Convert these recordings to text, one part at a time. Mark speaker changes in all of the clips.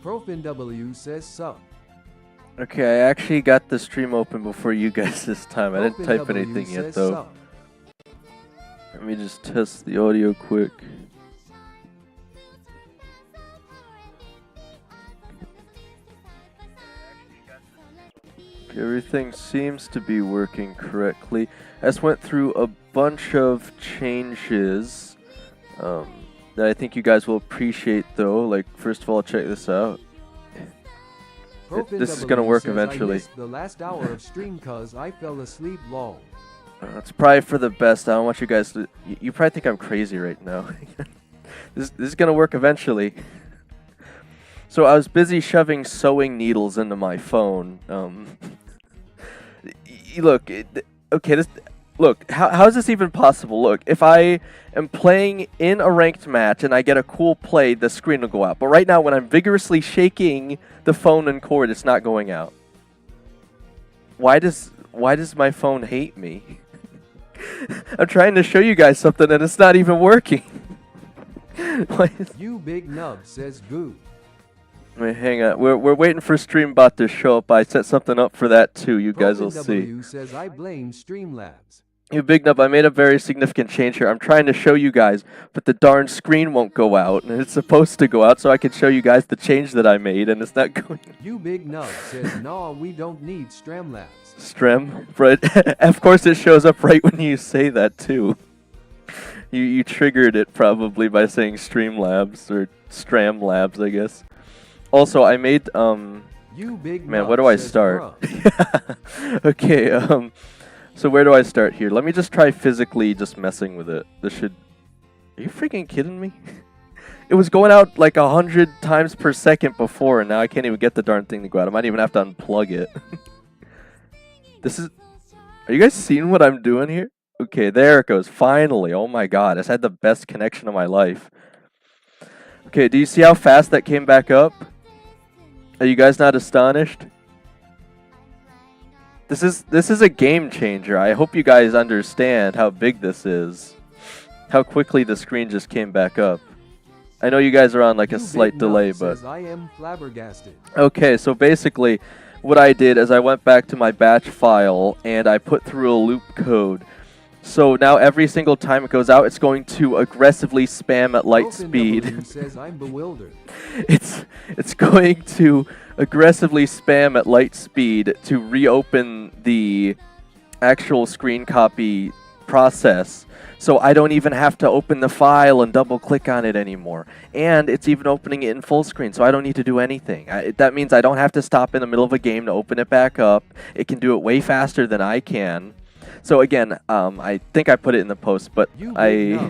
Speaker 1: ProfinW says sup.
Speaker 2: Okay, I actually got the stream open before you guys this time. I didn't type anything yet though.
Speaker 1: Sup.
Speaker 2: Let me just test the audio quick. Okay, everything seems to be working correctly. I just went through a bunch of changes that I think you guys will appreciate though. Like, first of all, check this out. This is gonna work eventually.
Speaker 1: I missed the last hour of stream cause I fell asleep long.
Speaker 2: It's probably for the best. I don't want you guys to... You probably think I'm crazy right now. This is gonna work eventually. So I was busy shoving sewing needles into my phone. Look, okay, this... Look, how is this even possible? Look, if I am playing in a ranked match and I get a cool play, the screen will go out. But right now, when I'm vigorously shaking the phone and cord, it's not going out. Why does my phone hate me? I'm trying to show you guys something and it's not even working.
Speaker 1: You big nub says goo.
Speaker 2: Wait, hang on. We're waiting for Streambot to show up. I set something up for that too. You guys will see.
Speaker 1: Says I blame Streamlabs.
Speaker 2: You big nub, I made a very significant change here. I'm trying to show you guys, but the darn screen won't go out, and it's supposed to go out so I can show you guys the change that I made, and it's not going.
Speaker 1: You big nub says no, we don't need Streamlabs.
Speaker 2: Strem, right? Of course, it shows up right when you say that too. You triggered it probably by saying Streamlabs or Stramlabs, I guess. Also, I made
Speaker 1: You big
Speaker 2: man, where do I start? Okay, so where do I start here? Let me just try physically just messing with it. This should... Are you freaking kidding me? It was going out like 100 times per second before, and now I can't even get the darn thing to go out. I might even have to unplug it. This is... Are you guys seeing what I'm doing here? Okay, there it goes. Finally. Oh my god. I had the best connection of my life. Okay, do you see how fast that came back up? Are you guys not astonished? This is a game changer. I hope you guys understand how big this is. How quickly the screen just came back up. I know you guys are on like a slight delay, but...
Speaker 1: I am flabbergasted.
Speaker 2: Okay, so basically what I did is I went back to my batch file and I put through a loop code. So now every single time it goes out, it's going to aggressively spam at light speed.
Speaker 1: Says I'm bewildered.
Speaker 2: It's going to aggressively spam at light speed to reopen the actual screen copy process. So I don't even have to open the file and double click on it anymore. And it's even opening it in full screen, so I don't need to do anything. That means I don't have to stop in the middle of a game to open it back up. It can do it way faster than I can. So again, I think I put it in the post, but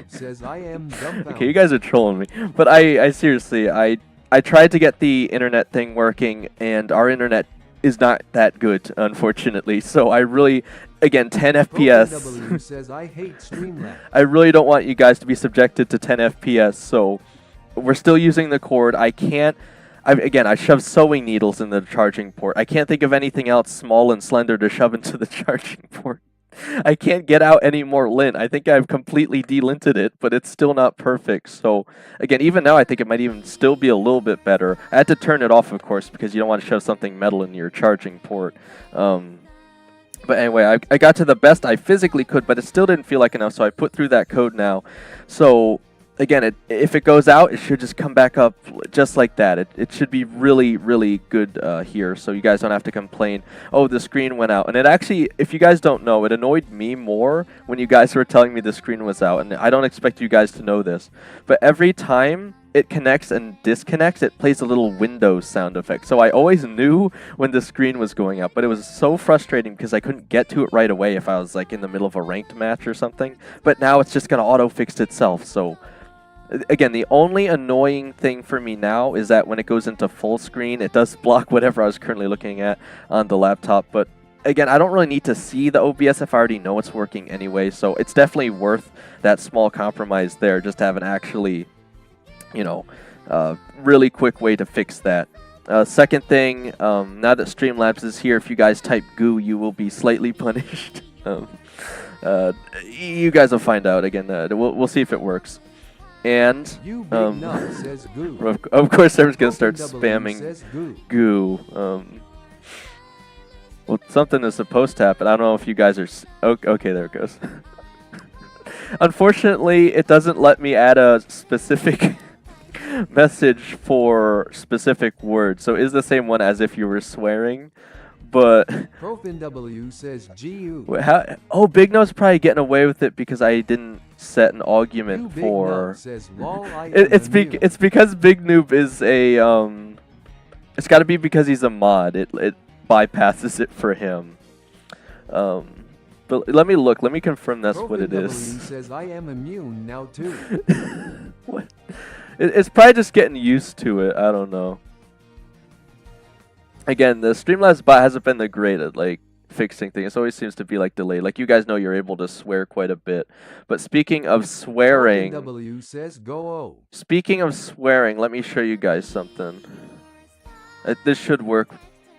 Speaker 1: says I am
Speaker 2: okay, you guys are trolling me. But I seriously, I tried to get the internet thing working, and our internet is not that good, unfortunately. So I really, again, 10 FPS.
Speaker 1: Says I hate Streamlabs.
Speaker 2: I really don't want you guys to be subjected to 10 FPS. So we're still using the cord. I can't. I shoved sewing needles in the charging port. I can't think of anything else small and slender to shove into the charging port. I can't get out any more lint. I think I've completely delinted it, but it's still not perfect. So, again, even now, I think it might even still be a little bit better. I had to turn it off, of course, because you don't want to shove something metal in your charging port. But anyway, I got to the best I physically could, but it still didn't feel like enough, so I put through that code now. So, again, if it goes out, it should just come back up just like that. It should be really, really good here, so you guys don't have to complain, oh, the screen went out. And it actually, if you guys don't know, it annoyed me more when you guys were telling me the screen was out, and I don't expect you guys to know this, but every time it connects and disconnects, it plays a little Windows sound effect. So I always knew when the screen was going up, but it was so frustrating because I couldn't get to it right away if I was like in the middle of a ranked match or something. But now it's just going to auto-fix itself. So again, the only annoying thing for me now is that when it goes into full screen, it does block whatever I was currently looking at on the laptop. But again, I don't really need to see the OBS if I already know it's working anyway. So it's definitely worth that small compromise there, just to have an actually, you know, really quick way to fix that. Second thing, now that Streamlabs is here, if you guys type goo, you will be slightly punished. You guys will find out. Again, we'll see if it works. And
Speaker 1: says goo.
Speaker 2: Of course, everyone's gonna start spamming goo. Well, something is supposed to happen. I don't know if you guys are. Okay, there it goes. Unfortunately, it doesn't let me add a specific message for specific words, so it is the same one as if you were swearing, but
Speaker 1: ProfinW says GU.
Speaker 2: Wait, oh, Big No's probably getting away with it because I didn't set an argument for.
Speaker 1: Says, lol,
Speaker 2: it's because Big Noob is a it's got to be because he's a mod. It bypasses it for him. But let me look. Let me confirm that's what it is.
Speaker 1: Says I am immune now too.
Speaker 2: What? It's probably just getting used to it. I don't know. Again, the Streamlabs bot hasn't been the great at like fixing things. It always seems to be like delayed. Like you guys know, you're able to swear quite a bit. But speaking of swearing,
Speaker 1: W says go.
Speaker 2: Speaking of swearing, let me show you guys something. This should work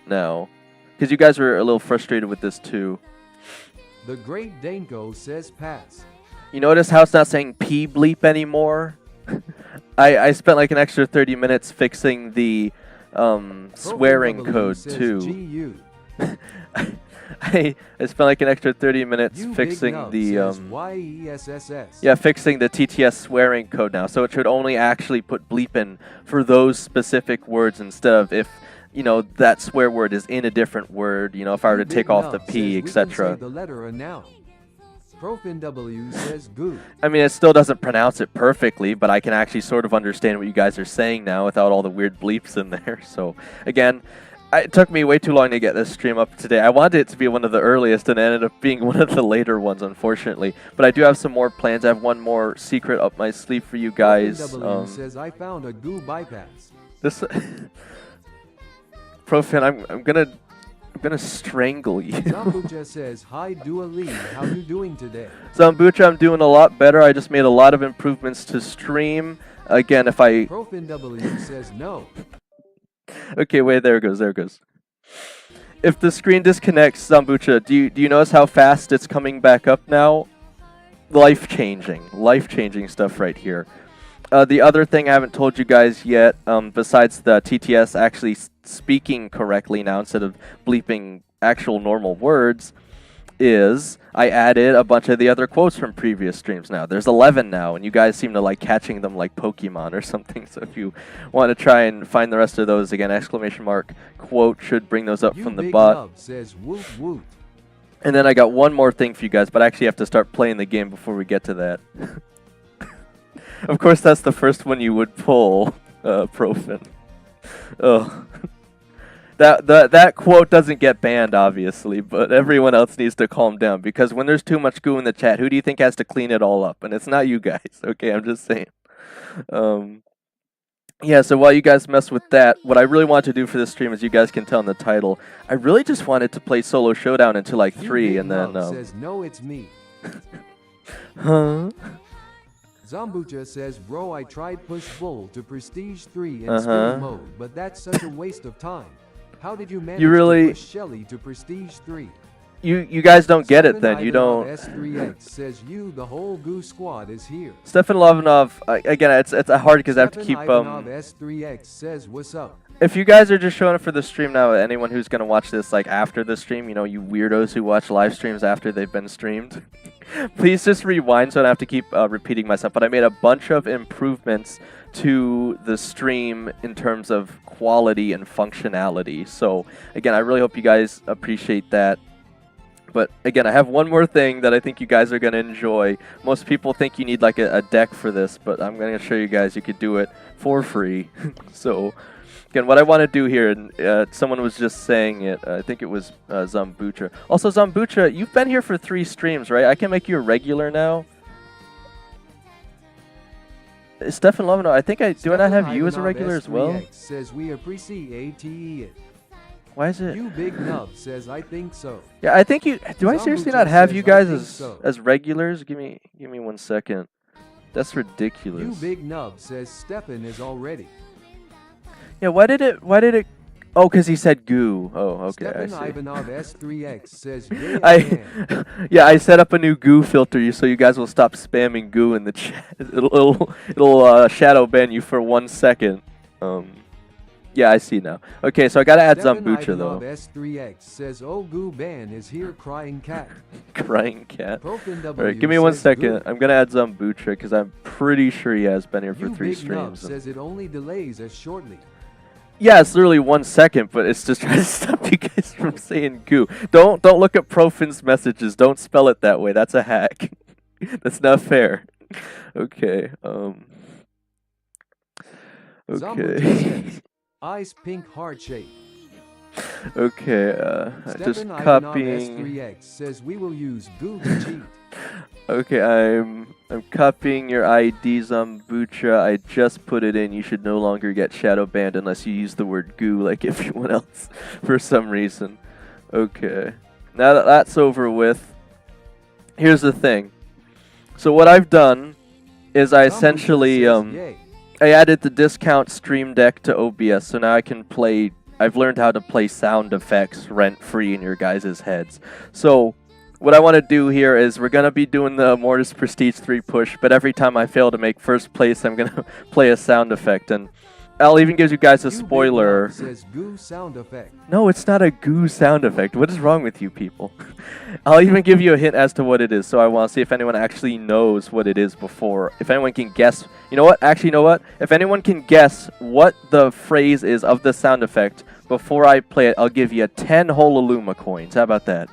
Speaker 2: now, because you guys were a little frustrated with this too.
Speaker 1: The Great Danko says pass.
Speaker 2: You notice how it's not saying P bleep anymore? I spent like an extra 30 minutes fixing the swearing code too. I spent like an extra 30 minutes fixing the fixing the TTS swearing code now, so it should only actually put bleep in for those specific words instead of if, you know, that swear word is in a different word, you know, if I were to take off the P, etc.
Speaker 1: The letter now. ProfinW says goo.
Speaker 2: I mean, it still doesn't pronounce it perfectly, but I can actually sort of understand what you guys are saying now without all the weird bleeps in there. So, again, it took me way too long to get this stream up today. I wanted it to be one of the earliest, and it ended up being one of the later ones, unfortunately. But I do have some more plans. I have one more secret up my sleeve for you guys.
Speaker 1: ProfinW says I found a goo bypass.
Speaker 2: This Profin, I'm gonna strangle you.
Speaker 1: Zambucha says, hi Dua Lee, how you doing today?
Speaker 2: Zambucha, I'm doing a lot better. I just made a lot of improvements to stream. Again, if I...
Speaker 1: ProfinW says no.
Speaker 2: Okay, wait, there it goes, there it goes. If the screen disconnects, Zambucha, do you notice how fast it's coming back up now? Life-changing stuff right here. The other thing I haven't told you guys yet, besides the TTS actually speaking correctly now instead of bleeping actual normal words, is I added a bunch of the other quotes from previous streams now. There's 11 now, and you guys seem to like catching them like Pokemon or something. So if you want to try and find the rest of those, again, exclamation mark quote should bring those up from the bot.
Speaker 1: Says, whoop, whoop.
Speaker 2: And then I got one more thing for you guys, but I actually have to start playing the game before we get to that. Of course, that's the first one you would pull, Profin. Oh. That quote doesn't get banned, obviously, but everyone else needs to calm down, because when there's too much goo in the chat, who do you think has to clean it all up? And it's not you guys, okay? I'm just saying. Yeah, so while you guys mess with that, what I really want to do for this stream, as you guys can tell in the title, I really just wanted to play Solo Showdown until like 3, and then...
Speaker 1: says, no, it's me.
Speaker 2: Huh?
Speaker 1: Zambucha says, bro, I tried push bull to Prestige 3 in spirit mode, but that's such a waste of time. How did you manage to push Shelly to Prestige 3?
Speaker 2: You guys don't get it then. You don't.
Speaker 1: S3X says the whole goo squad is here.
Speaker 2: Stefan Lovanov, again, it's hard because I have to keep
Speaker 1: S3X says, what's up?
Speaker 2: If you guys are just showing up for the stream now, anyone who's gonna watch this like after the stream, you know, you weirdos who watch live streams after they've been streamed. Please just rewind so I don't have to keep repeating myself. But I made a bunch of improvements to the stream in terms of quality and functionality. So again, I really hope you guys appreciate that. But again, I have one more thing that I think you guys are going to enjoy. Most people think you need like a deck for this, but I'm going to show you guys you could do it for free. So again, what I want to do here, and someone was just saying it, I think it was Zambucha. Also, Zambucha, you've been here for 3 streams, right? I can make you a regular now. Stefan Lovino, I think do I not have you as a regular as well?
Speaker 1: Says we appreciate it.
Speaker 2: Why is it?
Speaker 1: You big nub says I think so.
Speaker 2: Yeah, I think you. Do I seriously not have you guys as
Speaker 1: so.
Speaker 2: regulars? Give me 1 second. That's ridiculous.
Speaker 1: You big nub says Stefan is already.
Speaker 2: Yeah, why did it? Oh, because he said goo. Oh, okay.
Speaker 1: Stefan
Speaker 2: I see.
Speaker 1: Ivanov S3X says yeah,
Speaker 2: yeah, I set up a new goo filter so you guys will stop spamming goo in the chat. It'll shadow ban you for 1 second. Yeah, I see now. Okay, so I gotta add Zambucha though.
Speaker 1: S3X says, "Oh, Goo Ban is here, crying cat."
Speaker 2: Crying cat. All
Speaker 1: W
Speaker 2: right, give me 1 second.
Speaker 1: Goo.
Speaker 2: I'm gonna add Zambucha because I'm pretty sure he has been here for
Speaker 1: You
Speaker 2: 3
Speaker 1: big nub
Speaker 2: streams.
Speaker 1: says it only delays as shortly.
Speaker 2: Yeah, it's literally 1 second, but it's just trying to stop you guys from saying goo. Don't look at Profin's messages. Don't spell it that way. That's a hack. That's not fair. Okay. Okay.
Speaker 1: Eyes pink heart shape.
Speaker 2: Okay. Just
Speaker 1: Stefan
Speaker 2: copying.
Speaker 1: S3X says we will use goo to cheat.
Speaker 2: Okay, I'm copying your ID, Zambucha. I just put it in. You should no longer get shadow banned unless you use the word goo like everyone else for some reason. Okay. Now that that's over with, here's the thing. So what I've done is I essentially I added the discount Stream Deck to OBS, so now I can play. I've learned how to play sound effects rent-free in your guys' heads. So what I want to do here is we're going to be doing the Mortis Prestige 3 push, but every time I fail to make first place, I'm going to play a sound effect. And I'll even give you guys a spoiler.
Speaker 1: Says goo sound effect.
Speaker 2: No, it's not a goo sound effect. What is wrong with you people? I'll even give you a hint as to what it is, so I want to see if anyone actually knows what it is before. If anyone can guess. You know what? Actually, you know what? If anyone can guess what the phrase is of the sound effect before I play it, I'll give you 10 whole Illuma coins. How about that?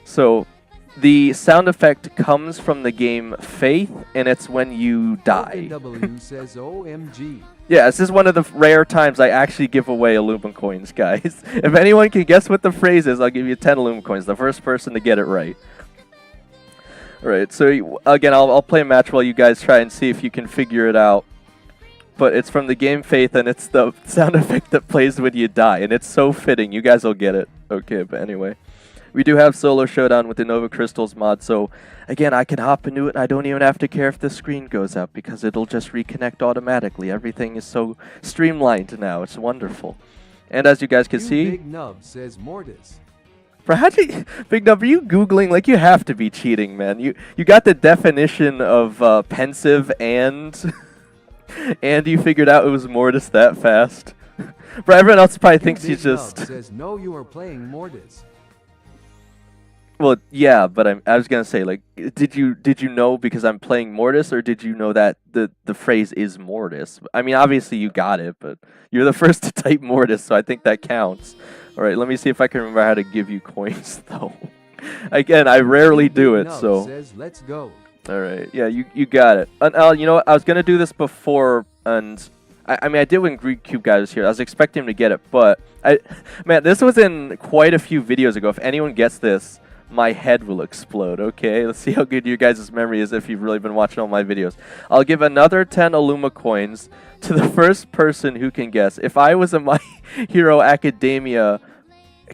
Speaker 2: So, the sound effect comes from the game Faith, and it's when you die.
Speaker 1: W says OMG.
Speaker 2: Yeah, this is one of the rare times I actually give away Illuma coins, guys. If anyone can guess what the phrase is, I'll give you 10 Illuma coins. The first person to get it right. Alright, so again, I'll play a match while you guys try and see if you can figure it out. But it's from the game Faith, and it's the sound effect that plays when you die. And it's so fitting. You guys will get it. Okay, but anyway. We do have Solo Showdown with the Nova Crystals mod, so again, I can hop into it and I don't even have to care if the screen goes up because it'll just reconnect automatically. Everything is so streamlined now. It's wonderful. And as you guys can see...
Speaker 1: Big Nub says Mortis.
Speaker 2: Big Nub, are you Googling? Like, you have to be cheating, man. You got the definition of pensive and... and you figured out it was Mortis that fast. But everyone else probably thinks he's just...
Speaker 1: says, no, you are playing Mortis.
Speaker 2: Well, yeah, but I was gonna say, like, did you know because I'm playing Mortis, or did you know that the phrase is Mortis? I mean, obviously you got it, but you're the first to type Mortis, so I think that counts. All right, let me see if I can remember how to give you coins, though. Again, I rarely do it, so.
Speaker 1: Says, let's go.
Speaker 2: All right, yeah, you got it. And you know what? I was gonna do this before, and I mean, I did when Greek Cube guy was here. I was expecting him to get it, but man, this was in quite a few videos ago. If anyone gets this, my head will explode, okay? Let's see how good your guys' memory is if you've really been watching all my videos. I'll give another 10 Illuma coins to the first person who can guess. If I was a My Hero Academia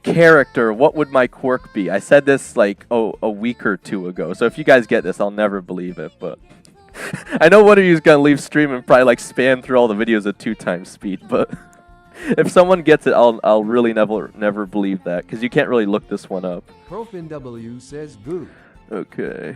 Speaker 2: character, what would my quirk be? I said this like a week or 2 ago, so if you guys get this, I'll never believe it, but... I know one of you is going to leave stream and probably like spam through all the videos at 2 times speed, but... if someone gets it, I'll really never believe that, because you can't really look this one up.
Speaker 1: Profin W says goo.
Speaker 2: Okay.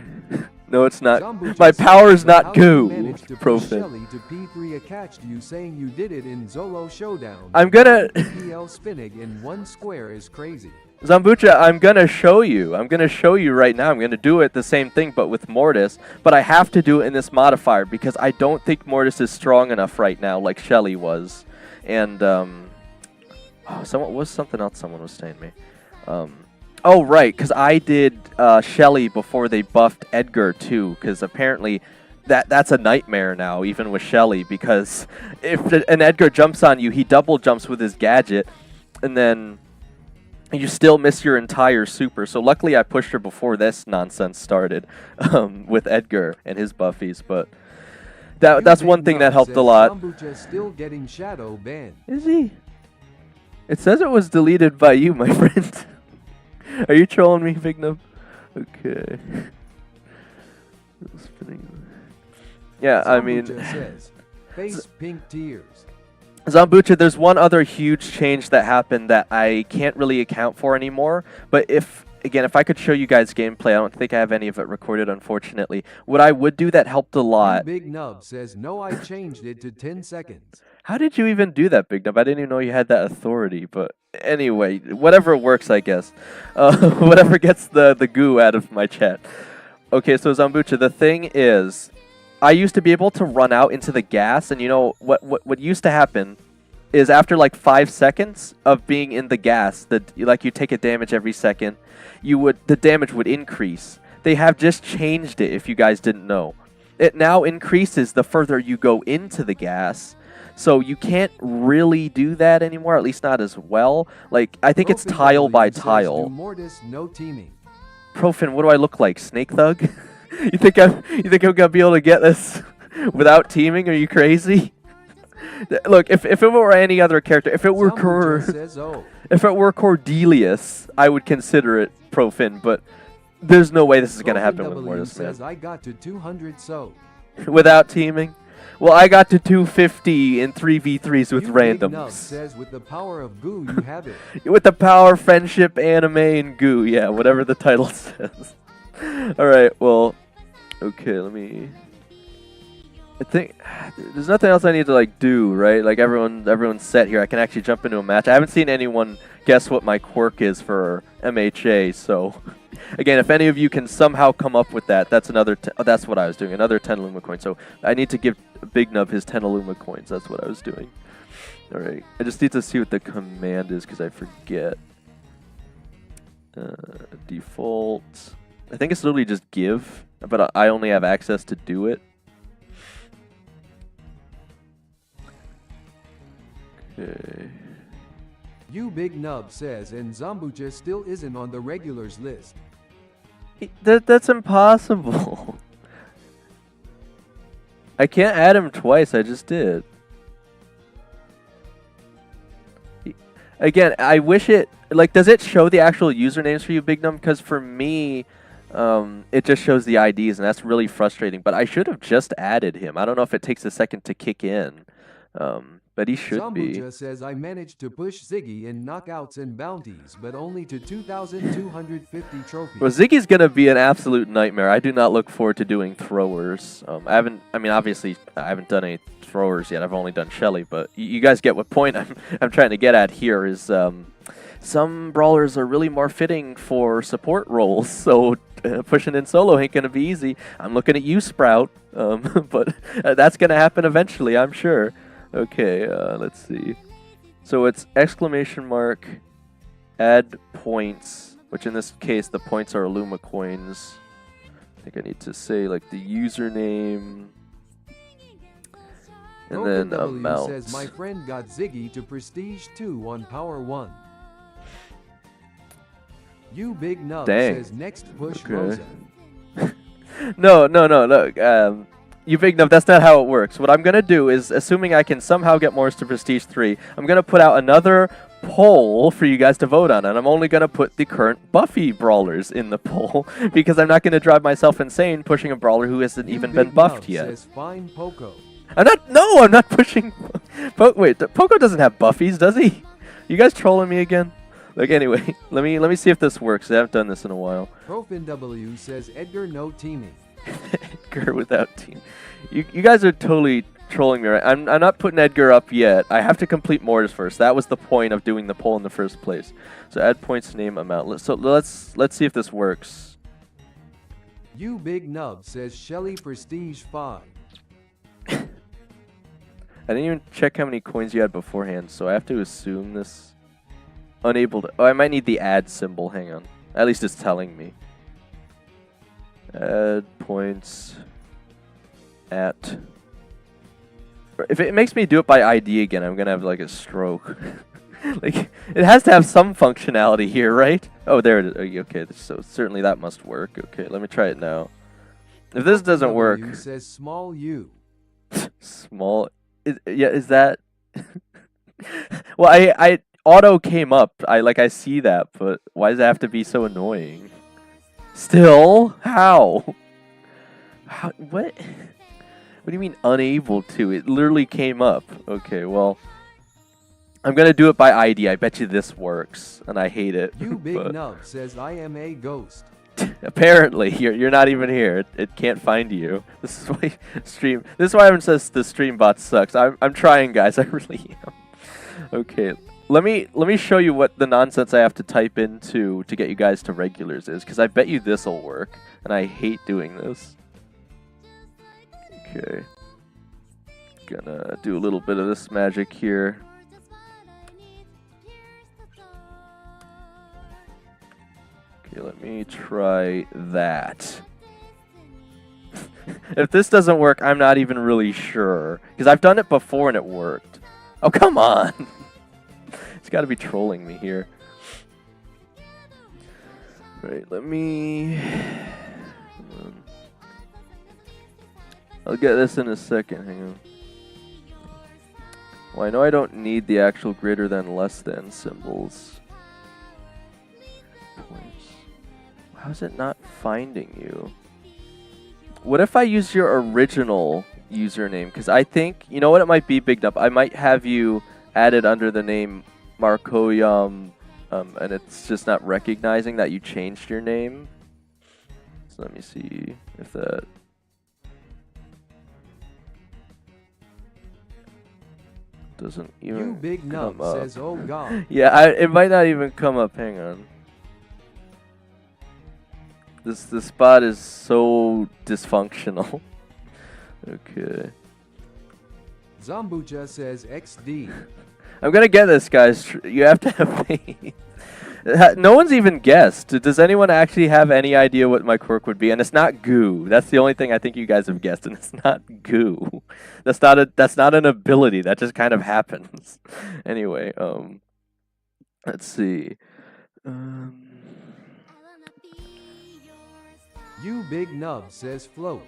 Speaker 2: No, it's not. My power is not goo, Profin.
Speaker 1: To P3 catched you saying you did it in Zolo Showdown.
Speaker 2: I'm gonna...
Speaker 1: PL spinning in 1 square is crazy.
Speaker 2: Zambucha, I'm gonna show you. I'm gonna show you right now. I'm gonna do it the same thing, but with Mortis. But I have to do it in this modifier because I don't think Mortis is strong enough right now, like Shelly was. And oh, something else someone was saying to me. Oh right, because I did Shelly before they buffed Edgar too. Because apparently that's a nightmare now, even with Shelly. Because if an Edgar jumps on you, he double jumps with his gadget, and then you still miss your entire super. So luckily I pushed her before this nonsense started with Edgar and his buffies. But that's one thing that helped a lot.
Speaker 1: Still getting shadow banned.
Speaker 2: Is he? It says it was deleted by you, my friend. Are you trolling me, Big Nub? Okay. Yeah, I mean...
Speaker 1: says, face pink tears.
Speaker 2: Zambucha, there's one other huge change that happened that I can't really account for anymore. But if I could show you guys gameplay, I don't think I have any of it recorded, unfortunately. What I would do that helped a lot...
Speaker 1: Big Nub says, no, I changed it to 10 seconds.
Speaker 2: How did you even do that, Big Nub? I didn't even know you had that authority, but anyway, whatever works, I guess. Whatever gets the goo out of my chat. Okay, so Zambucha, the thing is, I used to be able to run out into the gas, and you know, what used to happen is after like 5 seconds of being in the gas, like you take a damage every second, the damage would increase. They have just changed it, if you guys didn't know. It now increases the further you go into the gas. So you can't really do that anymore, at least not as well. Like, I think it's tile by tile.
Speaker 1: Mortis, no teaming.
Speaker 2: Profin, what do I look like? Snake Thug? You think I'm gonna be able to get this without teaming? Are you crazy? Look, if it were any other character, if it were Cordelius, I would consider it Profin, but there's no way this is gonna happen with Mortis, man.
Speaker 1: I got to 200 so.
Speaker 2: Without teaming? Well, I got to 250 in 3v3s with randoms.
Speaker 1: Says with the power of goo, you have it.
Speaker 2: With the power, friendship, anime, and goo. Yeah, whatever the title says. Alright, well, okay, let me... I think there's nothing else I need to like do, right? Like everyone's set here. I can actually jump into a match. I haven't seen anyone guess what my quirk is for MHA, so again, if any of you can somehow come up with that, that's another. That's what I was doing. Another 10 Luma coins. So I need to give Big Nub his 10 Luma coins. That's what I was doing. All right. I just need to see what the command is because I forget. Default. I think it's literally just give, but I only have access to do it. Okay.
Speaker 1: You Big Nub says, and Zambucha still isn't on the regulars list.
Speaker 2: That's impossible. I can't add him twice, I just did. Again, I wish it, like, does it show the actual usernames for you, Big Num? Because for me, it just shows the IDs, and that's really frustrating. But I should have just added him. I don't know if it takes a second to kick in. But he should be.
Speaker 1: Zambucha says, I managed to push Ziggy in knockouts and bounties, but only to 2,250 trophies.
Speaker 2: Well, Ziggy's going to be an absolute nightmare. I do not look forward to doing throwers. Obviously, I haven't done any throwers yet. I've only done Shelly, but you guys get what point I'm trying to get at here is some brawlers are really more fitting for support roles, so pushing in solo ain't going to be easy. I'm looking at you, Sprout, but that's going to happen eventually, I'm sure. Okay, let's see. So it's exclamation mark, add points, which in this case the points are Luma coins. I think I need to say like the username, and then amount.
Speaker 1: Says my friend got Ziggy to Prestige 2 on Power 1. You Big Nub says next push Rosa.
Speaker 2: No. You Big Nub, that's not how it works. What I'm going to do is, assuming I can somehow get Mortis to Prestige 3, I'm going to put out another poll for you guys to vote on, and I'm only going to put the current Buffy brawlers in the poll, because I'm not going to drive myself insane pushing a brawler who hasn't even been buffed yet.
Speaker 1: Says, fine Poco.
Speaker 2: I'm not pushing... Wait, Poco doesn't have buffies, does he? You guys trolling me again? Like, anyway, let me see if this works. I haven't done this in a while.
Speaker 1: Profin W says Edgar no teaming.
Speaker 2: Edgar without team. You guys are totally trolling me, right? I'm not putting Edgar up yet. I have to complete Mortis first. That was the point of doing the poll in the first place. So add points, name, amount. Let's see if this works.
Speaker 1: You Big Nub says Shelly Prestige 5.
Speaker 2: I didn't even check how many coins you had beforehand, so I have to assume this. Unable to. Oh, I might need the add symbol. Hang on. At least it's telling me. Add points at. If it makes me do it by ID again, I'm gonna have like a stroke. Like, it has to have some functionality here, right? Oh, there it is. Okay, so certainly that must work. Okay, let me try it now. If this doesn't work,
Speaker 1: says small U.
Speaker 2: Small, is that? Well, I auto came up. I see that, but why does it have to be so annoying? Still, how? How? What? What do you mean unable to? It literally came up. Okay, well, I'm gonna do it by ID. I bet you this works, and I hate it.
Speaker 1: You Big Nub says I am a ghost.
Speaker 2: Apparently, you're not even here. It can't find you. This is why stream. This is why everyone says the stream bot sucks. I'm trying, guys. I really am. Okay, let me show you what the nonsense I have to type into to get you guys to regulars is, because I bet you this will work, and I hate doing this. Okay, gonna do a little bit of this magic here. Okay, let me try that. If this doesn't work, I'm not even really sure, because I've done it before and it worked. Oh, come on! It's got to be trolling me here. Right, let me... I'll get this in a second, hang on. Well, I know I don't need the actual greater than, less than symbols. Points. How is it not finding you? What if I use your original username? Because I think, you know what it might be, Big Nub? I might have you added under the name Markoyam, and it's just not recognizing that you changed your name. So let me see if that... doesn't even
Speaker 1: You Big Nub
Speaker 2: come
Speaker 1: says, oh god.
Speaker 2: Yeah, it might not even come up. Hang on. This spot is so dysfunctional. Okay.
Speaker 1: Zambucha says XD.
Speaker 2: I'm gonna get this, guys. You have to have faith. No one's even guessed. Does anyone actually have any idea what my quirk would be? And it's not goo. That's the only thing I think you guys have guessed, and it's not goo. That's not an ability. That just kind of happens. Anyway, let's see.
Speaker 1: You Big Nub says float.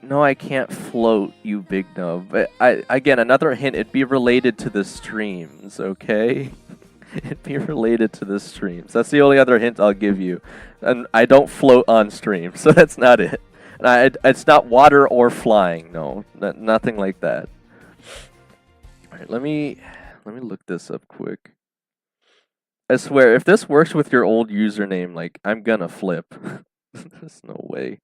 Speaker 2: No, I can't float, you Big Nub. Again, another hint. It'd be related to the streams, okay? It'd be related to the streams. That's the only other hint I'll give you. And I don't float on stream, so that's not it. And it's not water or flying. No, nothing like that. All right, let me look this up quick. I swear, if this works with your old username, like, I'm gonna flip. There's no way.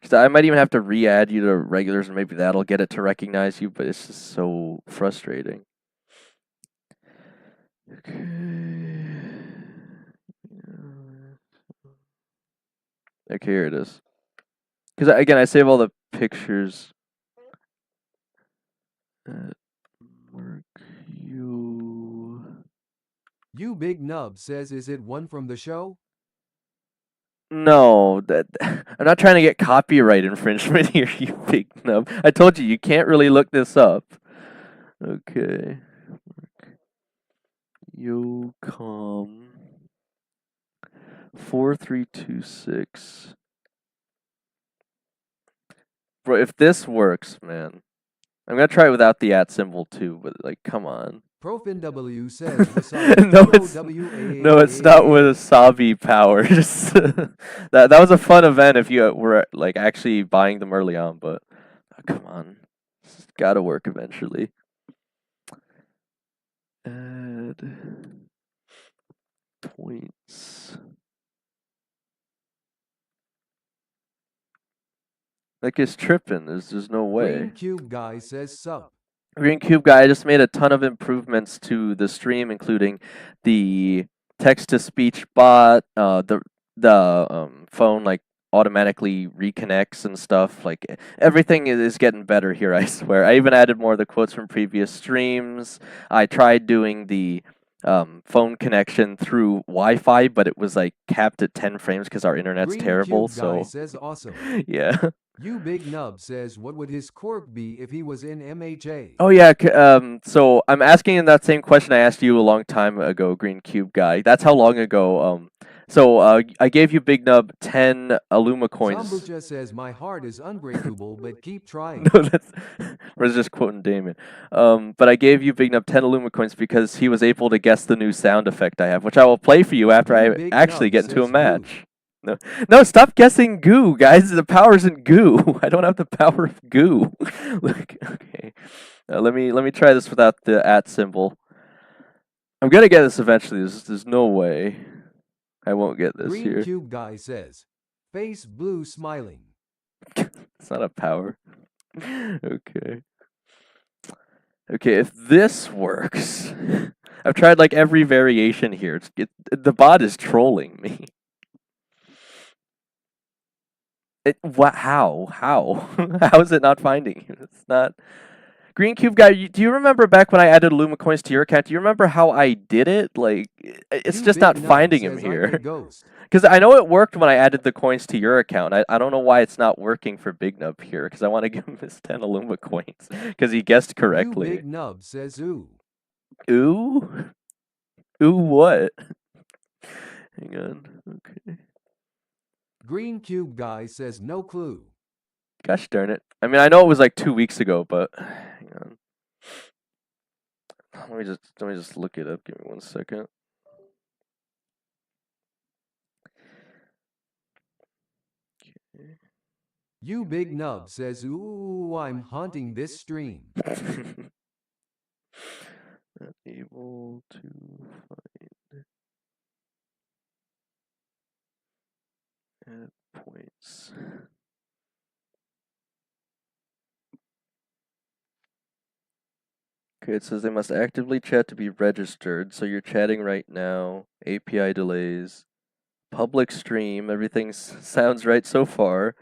Speaker 2: Because I might even have to re-add you to regulars, and maybe that'll get it to recognize you, but it's just so frustrating. Okay. Okay, here it is. Because, again, I save all the pictures. Work you...
Speaker 1: You Big Nub says, is it one from the show?
Speaker 2: No, I'm not trying to get copyright infringement here, you Big Nub. I told you, you can't really look this up. Okay. Yocom 4326. Bro, if this works, man. I'm gonna try it without the @ symbol too, but like, come on.
Speaker 1: Profin W says
Speaker 2: no, it's not with Wasabi powers. that was a fun event if you were like actually buying them early on, but come on, it's gotta work eventually. Add points. Like it's tripping. There's no way.
Speaker 1: Green Cube Guy says sup.
Speaker 2: Green Cube Guy, I just made a ton of improvements to the stream, including the text-to-speech bot, the phone like automatically reconnects and stuff. Like everything is getting better here. I swear. I even added more of the quotes from previous streams. I tried doing the phone connection through Wi-Fi, but it was like capped at 10 frames because our internet's
Speaker 1: Green
Speaker 2: terrible.
Speaker 1: Cube Guy
Speaker 2: So
Speaker 1: says awesome.
Speaker 2: yeah.
Speaker 1: You Big Nub says what would his quirk be if he was in MHA?
Speaker 2: Oh yeah, so I'm asking in that same question I asked you a long time ago, Green Cube Guy. That's how long ago. I gave you Big Nub 10 Aluma coins.
Speaker 1: Zambucha says my heart is unbreakable, but keep trying.
Speaker 2: No, we're just quoting Damon. But I gave you Big Nub 10 Aluma coins because he was able to guess the new sound effect I have, which I will play for you after I actually get into a match. No, stop guessing goo, guys. The power's in goo. I don't have the power of goo. Look, okay. Let me try this without the @ symbol. I'm gonna get this eventually. There's no way I won't get this
Speaker 1: Green
Speaker 2: here.
Speaker 1: Cube Guy says, face blue smiling.
Speaker 2: It's not a power. Okay. Okay, if this works, I've tried like every variation here. The bot is trolling me. How? How is it not finding you? It's not. Green Cube Guy, do you remember back when I added Luma coins to your account? Do you remember how I did it? Like, it's
Speaker 1: You
Speaker 2: just
Speaker 1: Big
Speaker 2: not
Speaker 1: Nub
Speaker 2: finding him
Speaker 1: says I'm a
Speaker 2: here.
Speaker 1: ghost.
Speaker 2: Because I know it worked when I added the coins to your account. I don't know why it's not working for Big Nub here. Because I want to give him his 10 Luma coins. Because he guessed
Speaker 1: You
Speaker 2: correctly.
Speaker 1: Big Nub says ooh.
Speaker 2: Ooh? Ooh what? Hang on. Okay.
Speaker 1: Green Cube Guy says no clue.
Speaker 2: Gosh darn it. I mean, I know it was like 2 weeks ago, but hang on. Let me just look it up. Give me 1 second. Okay.
Speaker 1: You Big Nub says ooh, I'm haunting this stream.
Speaker 2: Not able to find add points. Okay, it says they must actively chat to be registered. So you're chatting right now. API delays. Public stream. Everything sounds right so far.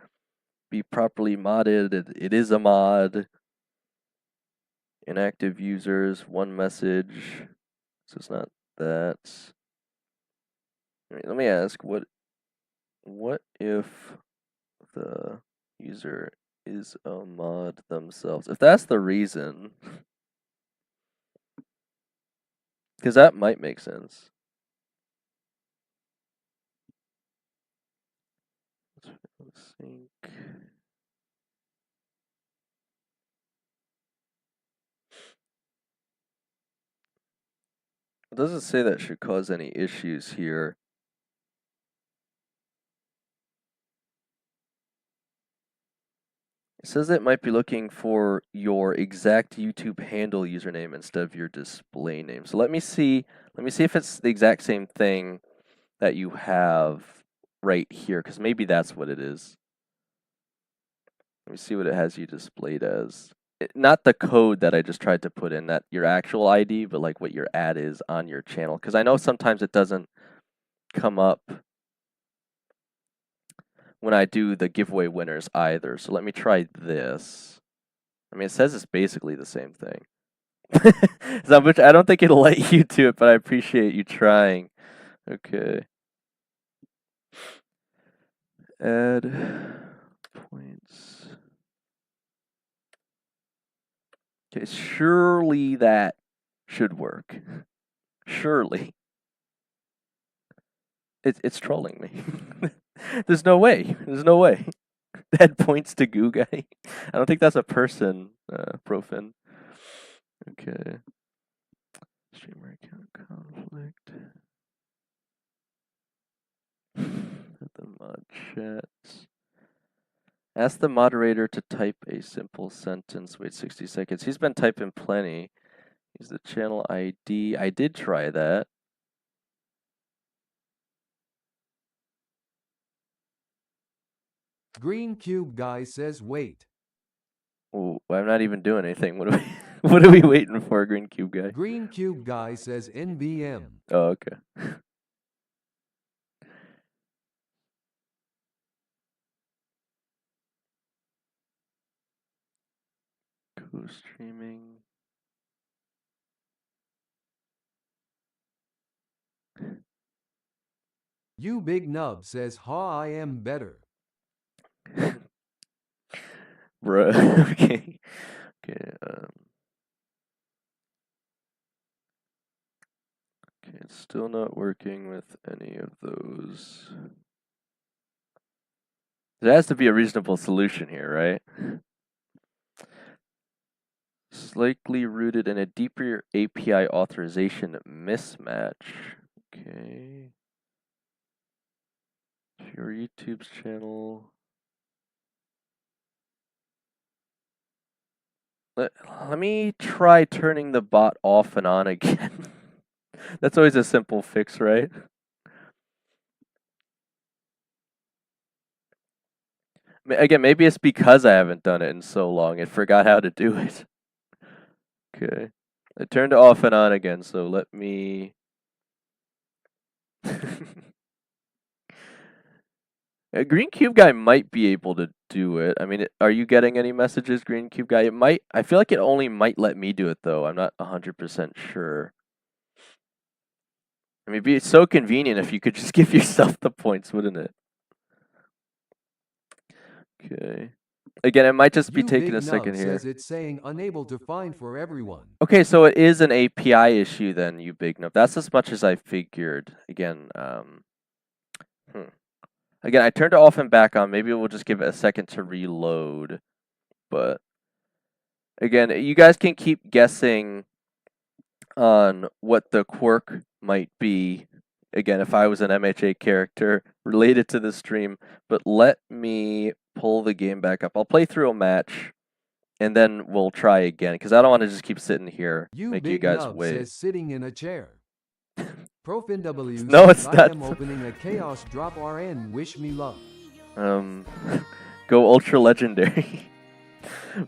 Speaker 2: Be properly modded. It is a mod. Inactive users. 1 message. So it's not that. Let me ask. What if the user is a mod themselves? If that's the reason. Because that might make sense. Let's sync. It doesn't say that should cause any issues here. It says it might be looking for your exact YouTube handle username instead of your display name. So let me see if it's the exact same thing that you have right here, because maybe that's what it is. Let me see what it has you displayed as. Not the code that I just tried to put in, that your actual ID, but like what your ad is on your channel. Because I know sometimes it doesn't come up when I do the giveaway winners either. So let me try this. I mean, it says it's basically the same thing. Which I don't think it'll let you do it, but I appreciate you trying. Okay. Add points. Okay, surely that should work. Surely. It's trolling me. There's no way. There's no way. That points to Goo Guy. I don't think that's a person, Profin. Okay. Streamer account conflict. The mod chats. Ask the moderator to type a simple sentence. Wait 60 seconds. He's been typing plenty. Use the channel ID. I did try that.
Speaker 1: Green Cube Guy says wait.
Speaker 2: Ooh, I'm not even doing anything. What are we, what are we waiting for, Green Cube Guy?
Speaker 1: Green Cube Guy says NBM.
Speaker 2: Oh, okay. Co-streaming.
Speaker 1: You Big Nub says ha I am better.
Speaker 2: Bruh. Okay. Okay. Okay, it's still not working with any of those. There has to be a reasonable solution here, right? Slightly rooted in a deeper API authorization mismatch. Okay. Your YouTube's channel. Let me try turning the bot off and on again. That's always a simple fix, right? Again, maybe it's because I haven't done it in so long. I forgot how to do it. Okay. I turned it off and on again, so let me... A Green Cube Guy might be able to do it. I mean, are you getting any messages, Green Cube Guy? It might. I feel like it only might let me do it, though. I'm not 100% sure. I mean, it'd be so convenient if you could just give yourself the points, wouldn't it? Okay. Again, it might just be taking a second here.
Speaker 1: Says it's saying unable to find for everyone.
Speaker 2: Okay, so it is an API issue then, you big nub. That's as much as I figured. Again, Again, I turned it off and back on. Maybe we'll just give it a second to reload. But again, you guys can keep guessing on what the quirk might be. Again, if I was an MHA character related to the stream. But let me pull the game back up. I'll play through a match, and then we'll try again. Because I don't want to just keep sitting here, make you guys wait.
Speaker 1: Says sitting in a chair. ProfNW
Speaker 2: no, it's
Speaker 1: I
Speaker 2: not.
Speaker 1: am opening a Chaos Drop RN. Wish me luck.
Speaker 2: Go Ultra Legendary.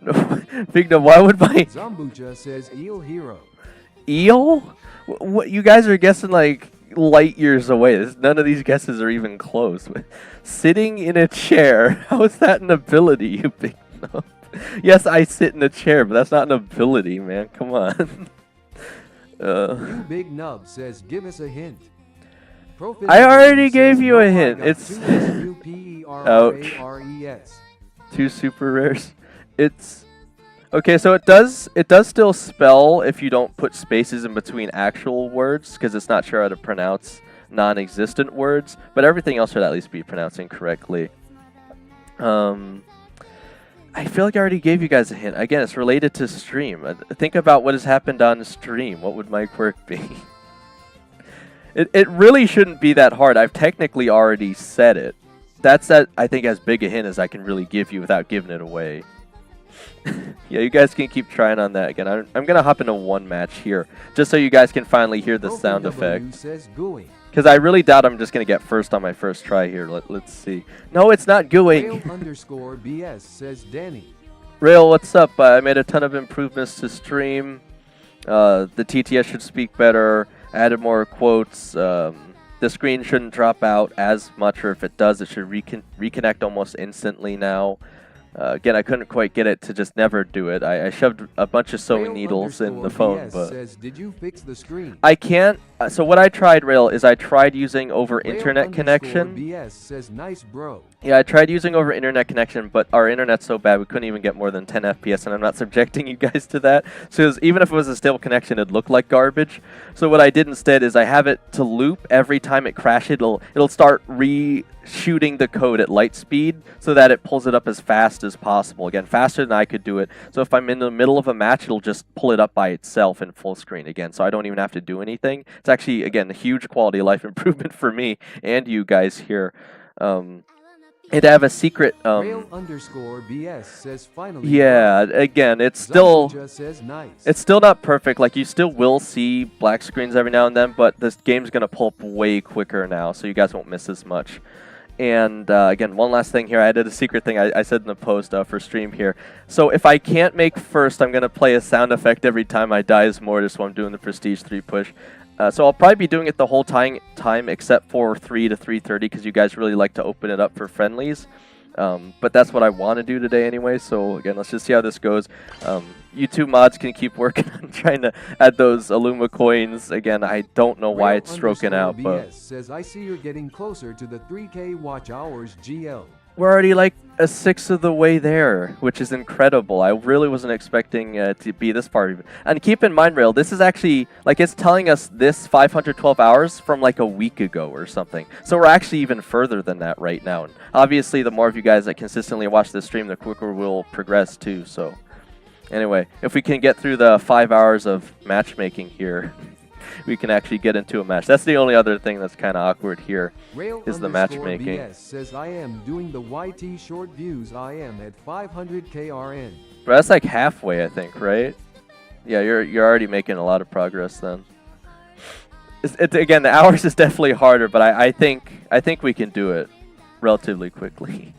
Speaker 2: No, Big No, why would my...
Speaker 1: Zambucha says Eel Hero.
Speaker 2: Eel? What, you guys are guessing like light years away. None of these guesses are even close. Sitting in a chair. How is that an ability, you Big No? Yes, I sit in a chair, but that's not an ability, man. Come on.
Speaker 1: You Big Nub says give us a hint.
Speaker 2: I already gave you a hint. It's ouch. 2 super rares. It's okay. So it does still spell if you don't put spaces in between actual words, because it's not sure how to pronounce non-existent words. But everything else should at least be pronouncing correctly. I feel like I already gave you guys a hint. Again, it's related to stream. Think about what has happened on stream. What would my quirk be? It really shouldn't be that hard. I've technically already said it. That's I think, as big a hint as I can really give you without giving it away. Yeah, you guys can keep trying on that. Again, I'm going to hop into one match here, just so you guys can finally hear the sound effect. Because I really doubt I'm just going to get first on my first try here. Let's see. No, it's not gooing.
Speaker 1: Rail_BS says Danny.
Speaker 2: Rail, what's up? I made a ton of improvements to stream. The TTS should speak better. Added more quotes. The screen shouldn't drop out as much, or if it does, it should reconnect almost instantly now. Again, I couldn't quite get it to just never do it. I shoved a bunch of sewing needles in the phone, but
Speaker 1: says, did you fix the screen?
Speaker 2: I can't. So what I tried, Rail, is I tried using over internet connection.
Speaker 1: BS says, nice bro.
Speaker 2: Yeah, I tried using over internet connection, but our internet's so bad we couldn't even get more than 10 FPS, and I'm not subjecting you guys to that. So even if it was a stable connection, it'd look like garbage. So what I did instead is I have it to loop every time it crashes. It'll start shooting the code at light speed so that it pulls it up as fast as possible. Again, faster than I could do it. So if I'm in the middle of a match, it'll just pull it up by itself in full screen again. So I don't even have to do anything. It's actually, again, a huge quality of life improvement for me and you guys here. And I have a secret.
Speaker 1: Rail_BS says finally.
Speaker 2: Yeah, again, it's still
Speaker 1: says nice.
Speaker 2: It's still not perfect. Like, you still will see black screens every now and then, but this game's gonna pull up way quicker now, so you guys won't miss as much. And again, one last thing here. I did a secret thing I said in the post for stream here. So if I can't make first, I'm going to play a sound effect every time I die as Mortis while I'm doing the Prestige 3 push. So I'll probably be doing it the whole time except for 3 to 3:30 because you guys really like to open it up for friendlies. But that's what I want to do today anyway. So again, let's just see how this goes. You two mods can keep working on trying to add those Illuma coins. Again, I don't know why it's stroking out, but
Speaker 1: BS says I see you're getting closer to the 3K watch hours GL.
Speaker 2: we're already like a sixth of the way there, which is incredible. I really wasn't expecting to be this far. And keep in mind, Rail, this is actually, like, it's telling us this 512 hours from like a week ago or something. So we're actually even further than that right now. And obviously, the more of you guys that consistently watch this stream, the quicker we'll progress too. So anyway, if we can get through the 5 hours of matchmaking here, we can actually get into a match. That's the only other thing that's kind of awkward here, is the matchmaking.
Speaker 1: BS says I am doing the YT short views. I am at 500 KRN.
Speaker 2: But that's like halfway, I think, right? Yeah, you're already making a lot of progress then. Again, the hours is definitely harder, but I think we can do it relatively quickly.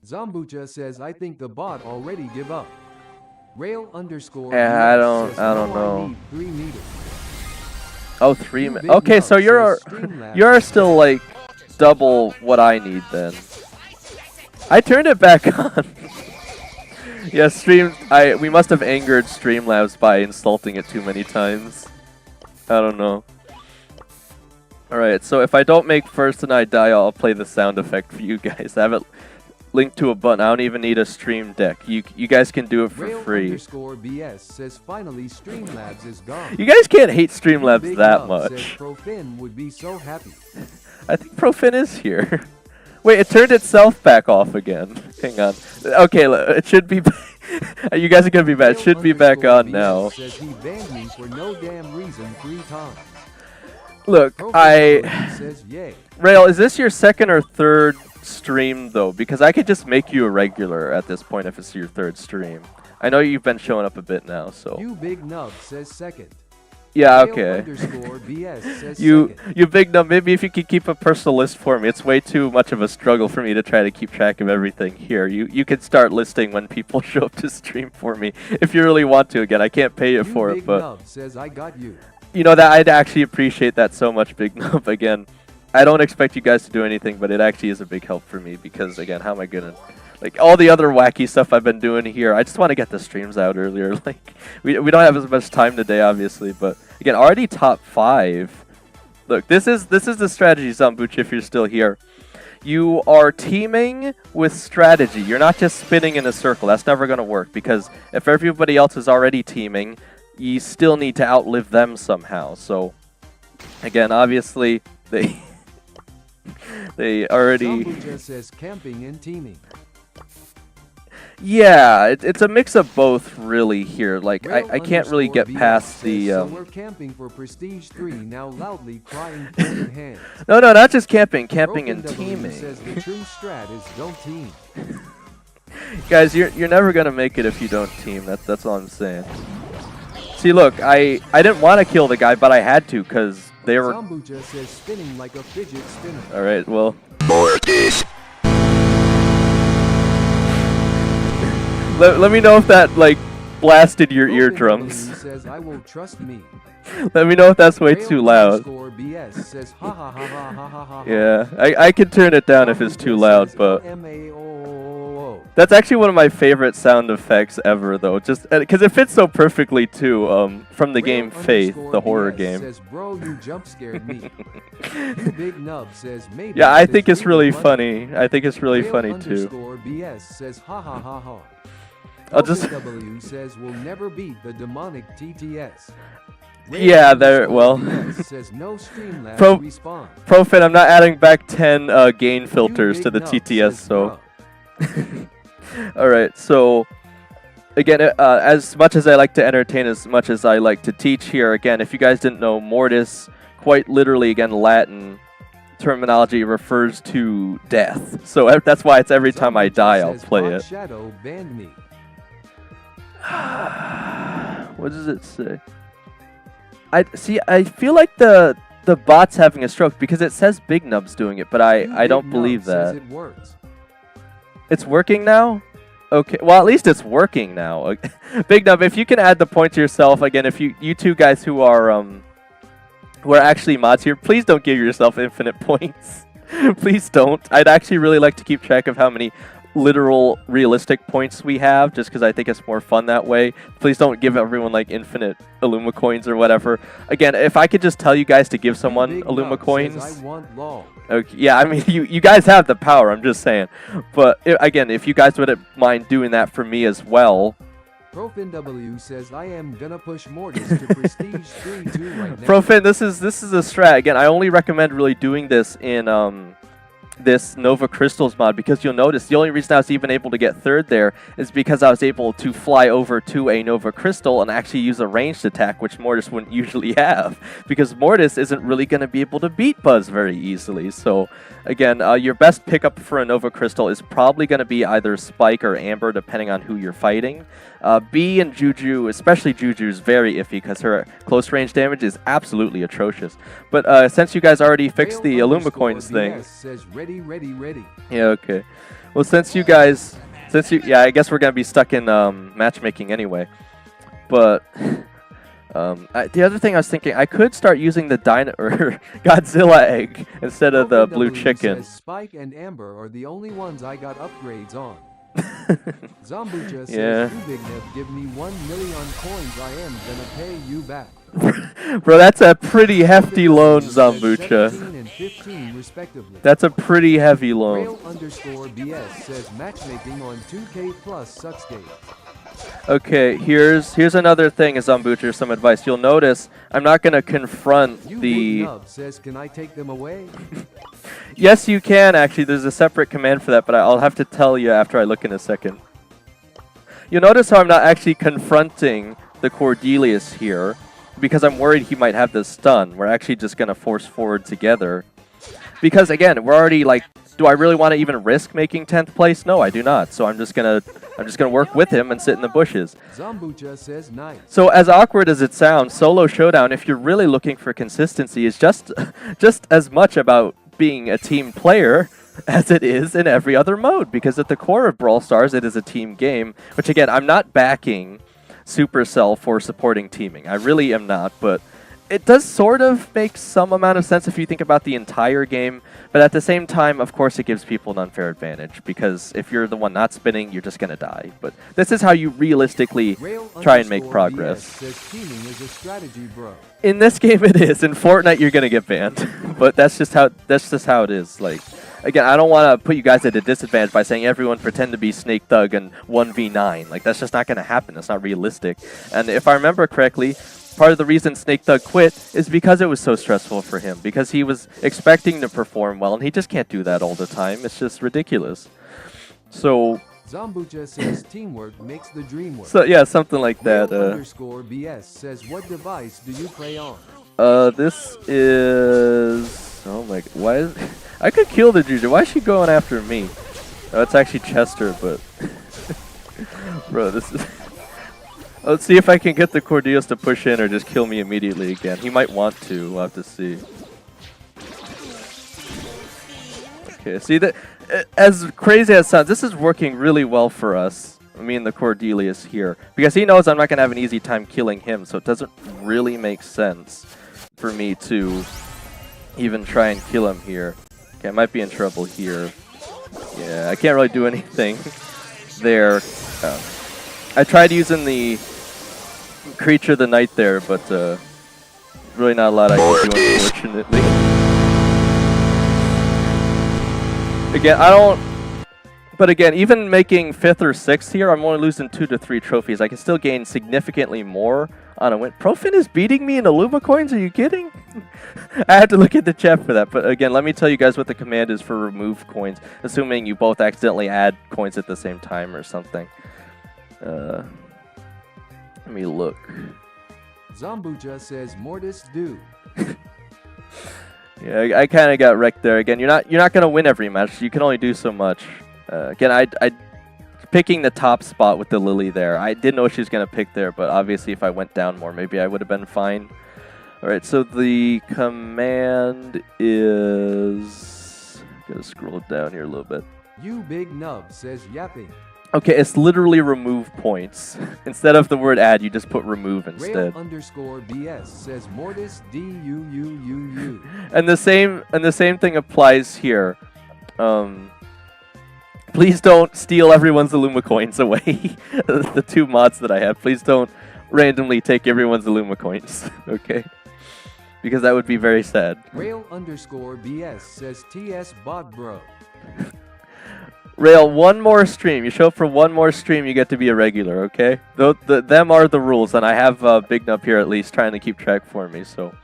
Speaker 1: Zambucha says I think the bot already give up. Rail underscore.
Speaker 2: Yeah, I don't know.
Speaker 1: 3 meters.
Speaker 2: Oh, 3 minutes. Okay, so you're still like double what I need then. I turned it back on. Yeah, we must have angered Streamlabs by insulting it too many times. I don't know. Alright, so if I don't make first and I die, I'll play the sound effect for you guys. I have it linked to a button. I don't even need a stream deck. You guys can do it for free.
Speaker 1: BS says finally Streamlabs is gone.
Speaker 2: You guys can't hate Streamlabs that much.
Speaker 1: Profin would be so happy.
Speaker 2: I think Profin is here. Wait, it turned itself back off again. Hang on. Okay, it should be. You guys are gonna be back. It should be back on now.
Speaker 1: Says he banned me for no damn reason 3 times.
Speaker 2: Look,
Speaker 1: says, yay.
Speaker 2: Rail, is this your second or third stream though? Because I could just make you a regular at this point if it's your third stream. I know you've been showing up a bit now, so.
Speaker 1: You big nub says second.
Speaker 2: Yeah, okay.
Speaker 1: BS says
Speaker 2: you big nub, maybe if you could keep a personal list for me. It's way too much of a struggle for me to try to keep track of everything here. You could start listing when people show up to stream for me if you really want to. Again, I can't pay you for it, but
Speaker 1: nub says I got you.
Speaker 2: You know that I'd actually appreciate that so much, Big Nub. Again, I don't expect you guys to do anything, but it actually is a big help for me because, again, how am I gonna, like, all the other wacky stuff I've been doing here, I just want to get the streams out earlier. Like, we don't have as much time today, obviously, but again, already top 5. Look, this is the strategy, Zambucha, if you're still here. You are teaming with strategy. You're not just spinning in a circle. That's never gonna work because if everybody else is already teaming, you still need to outlive them somehow. So, again, obviously, they already.
Speaker 1: Just says camping and teaming.
Speaker 2: Yeah, it's a mix of both, really. Here, like I can't really get past the.
Speaker 1: So we're camping for Prestige 3 now, loudly crying in hands.
Speaker 2: No, not just camping and teaming.
Speaker 1: Says the true strat is don't team.
Speaker 2: Guys, you're never gonna make it if you don't team. That's all I'm saying. See, look, I didn't want to kill the guy, but I had to because they were.
Speaker 1: Zambucha says spinning like a fidget spinner.
Speaker 2: All right, well.
Speaker 3: Mortis.
Speaker 2: Let me know if that like blasted your eardrums.
Speaker 1: Says I will trust me.
Speaker 2: Let me know if that's way too loud.
Speaker 1: BS says, ha, ha, ha, ha, ha, ha, ha.
Speaker 2: Yeah, I can turn it down if it's too loud, but that's actually one of my favorite sound effects ever, though. Just because it fits so perfectly too. From the game Faith, the horror game.
Speaker 1: Says, bro, you jump scared me. You big nub says, maybe.
Speaker 2: Yeah, I think it's really funny. I think it's really funny too.
Speaker 1: BS says, ha ha ha ha.
Speaker 2: I'll just.
Speaker 1: W says we'll never beat the demonic TTS.
Speaker 2: Yeah, there. Well,
Speaker 1: says no
Speaker 2: Profit, I'm not adding back 10 gain filters to the TTS, so. All right, so again, as much as I like to entertain, as much as I like to teach here, again, if you guys didn't know, Mortis, quite literally, again, Latin terminology refers to death. So that's why it's every time I die, I'll play it.
Speaker 1: Shadow banned me.
Speaker 2: What does it say? I feel like the the bot's having a stroke because it says Big Nub's doing it, but I don't
Speaker 1: Big
Speaker 2: believe
Speaker 1: Nub says
Speaker 2: that.
Speaker 1: it works.
Speaker 2: It's working now? Okay, well at least it's working now. Big Nub, if you can add the point to yourself, again, if you two guys who are actually mods here, please don't give yourself infinite points. Please don't. I'd actually really like to keep track of how many literal realistic points we have, just because I think it's more fun that way. Please don't give everyone like infinite Illuma coins or whatever. Again, if I could just tell you guys to give someone Illuma coins.
Speaker 1: I want law.
Speaker 2: Okay, yeah, I mean you guys have the power, I'm just saying. But again, if you guys wouldn't mind doing that for me as well.
Speaker 1: ProfinW says I am gonna push Mortis to Prestige 3-2 right now.
Speaker 2: Profin, this is a strat. Again, I only recommend really doing this in this Nova Crystals mod, because you'll notice the only reason I was even able to get third there is because I was able to fly over to a Nova Crystal and actually use a ranged attack, which Mortis wouldn't usually have, because Mortis isn't really going to be able to beat Buzz very easily. So again, your best pickup for a Nova Crystal is probably going to be either Spike or Amber, depending on who you're fighting. B and Juju, especially Juju, is very iffy because her close range damage is absolutely atrocious. But since you guys already fixed the Illuma coins thing,
Speaker 1: says ready.
Speaker 2: yeah, okay. Well, yeah, I guess we're gonna be stuck in matchmaking anyway. But the other thing I was thinking, I could start using the Godzilla egg instead of the blue chicken.
Speaker 1: Says Spike and Amber are the only ones I got upgrades on. Zombucha says,
Speaker 2: Yeah.
Speaker 1: you big nip, give me 1 million coins, I am gonna pay you back.
Speaker 2: Bro, that's a pretty hefty loan, Zombucha.
Speaker 1: 17 and 15 respectively.
Speaker 2: That's a pretty heavy loan.
Speaker 1: Rail_BS says matchmaking on 2K plus sucks games.
Speaker 2: Okay, here's another thing, Zombucha, some advice. You'll notice I'm not gonna confront
Speaker 1: You
Speaker 2: the.
Speaker 1: big nub says, can I take them away?
Speaker 2: Yes, you can actually. There's a separate command for that, but I'll have to tell you after I look in a second. You'll notice how I'm not actually confronting the Cordelius here, because I'm worried he might have the stun. We're actually just gonna force forward together. Because again, we're already like, do I really want to even risk making 10th place? No, I do not. So I'm just gonna work with him and sit in the bushes.
Speaker 1: Zombucha says nice.
Speaker 2: So as awkward as it sounds, solo showdown, if you're really looking for consistency, is just as much about being a team player as it is in every other mode. Because at the core of Brawl Stars, it is a team game. Which again, I'm not backing Supercell for supporting teaming. I really am not, but it does sort of make some amount of sense if you think about the entire game, but at the same time, of course, it gives people an unfair advantage, because if you're the one not spinning, you're just going to die. But this is how you realistically try and make progress.
Speaker 1: Says teaming is a strategy, bro.
Speaker 2: In this game it is. In Fortnite you're going to get banned. But that's just how it is. Like, again, I don't want to put you guys at a disadvantage by saying everyone pretend to be Snake Thug and 1v9. Like, that's just not going to happen. It's not realistic. And if I remember correctly, part of the reason Snake Thug quit is because it was so stressful for him, because he was expecting to perform well, and he just can't do that all the time. It's just ridiculous. So
Speaker 1: Zombucha says teamwork makes the dream work.
Speaker 2: So yeah, something like that.
Speaker 1: Rail_BS says, what device do you play on?
Speaker 2: This is, oh my, why is, I could kill the Juju. Why is she going after me? Oh, it's actually Chester, but bro, this is. Let's see if I can get the Cordelius to push in or just kill me immediately again. He might want to. We'll have to see. Okay, see that, as crazy as it sounds, this is working really well for us. Me and the Cordelius here, because he knows I'm not gonna have an easy time killing him, so it doesn't really make sense for me to even try and kill him here. Okay, I might be in trouble here. Yeah, I can't really do anything there. I tried using the Creature of the Night there, but really not a lot I can do, unfortunately. Again, I don't... But again, even making 5th or 6th here, I'm only losing 2 to 3 trophies. I can still gain significantly more on a win. Profin is beating me in Illuma coins? Are you kidding? I had to look at the chat for that. But again, let me tell you guys what the command is for remove coins, assuming you both accidentally add coins at the same time or something. Let me look.
Speaker 1: Zombucha says Mortis do.
Speaker 2: Yeah, I kind of got wrecked there. Again, you're not gonna win every match. You can only do so much. Again, I picking the top spot with the Lily there. I didn't know she was gonna pick there, but obviously if I went down more, maybe I would have been fine. Alright, so the command is... Gotta scroll down here a little bit.
Speaker 1: You big nub says yapping.
Speaker 2: Okay, it's literally remove points. Instead of the word add, you just put remove instead.
Speaker 1: Rail_BS says Mortis DUUUU.
Speaker 2: And the same thing applies here. Please don't steal everyone's Illuma coins away. The 2 mods that I have. Please don't randomly take everyone's Illuma coins. Okay? Because that would be very sad.
Speaker 1: Rail_BS says TS bot bro.
Speaker 2: Rail, one more stream. You show up for one more stream, you get to be a regular, okay? Them are the rules, and I have Big Nub here at least trying to keep track for me, so...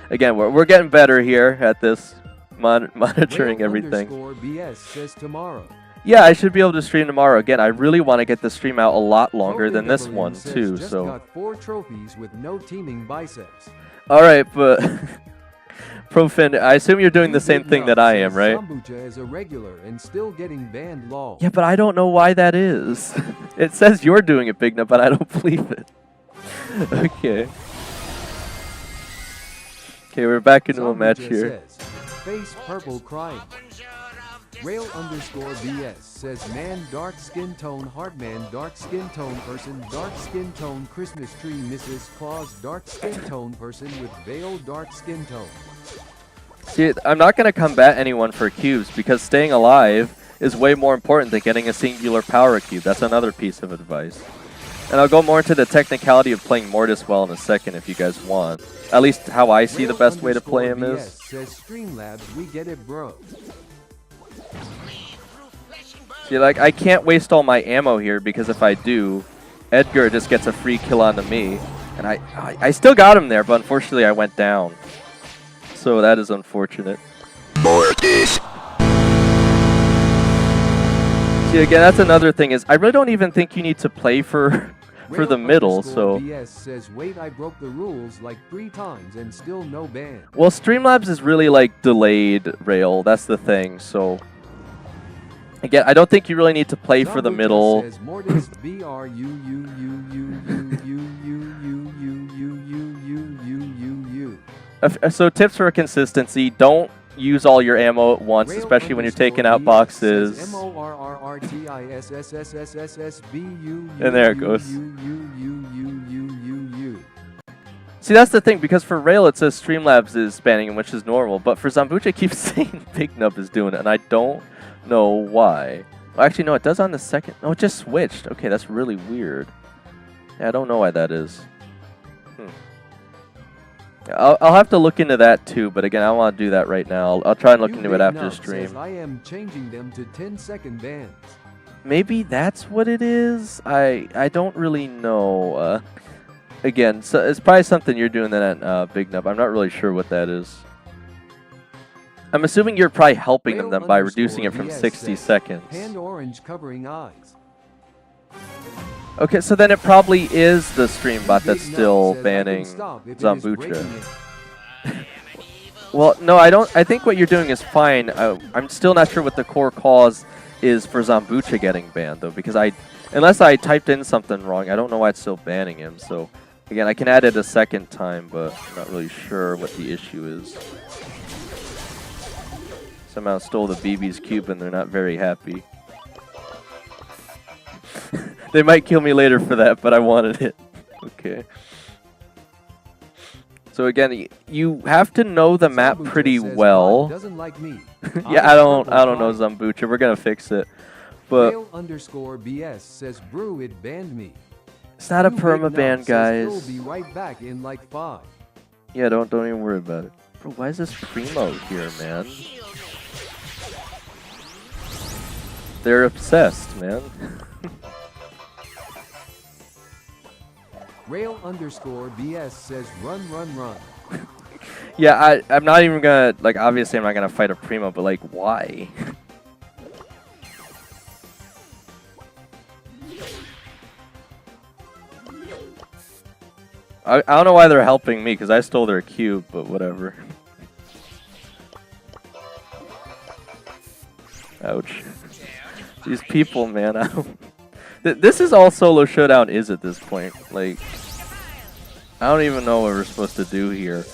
Speaker 2: Again, we're getting better here at this, monitoring everything.
Speaker 1: Rail_BS says tomorrow.
Speaker 2: Yeah, I should be able to stream tomorrow. Again, I really want to get the stream out a lot longer than this one, too,
Speaker 1: just
Speaker 2: so...
Speaker 1: got 4 trophies with no teaming biceps.
Speaker 2: Alright, but... Profin, I assume you're doing the same thing that I am, right?
Speaker 1: Sambucha is a regular and still getting banned lol.
Speaker 2: Yeah, but I don't know why that is. It says you're doing it, Big Nub, but I don't believe it. Okay. Okay, we're back into a match here.
Speaker 1: Says, face purple crying. Rail_BS says man dark skin tone Heartman dark skin tone person dark skin tone Christmas tree Mrs. Claus dark skin tone person with veil dark skin tone.
Speaker 2: See, I'm not going to combat anyone for cubes because staying alive is way more important than getting a singular power cube. That's another piece of advice. And I'll go more into the technicality of playing Mortis well in a second if you guys want. At least how I see the best way to play him is.
Speaker 1: Says Streamlabs, we get it, bro.
Speaker 2: See, like, I can't waste all my ammo here because if I do, Edgar just gets a free kill onto me. And I still got him there, but unfortunately I went down. So that is unfortunate. Mortis. See, again, that's another thing is I really don't even think you need to play for the middle. So.
Speaker 1: BS says, wait, I broke the rules like 3 times and still no ban.
Speaker 2: Well, Streamlabs is really like delayed rail. That's the thing. So. Again, I don't think you really need to play for the middle.
Speaker 1: Says, Mortis,
Speaker 2: So tips for consistency, don't use all your ammo at once, especially when you're taking out boxes. And there it goes. See, that's the thing, because for Rail it says Streamlabs is banning him, which is normal, but for Zambucha it keeps saying Big Nub is doing it, and I don't know why. Well, actually, no, it does on the second. No, it just switched. Okay, that's really weird. Yeah, I don't know why that is. I'll have to look into that too, but again, I don't want to do that right now. I'll try and look into it after stream.
Speaker 1: I am changing them to 10-second bans.
Speaker 2: Maybe that's what it is? I don't really know. Again, so it's probably something you're doing that at Big Nub. I'm not really sure what that is. I'm assuming you're probably helping them by reducing it from 60 seconds.
Speaker 1: Hand orange covering eyes.
Speaker 2: Okay, so then it probably is the stream bot that's still banning Zambucha. Well, no, I don't. I think what you're doing is fine. I'm still not sure what the core cause is for Zambucha getting banned, though, because unless I typed in something wrong, I don't know why it's still banning him. So, again, I can add it a second time, but I'm not really sure what the issue is. Somehow stole the BB's cube, and they're not very happy. They might kill me later for that, but I wanted it. Okay. So again, you have to know the map pretty well.
Speaker 1: Doesn't like me.
Speaker 2: Yeah, I don't know Zambucha. We're gonna fix it. But
Speaker 1: Rail_BS says brew it banned me.
Speaker 2: It's not a permaban, guys.
Speaker 1: We'll be right back in like 5.
Speaker 2: Yeah, don't even worry about it. Bro, why is this Primo here, man? They're obsessed, man.
Speaker 1: Rail_BS says run.
Speaker 2: Yeah, I'm not even gonna, like, obviously I'm not gonna fight a Primo, but like, why? I don't know why they're helping me, because I stole their cube, but whatever. Ouch. These people, man, I don't... This is all Solo Showdown is at this point. Like, I don't even know what we're supposed to do here.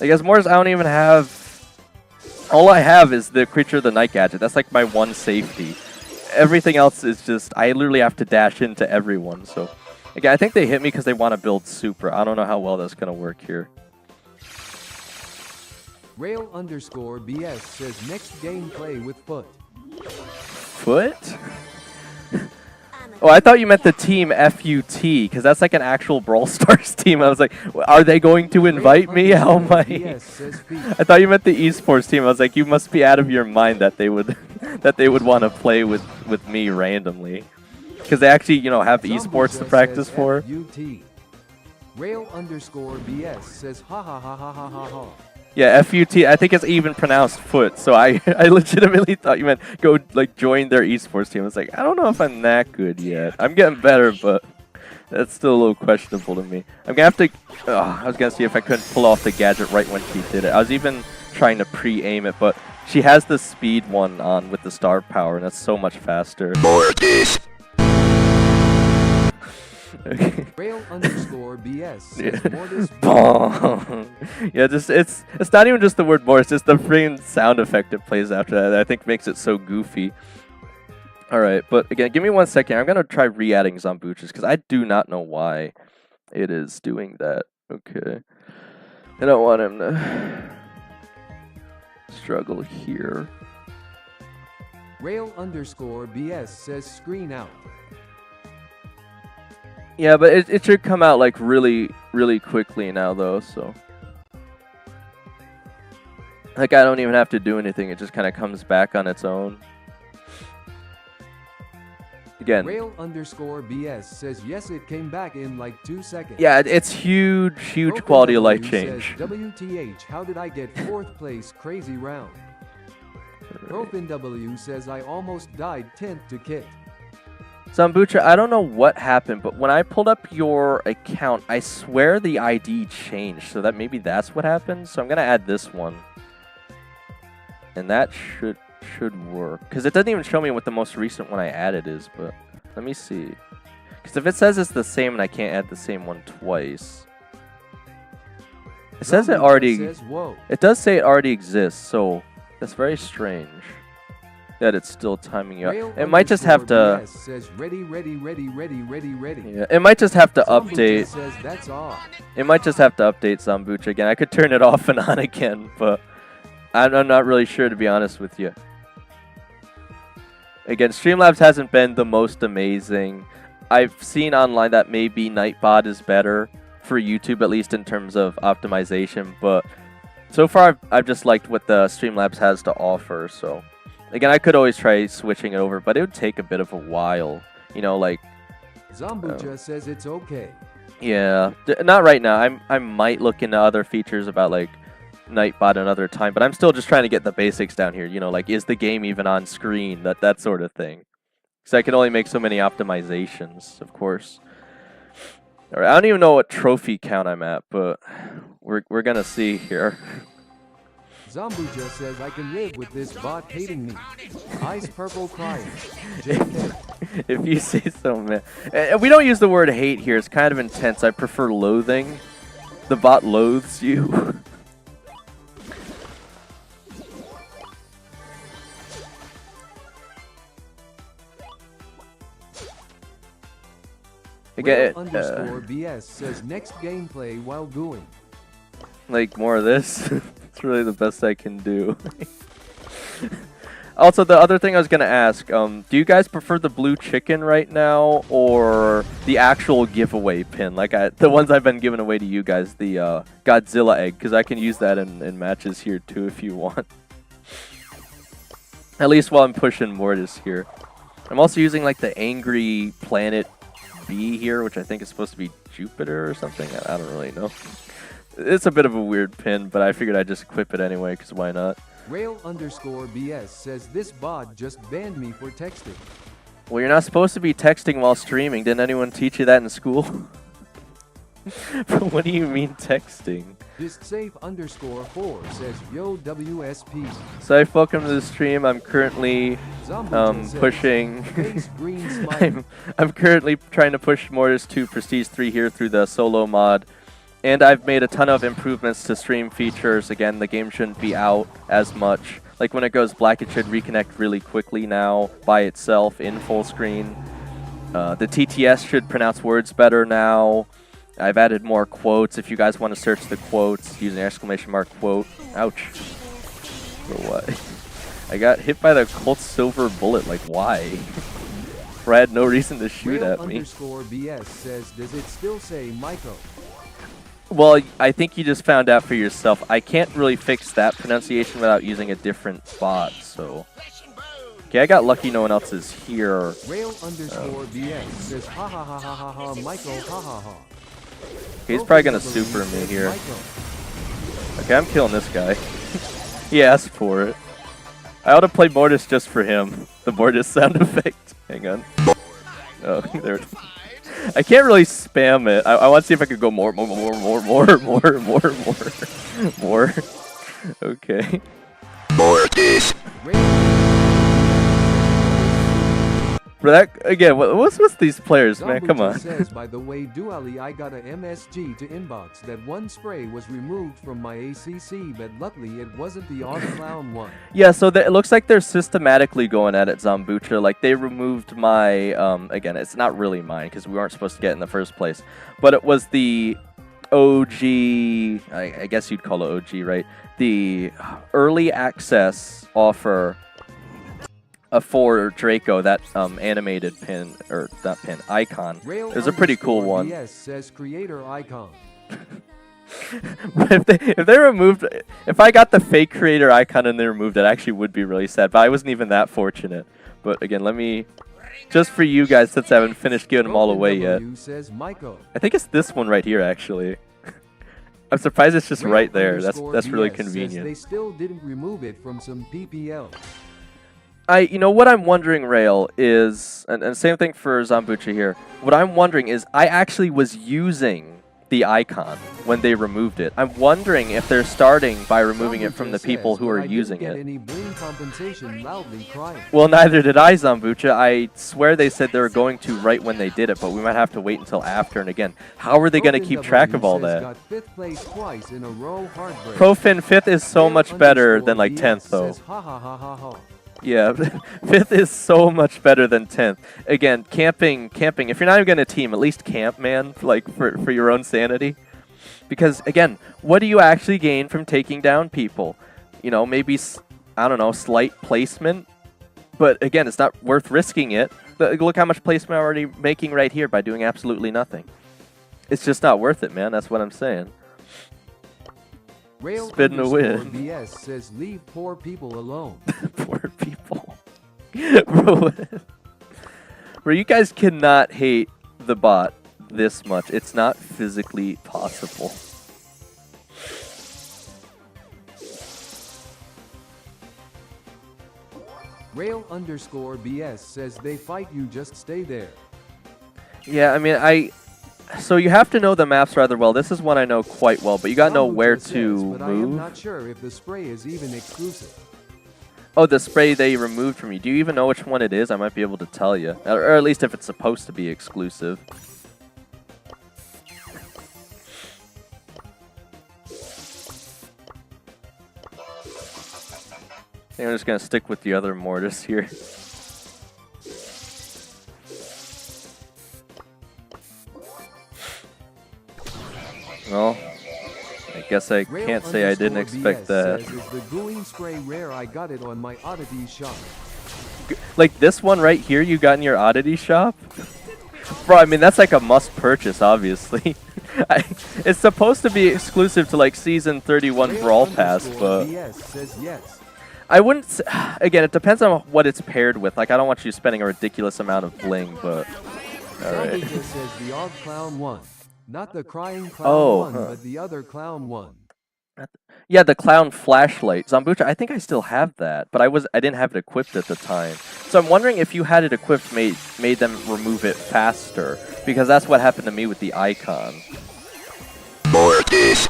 Speaker 2: I guess Mortis, I don't even have... All I have is the Creature of the Night gadget. That's like my one safety. Everything else is just... I literally have to dash into everyone, so... Again, I think they hit me because they want to build Super. I don't know how well that's going to work here.
Speaker 1: Rail_BS says next gameplay with Foot.
Speaker 2: Foot? Oh, I thought you meant the team FUT, because that's like an actual Brawl Stars team. I was like, are they going to invite me? How am I? I thought you meant the esports team. I was like, you must be out of your mind that they would want to play with me randomly, because they actually, you know, have esports to practice for.
Speaker 1: Rail_BS says ha ha ha ha ha ha ha.
Speaker 2: Yeah, FUT, I think it's even pronounced foot, so I legitimately thought you meant go, like, join their esports team. I was like, I don't know if I'm that good yet. I'm getting better, but that's still a little questionable to me. I'm gonna have to, I was gonna see if I couldn't pull off the gadget right when she did it. I was even trying to pre-aim it, but she has the speed one on with the star power, and that's so much faster. Mortis! Okay.
Speaker 1: Rail_BS says Mortis.
Speaker 2: Yeah, just it's not even just the word Mortis, it's the freaking sound effect it plays after that I think makes it so goofy. Alright, but again, give me 1 second. I'm gonna try re-adding Zombuches because I do not know why it is doing that. Okay. I don't want him to struggle here.
Speaker 1: Rail_BS says screen out.
Speaker 2: Yeah, but it should come out like really quickly now though, so. Like I don't even have to do anything, it just kind of comes back on its own. Again.
Speaker 1: Rail_BS says yes, it came back in like 2 seconds.
Speaker 2: Yeah, it's huge quality of life change.
Speaker 1: WTH, how did I get 4th place? Crazy round. ProfinW says I almost died 10th to Kit.
Speaker 2: Zambucha, I don't know what happened, but when I pulled up your account, I swear the ID changed, so that maybe that's what happened. So I'm gonna add this one, and that should work, because it doesn't even show me what the most recent one I added is. But let me see, because if it says it's the same and I can't add the same one twice, it says it already. It does say it already exists, so that's very strange. That it's still timing you out. It might just have to.
Speaker 1: Says ready.
Speaker 2: Yeah, it might just have to update.
Speaker 1: Says that's off.
Speaker 2: It might just have to update Zambucha again. I could turn it off and on again, but I'm not really sure, to be honest with you. Again, Streamlabs hasn't been the most amazing. I've seen online that maybe Nightbot is better for YouTube, at least in terms of optimization, but so far I've just liked what the Streamlabs has to offer, so. Again, I could always try switching it over, but it would take a bit of a while. You know, like...
Speaker 1: Zambucha says it's okay.
Speaker 2: Yeah, not right now. I might look into other features about, like, Nightbot another time, but I'm still just trying to get the basics down here. You know, like, is the game even on screen? That sort of thing. Because I can only make so many optimizations, of course. Alright, I don't even know what trophy count I'm at, but we're gonna see here.
Speaker 1: Zambucha says I can live with this bot hating me. Ice purple crying. JK.
Speaker 2: If you say so, man. We don't use the word hate here. It's kind of intense. I prefer loathing. The bot loathes you. Again,
Speaker 1: _BS says next gameplay while gooing.
Speaker 2: Like more of this. It's really the best I can do. Also, the other thing I was gonna ask, do you guys prefer the blue chicken right now or the actual giveaway pin? Like the ones I've been giving away to you guys, the Godzilla egg, because I can use that in matches here too if you want. At least while I'm pushing Mortis here. I'm also using like the Angry Planet B here, which I think is supposed to be Jupiter or something. I don't really know. It's a bit of a weird pin, but I figured I'd just equip it anyway, because why not?
Speaker 1: Rail_BS says this bot just banned me for texting.
Speaker 2: Well, you're not supposed to be texting while streaming. Didn't anyone teach you that in school? What do you mean texting?
Speaker 1: JustSafe_4 says yo WSP.
Speaker 2: Safe, welcome to the stream. I'm currently pushing. I'm currently trying to push Mortis to Prestige 3 here through the solo mod. And I've made a ton of improvements to stream features. Again, the game shouldn't be out as much. Like when it goes black, it should reconnect really quickly now by itself in full screen. The TTS should pronounce words better now. I've added more quotes. If you guys want to search the quotes using exclamation mark quote. Ouch. For what? I got hit by the Colt Silver bullet. Like, why? I had no reason to shoot at me.
Speaker 1: BS says, does it still say Maiko?
Speaker 2: Well, I think you just found out for yourself. I can't really fix that pronunciation without using a different bot, so... Okay, I got lucky no one else is here.
Speaker 1: Rail_BS says, ha ha ha ha ha ha, Maiko, ha ha ha.
Speaker 2: Okay, he's probably gonna super me here. Okay, I'm killing this guy. He asked for it. I ought to play Mortis just for him. The Mortis sound effect. Hang on. Oh, there it is. I can't really spam it. I want to see if I could go more. Okay. Mortis. For that again, what's with these players, man? Come on.
Speaker 1: Says, by the way, Dually, I got a MSG to inbox. That one spray was removed from my ACC, but luckily it wasn't the odd clown one.
Speaker 2: Yeah, so it looks like they're systematically going at it, Zambucha. Like they removed my again, it's not really mine because we weren't supposed to get it in the first place, but it was the OG. I guess you'd call it OG, right? The early access offer. For Draco, that animated pin, or not pin, icon. It was a pretty cool one.
Speaker 1: Yes, says creator icon.
Speaker 2: if they removed, if I got the fake creator icon and they removed it, actually would be really sad. But I wasn't even that fortunate. But again, let me, just for you guys, since I haven't finished giving them all away yet. I think it's this one right here, actually. I'm surprised it's just right there. That's really convenient.
Speaker 1: They still didn't remove it from some PPL.
Speaker 2: You know what I'm wondering, Rail, is, and same thing for Zambucha here, what I'm wondering is I actually was using the icon when they removed it. I'm wondering if they're starting by removing it from the people who are using it. Well, neither did I, Zambucha. I swear they said they were going to right when they did it, but we might have to wait until after. And again, how are they going to keep track of all that? Profin 5th is so much better than like 10th, though. Yeah, 5th is so much better than 10th. Again, camping. If you're not even going to team, at least camp, man, like for your own sanity. Because, again, what do you actually gain from taking down people? You know, maybe, I don't know, slight placement. But, again, it's not worth risking it. Look how much placement I'm already making right here by doing absolutely nothing. It's just not worth it, man. That's what I'm saying. Spin to win.
Speaker 1: BS says leave poor people alone.
Speaker 2: Poor people. Bro, you guys cannot hate the bot this much. It's not physically possible.
Speaker 1: Rail_BS says they fight you, just stay there.
Speaker 2: Yeah, I mean, so you have to know the maps rather well. This is one I know quite well, but you gotta know where to move.
Speaker 1: I am not sure if the spray is even exclusive.
Speaker 2: Oh, the spray they removed from you. Do you even know which one it is? I might be able to tell you. Or at least if it's supposed to be exclusive. I think I'm just gonna stick with the other Mortis here. Well, I guess I can't say I didn't expect that.
Speaker 1: Says, is the gooing spray rare? I got it on my oddity shop.
Speaker 2: Like this one right here you got in your oddity shop? Bro, I mean, that's like a must purchase, obviously. It's supposed to be exclusive to like Season 31 Brawl Pass, but...
Speaker 1: says yes.
Speaker 2: I wouldn't... Again, it depends on what it's paired with. Like, I don't want you spending a ridiculous amount of bling, but... Alright.
Speaker 1: Says the odd clown one. Not the crying clown one, but the other clown one.
Speaker 2: Yeah, the clown flashlight. Zambucha, I think I still have that, but I didn't have it equipped at the time. So I'm wondering if you had it equipped made them remove it faster, because that's what happened to me with the icon.
Speaker 3: Mortis.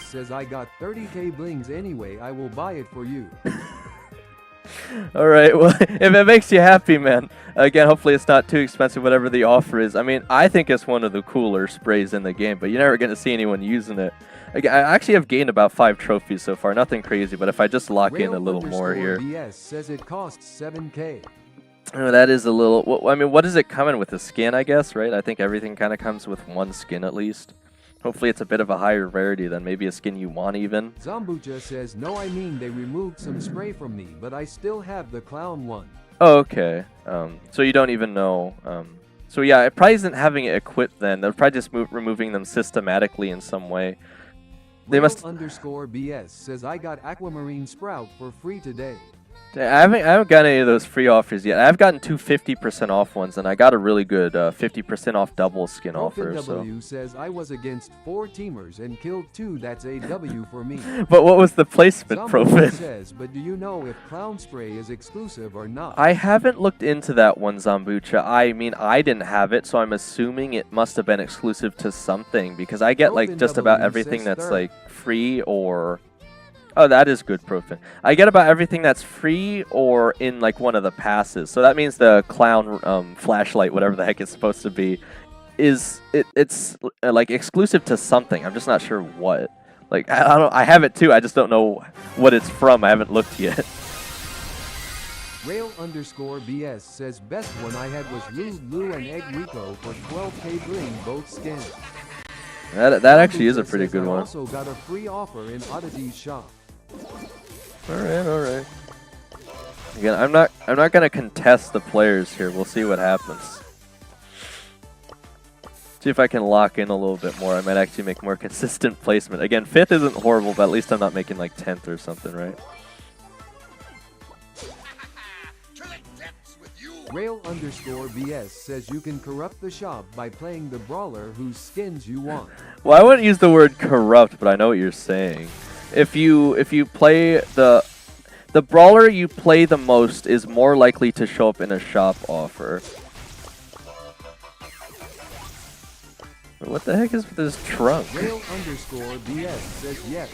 Speaker 1: Says I got 30k blings anyway, I will buy it for you.
Speaker 2: Alright, well, if it makes you happy, man. Again, hopefully it's not too expensive, whatever the offer is. I mean, I think it's one of the cooler sprays in the game, but you're never going to see anyone using it. Again, I actually have gained about 5 trophies so far. Nothing crazy, but if I just lock in a little more here.
Speaker 1: BS says it costs 7K.
Speaker 2: Oh, that is a little... Well, I mean, what is it coming with? A skin, I guess, right? I think everything kind of comes with one skin at least. Hopefully it's a bit of a higher rarity than maybe a skin you want even.
Speaker 1: Zambucha says, no, I mean they removed some spray from me, but I still have the clown one.
Speaker 2: Oh, okay. So you don't even know. So yeah, it probably isn't having it equipped then. They're probably just removing them systematically in some way. They must...
Speaker 1: _BS says, I got Aquamarine Sprout for free today.
Speaker 2: I haven't gotten any of those free offers yet. I've gotten 2 50% off ones, and I got a really good 50% off double skin offer.
Speaker 1: W says, I was against 4 teamers and killed 2. That's a W for me.
Speaker 2: But what was the placement, Profit?
Speaker 1: Says, but do you know if Clown Spray is exclusive or not?
Speaker 2: I haven't looked into that one, Zambucha. I mean, I didn't have it, so I'm assuming it must have been exclusive to something, because I get like just about everything that's like free or... Oh, that is good, Profin. I get about everything that's free or in like one of the passes. So that means the clown flashlight, whatever the heck it's supposed to be, it's like exclusive to something. I'm just not sure what. Like I have it too. I just don't know what it's from. I haven't looked yet.
Speaker 1: Rail_BS says best one I had was Lou and Egg Rico for 12K bling both skins.
Speaker 2: That actually is a pretty good one.
Speaker 1: Also got a free offer in Oddity's shop.
Speaker 2: All right. Again, I'm not gonna contest the players here. We'll see what happens. See if I can lock in a little bit more. I might actually make more consistent placement. Again, 5th isn't horrible, but at least I'm not making like 10th or something, right?
Speaker 1: Rail_BS says you can corrupt the shop by playing the brawler whose skins you want.
Speaker 2: Well, I wouldn't use the word corrupt, but I know what you're saying. If you play the brawler you play the most is more likely to show up in a shop offer. What the heck is with this trunk?
Speaker 1: Rail_BS says yes.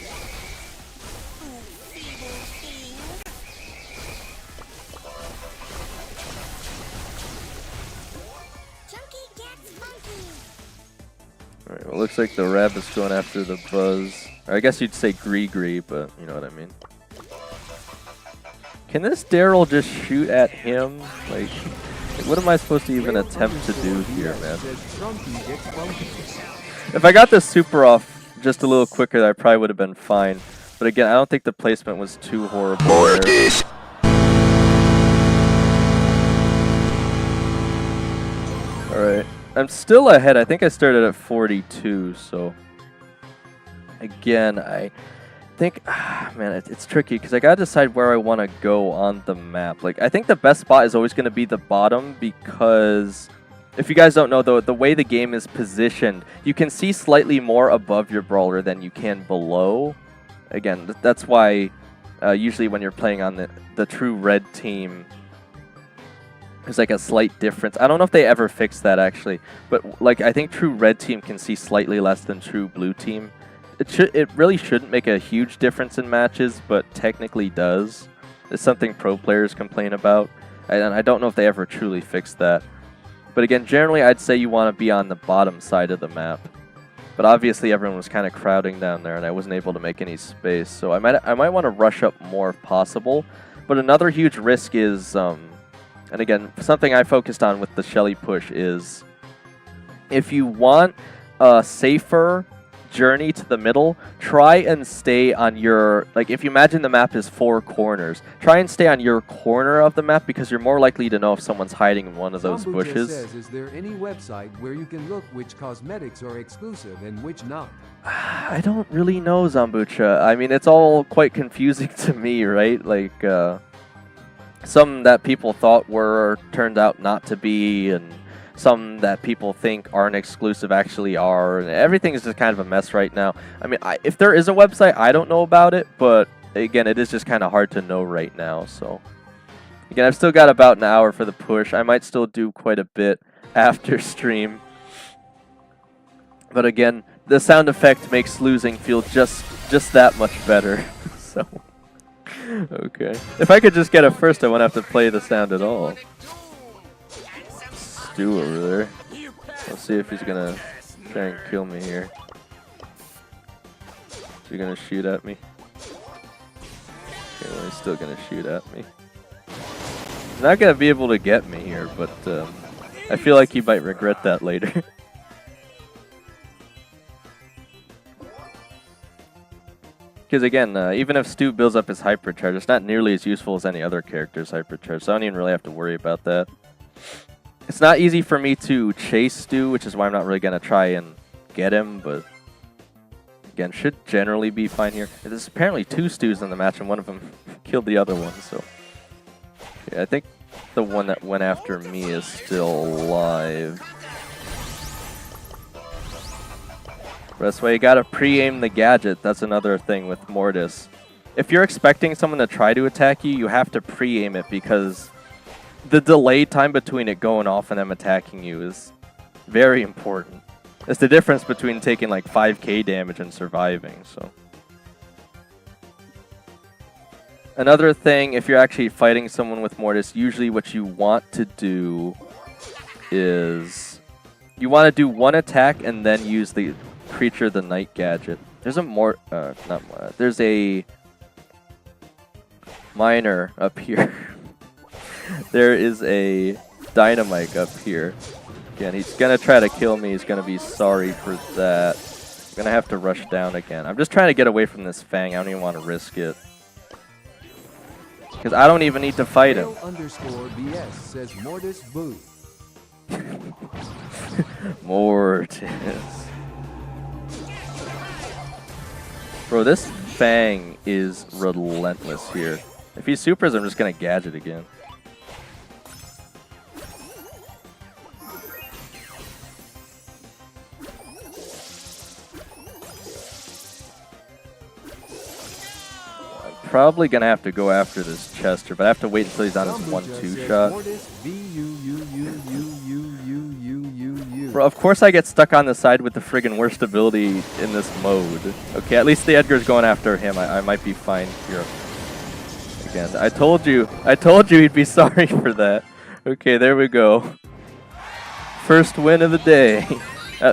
Speaker 2: Alright, well, looks like the rabbit's going after the buzz. Or I guess you'd say Gree, but you know what I mean. Can this Daryl just shoot at him? Like, what am I supposed to even attempt to do here, man? If I got this super off just a little quicker, I probably would have been fine. But again, I don't think the placement was too horrible. Mortis. Alright. I'm still ahead. I think I started at 42, so... Again, I think... man, it's tricky, because I gotta decide where I want to go on the map. Like, I think the best spot is always going to be the bottom, because... If you guys don't know, though, the way the game is positioned, you can see slightly more above your brawler than you can below. Again, that's why usually when you're playing on the true red team, there's like a slight difference. I don't know if they ever fixed that, actually. But like, I think true red team can see slightly less than true blue team. It really shouldn't make a huge difference in matches, but technically does. It's something pro players complain about. And I don't know if they ever truly fixed that. But again, generally I'd say you want to be on the bottom side of the map. But obviously everyone was kind of crowding down there and I wasn't able to make any space. So I might want to rush up more if possible. But another huge risk is, and again, something I focused on with the Shelly push is, if you want a safer journey to the middle, try and stay on your, like, if you imagine the map is 4 corners, try and stay on your corner of the map, because you're more likely to know if someone's hiding in one of those bushes.
Speaker 1: Says, is there any website where you can look which cosmetics are exclusive and which not?
Speaker 2: I don't really know, Zambucha. I mean, it's all quite confusing to me, right? Like, some that people thought were turned out not to be, and some that people think aren't exclusive actually are, and everything is just kind of a mess right now. I mean, if there is a website, I don't know about it, but again, it is just kind of hard to know right now. So again, I've still got about an hour for the push. I might still do quite a bit after stream, but again, the sound effect makes losing feel just that much better. So okay, if I could just get it first, I won't have to play the sound at all. Stu over there. Let's see if he's gonna try and kill me here. Is he gonna shoot at me? Okay, well, he's still gonna shoot at me. He's not gonna be able to get me here, but I feel like he might regret that later. Because again, even if Stu builds up his hypercharge, it's not nearly as useful as any other character's hypercharge, so I don't even really have to worry about that. It's not easy for me to chase Stu, which is why I'm not really going to try and get him, but again, should generally be fine here. There's apparently 2 Stus in the match, and one of them killed the other one, so... Yeah, I think the one that went after me is still alive. That's why you gotta pre-aim the gadget. That's another thing with Mortis. If you're expecting someone to try to attack you, you have to pre-aim it because the delay time between it going off and them attacking you is very important. It's the difference between taking like 5k damage and surviving, so. Another thing, if you're actually fighting someone with Mortis, usually what you want to do is you want to do one attack and then use the Creature the Night gadget. There's a there's a miner up here. There is a dynamite up here. Again, he's gonna try to kill me. He's gonna be sorry for that. I'm gonna have to rush down again. I'm just trying to get away from this Fang. I don't even want to risk it. Because I don't even need to fight him.
Speaker 1: _BS says Mortis boo.
Speaker 2: Mortis. Bro, this Fang is relentless here. If he supers, I'm just gonna gadget again. Probably gonna have to go after this Chester, but I have to wait until he's on his 1-2 shot. Bro, of course I get stuck on the side with the friggin' worst ability in this mode. Okay, at least the Edgar's going after him. I might be fine here. Again, I told you he'd be sorry for that. Okay, there we go. First win of the day.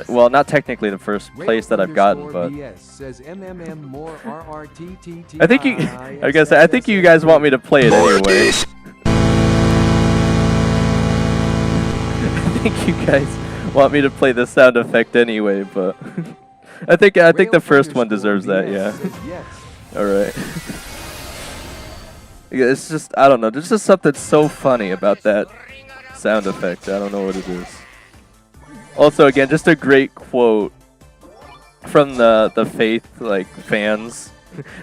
Speaker 2: Well, not technically the first place that I've gotten, but I think you guys want me to play it anyway. I think you guys want me to play the sound effect anyway, but I think the first one deserves that, yeah. All right. It's just, I don't know, there's just something so funny about that sound effect. I don't know what it is. Also, again, just a great quote from the Faith fans.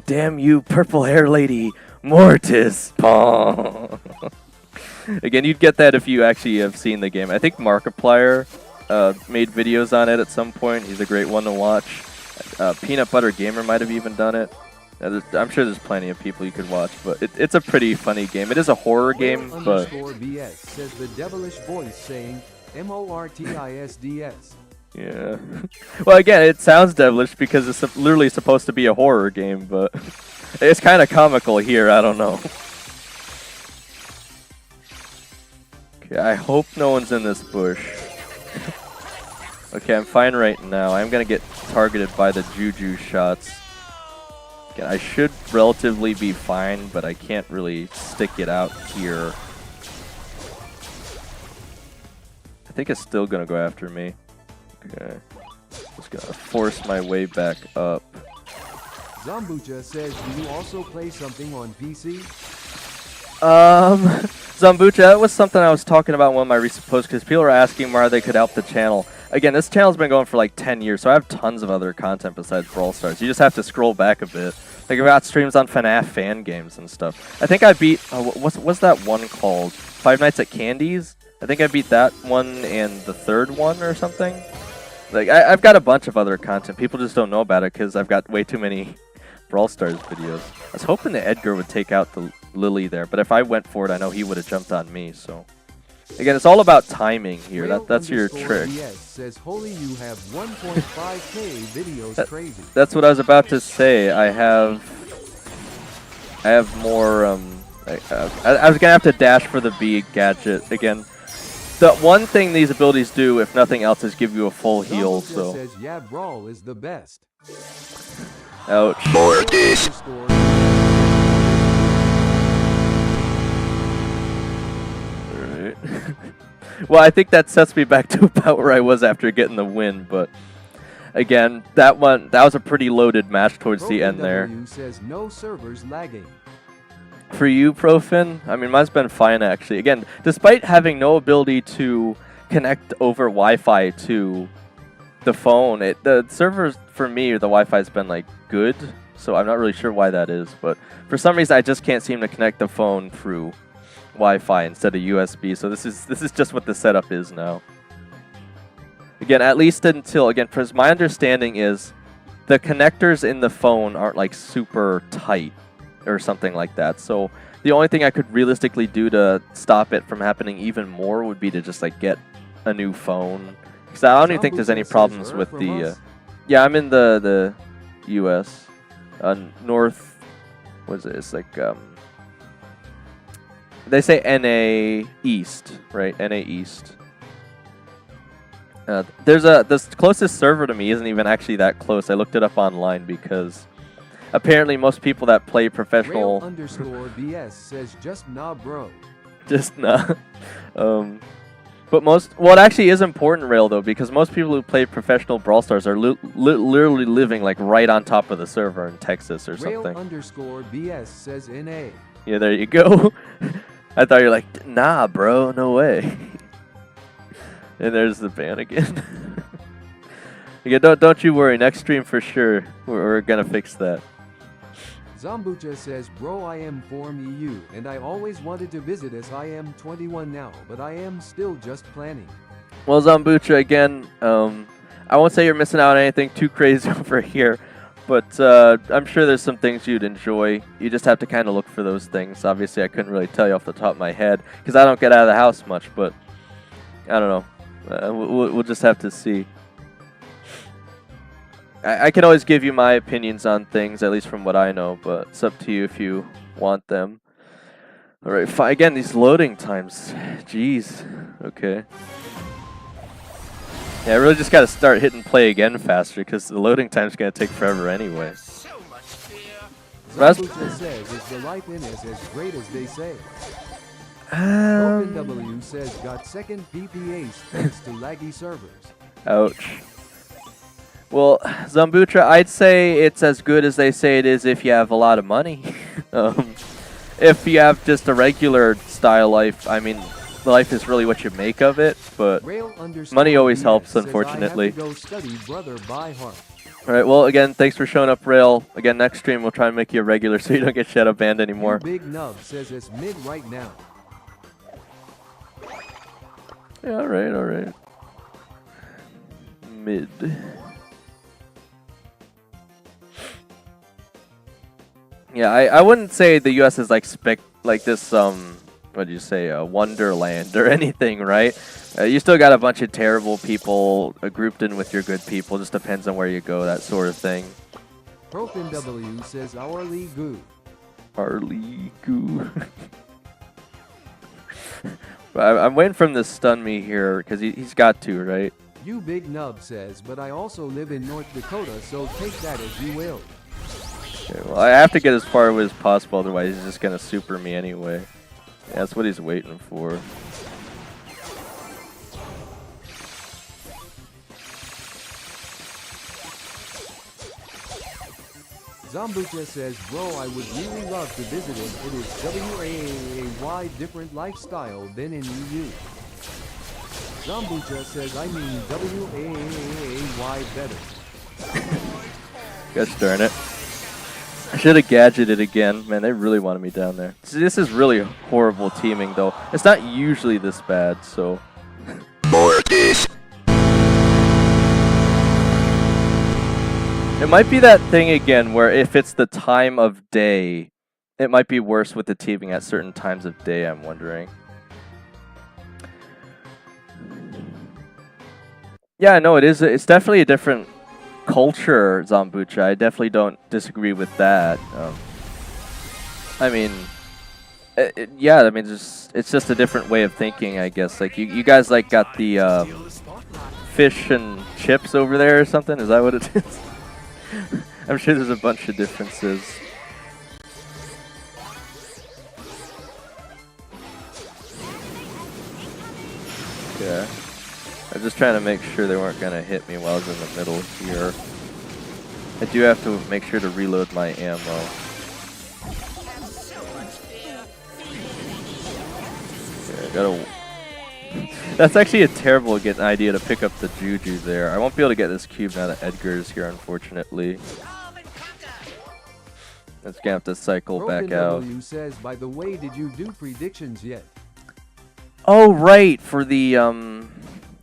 Speaker 2: Damn you, purple hair lady, Mortis. Again, you'd get that if you actually have seen the game. I think Markiplier made videos on it at some point. He's a great one to watch. Peanut Butter Gamer might have even done it. I'm sure there's plenty of people you could watch, but it's a pretty funny game. It is a horror game, but...
Speaker 1: BS says the devilish voice saying MORTISDS.
Speaker 2: Yeah. Well, again, it sounds devilish because it's literally supposed to be a horror game, but it's kind of comical here. I don't know. Okay, I hope no one's in this bush. Okay, I'm fine right now. I'm gonna get targeted by the Juju shots. Again, I should relatively be fine, but I can't really stick it out here. I think it's still gonna go after me. Okay. Just gonna force my way back up.
Speaker 1: Zambucha says, do you also play something on PC?
Speaker 2: Zambucha, that was something I was talking about in one of my recent posts because people are asking where they could help the channel. Again, this channel's been going for like 10 years, so I have tons of other content besides Brawl Stars. You just have to scroll back a bit. Like, I've got streams on FNAF fan games and stuff. I think I beat, what's that one called? Five Nights at Candy's? I think I beat that one and the third one or something. Like, I've got a bunch of other content. People just don't know about it because I've got way too many Brawl Stars videos. I was hoping the Edgar would take out the Lily there, but if I went for it, I know he would have jumped on me, so... Again, it's all about timing here. That's your trick.
Speaker 1: Says, Holy, you have 1.5k videos. Crazy.
Speaker 2: That's what I was about to say. I have more. I was gonna have to dash for the B gadget again. The one thing these abilities do, if nothing else, is give you a full heal.
Speaker 1: Zombucha
Speaker 2: So.
Speaker 1: says, yeah, Brawl is the best.
Speaker 2: Ouch.
Speaker 3: Mortis.
Speaker 2: Alright. Well, I think that sets me back to about where I was after getting the win, but again, that was a pretty loaded match towards the end there.
Speaker 1: Says no servers lagging.
Speaker 2: For you, Profin, I mean, mine's been fine actually. Again, despite having no ability to connect over Wi-Fi to the phone, the servers for me, the Wi-Fi's been like good, so I'm not really sure why that is, but for some reason I just can't seem to connect the phone through Wi-Fi instead of USB. So this is just what the setup is now. Again, at least until because my understanding is the connectors in the phone aren't like super tight or something like that. So the only thing I could realistically do to stop it from happening even more would be to just like get a new phone. Because I don't even think there's any problems with the. Yeah, I'm in the U.S. North. What is it? It's like they say NA East, right? NA East. The closest server to me isn't even actually that close. I looked it up online because apparently most people that play professional.
Speaker 1: Rail_BS says just nah, bro.
Speaker 2: Just nah. But it actually is important, Rail, though, because most people who play professional Brawl Stars are literally living like right on top of the server in Texas or something.
Speaker 1: Rail_BS says NA.
Speaker 2: Yeah, there you go. I thought you were like, nah, bro, no way. And there's the ban again. Again, don't you worry. Next stream for sure, we're gonna fix that.
Speaker 1: Zombucha says, bro, I am from EU, and I always wanted to visit as I am 21 now, but I am still just planning.
Speaker 2: Well, Zombucha, again, I won't say you're missing out on anything too crazy over here, but I'm sure there's some things you'd enjoy. You just have to kind of look for those things. Obviously, I couldn't really tell you off the top of my head, because I don't get out of the house much, but I don't know. We'll just have to see. I can always give you my opinions on things, at least from what I know, but it's up to you if you want them. Alright, again, these loading times. Jeez. Okay. Yeah, I really just gotta start hitting play again faster, because the loading time's gonna take forever anyway.
Speaker 1: Zombucha says, is the life in is as great as they say? OpenW says, got second PPAs thanks to laggy servers.
Speaker 2: Ouch. Well, Zombucha, I'd say it's as good as they say it is if you have a lot of money. If you have just a regular style life, I mean, life is really what you make of it, but money always helps, unfortunately. Alright, well, again, thanks for showing up, Rail. Again, next stream we'll try and make you a regular so you don't get shadow banned anymore.
Speaker 1: Big Nub says it's mid right now.
Speaker 2: Yeah, alright. Mid. Yeah, I wouldn't say the U.S. is like this what do you say, wonderland or anything, right? You still got a bunch of terrible people grouped in with your good people. Just depends on where you go, that sort of thing.
Speaker 1: ProfinW says hourly goo.
Speaker 2: Hourly goo. I'm waiting for him to stun me here because he's got to, right?
Speaker 1: You Big Nub says, but I also live in North Dakota, so take that as you will.
Speaker 2: Okay, well, I have to get as far away as possible, otherwise he's just gonna super me anyway. Yeah, that's what he's waiting for.
Speaker 1: Zombucha says, bro, I would really love to visit it. It is WAAY different lifestyle than in EU. Zombucha says, I mean WAAY better.
Speaker 2: Gosh darn it. I should have gadgeted again. Man, they really wanted me down there. This is really horrible teaming, though. It's not usually this bad, so...
Speaker 3: Mortis.
Speaker 2: It might be that thing again where if it's the time of day, it might be worse with the teaming at certain times of day, I'm wondering. Yeah, no, it is. It's definitely a different culture, Zombucha. I definitely don't disagree with that. I mean, yeah, I mean, just it's just a different way of thinking, I guess. Like you guys like got the fish and chips over there or something. Is that what it is? I'm sure there's a bunch of differences. Yeah. I'm just trying to make sure they weren't gonna hit me while I was in the middle here. I do have to make sure to reload my ammo. Okay, I gotta. That's actually a terrible idea to pick up the Juju there. I won't be able to get this cube now that Edgar is here, unfortunately. Let's gonna have to cycle back out.
Speaker 1: Says, by the way, did you do predictions yet?
Speaker 2: Oh, right, for the,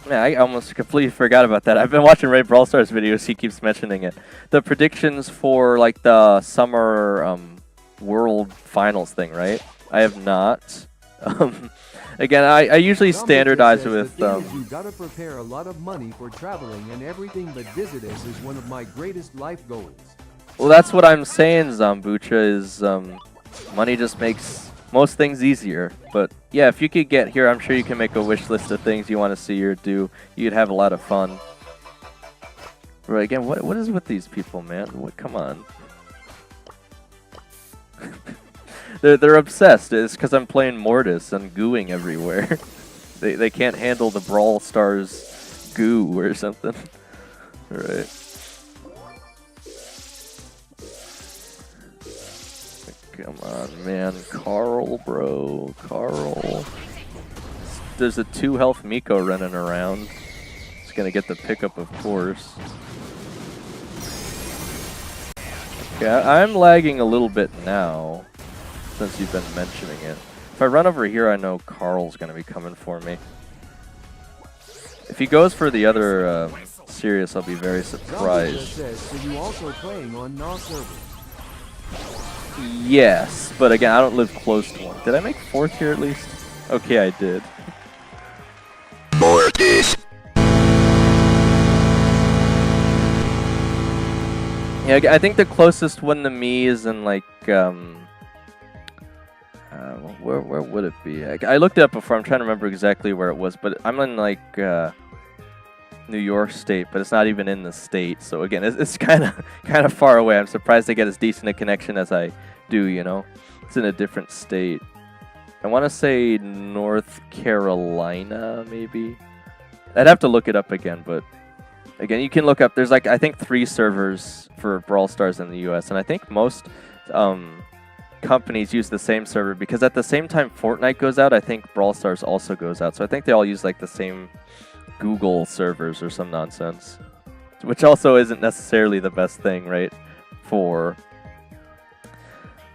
Speaker 2: yeah, I almost completely forgot about that. I've been watching Ray Brawl Stars videos, he keeps mentioning it. The predictions for, like, the summer, World Finals thing, right? I have not. Again, I usually standardize with,
Speaker 1: you gotta prepare a lot of money for traveling, and everything but visitors is one of my greatest life goals.
Speaker 2: Well, that's what I'm saying, Zambucha, is, money just makes most things easier. But yeah, if you could get here, I'm sure you can make a wish list of things you want to see or do. You'd have a lot of fun. Right, again, what is with these people, man? What? Come on. they're obsessed. It's because I'm playing Mortis and gooing everywhere. they can't handle the Brawl Stars goo or something. Right. Come on, man. Carl, bro. Carl. There's a 2 health Miko running around. It's going to get the pickup, of course. Okay, I'm lagging a little bit now, since you've been mentioning it. If I run over here, I know Carl's going to be coming for me. If he goes for the other Sirius, I'll be very surprised.
Speaker 1: Says, so you also playing on NA servers?
Speaker 2: Yes, but again, I don't live close to one. Did I make 4th here at least? Okay, I did.
Speaker 3: Mortis.
Speaker 2: Yeah, I think the closest one to me is in like, where would it be? I looked it up before. I'm trying to remember exactly where it was, but I'm in like New York State, but it's not even in the state. So again, it's kind of far away. I'm surprised I get as decent a connection as I do. You know, it's in a different state. I want to say North Carolina, maybe. I'd have to look it up again, but again, you can look up. There's like I think 3 servers for Brawl Stars in the U.S., and I think most companies use the same server because at the same time Fortnite goes out, I think Brawl Stars also goes out. So I think they all use like the same Google servers or some nonsense, which also isn't necessarily the best thing, right? For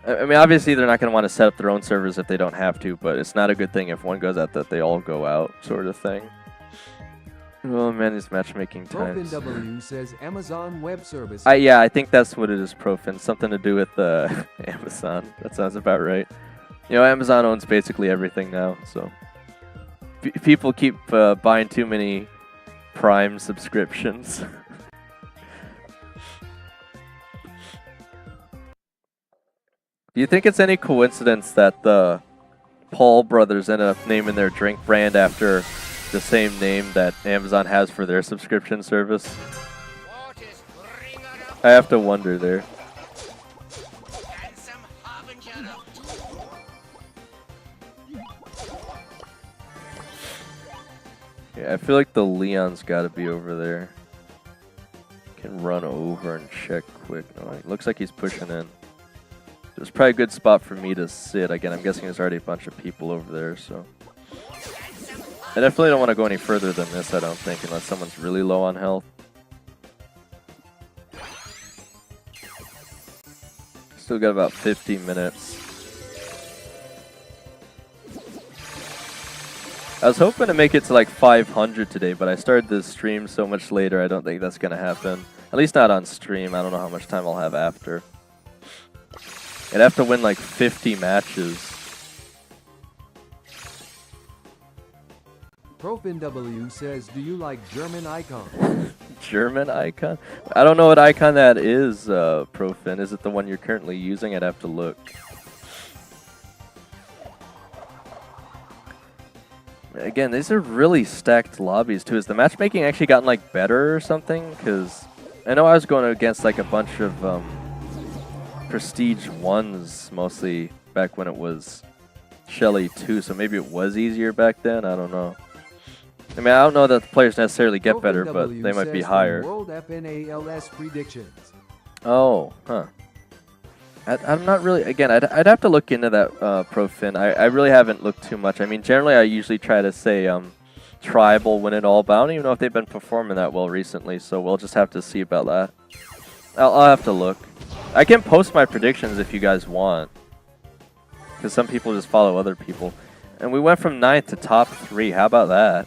Speaker 2: I mean, obviously they're not going to want to set up their own servers if they don't have to, but it's not a good thing if one goes out that they all go out, sort of thing. Oh man, these matchmaking times.
Speaker 1: ProfinW says Amazon Web Services.
Speaker 2: Yeah, I think that's what it is, Profin. Something to do with Amazon. That sounds about right. You know, Amazon owns basically everything now, so people keep buying too many Prime subscriptions. Do you think it's any coincidence that the Paul brothers ended up naming their drink brand after the same name that Amazon has for their subscription service? I have to wonder there. Yeah, I feel like the Leon's got to be over there. Can run over and check quick. No, it looks like he's pushing in. It's probably a good spot for me to sit. Again, I'm guessing there's already a bunch of people over there, so. I definitely don't want to go any further than this, I don't think, unless someone's really low on health. Still got about 50 minutes. I was hoping to make it to like 500 today, but I started the stream so much later, I don't think that's going to happen. At least not on stream. I don't know how much time I'll have after. I'd have to win like 50 matches.
Speaker 1: ProfinW says, do you like German icon?
Speaker 2: German icon? I don't know what icon that is, Profin. Is it the one you're currently using? I'd have to look. Again, these are really stacked lobbies too. Has the matchmaking actually gotten like better or something? Because I know I was going against like a bunch of Prestige 1s mostly back when it was Shelly 2, so maybe it was easier back then. I don't know. I mean, I don't know that the players necessarily get better, but they might be higher.
Speaker 1: World FNALS predictions.
Speaker 2: Oh, huh. I'm not really, again, I'd have to look into that Profin. I really haven't looked too much. I mean, generally I usually try to say Tribal win it all, but I don't even know if they've been performing that well recently, so we'll just have to see about that. I'll have to look. I can post my predictions if you guys want, because some people just follow other people. And we went from 9th to top 3. How about that?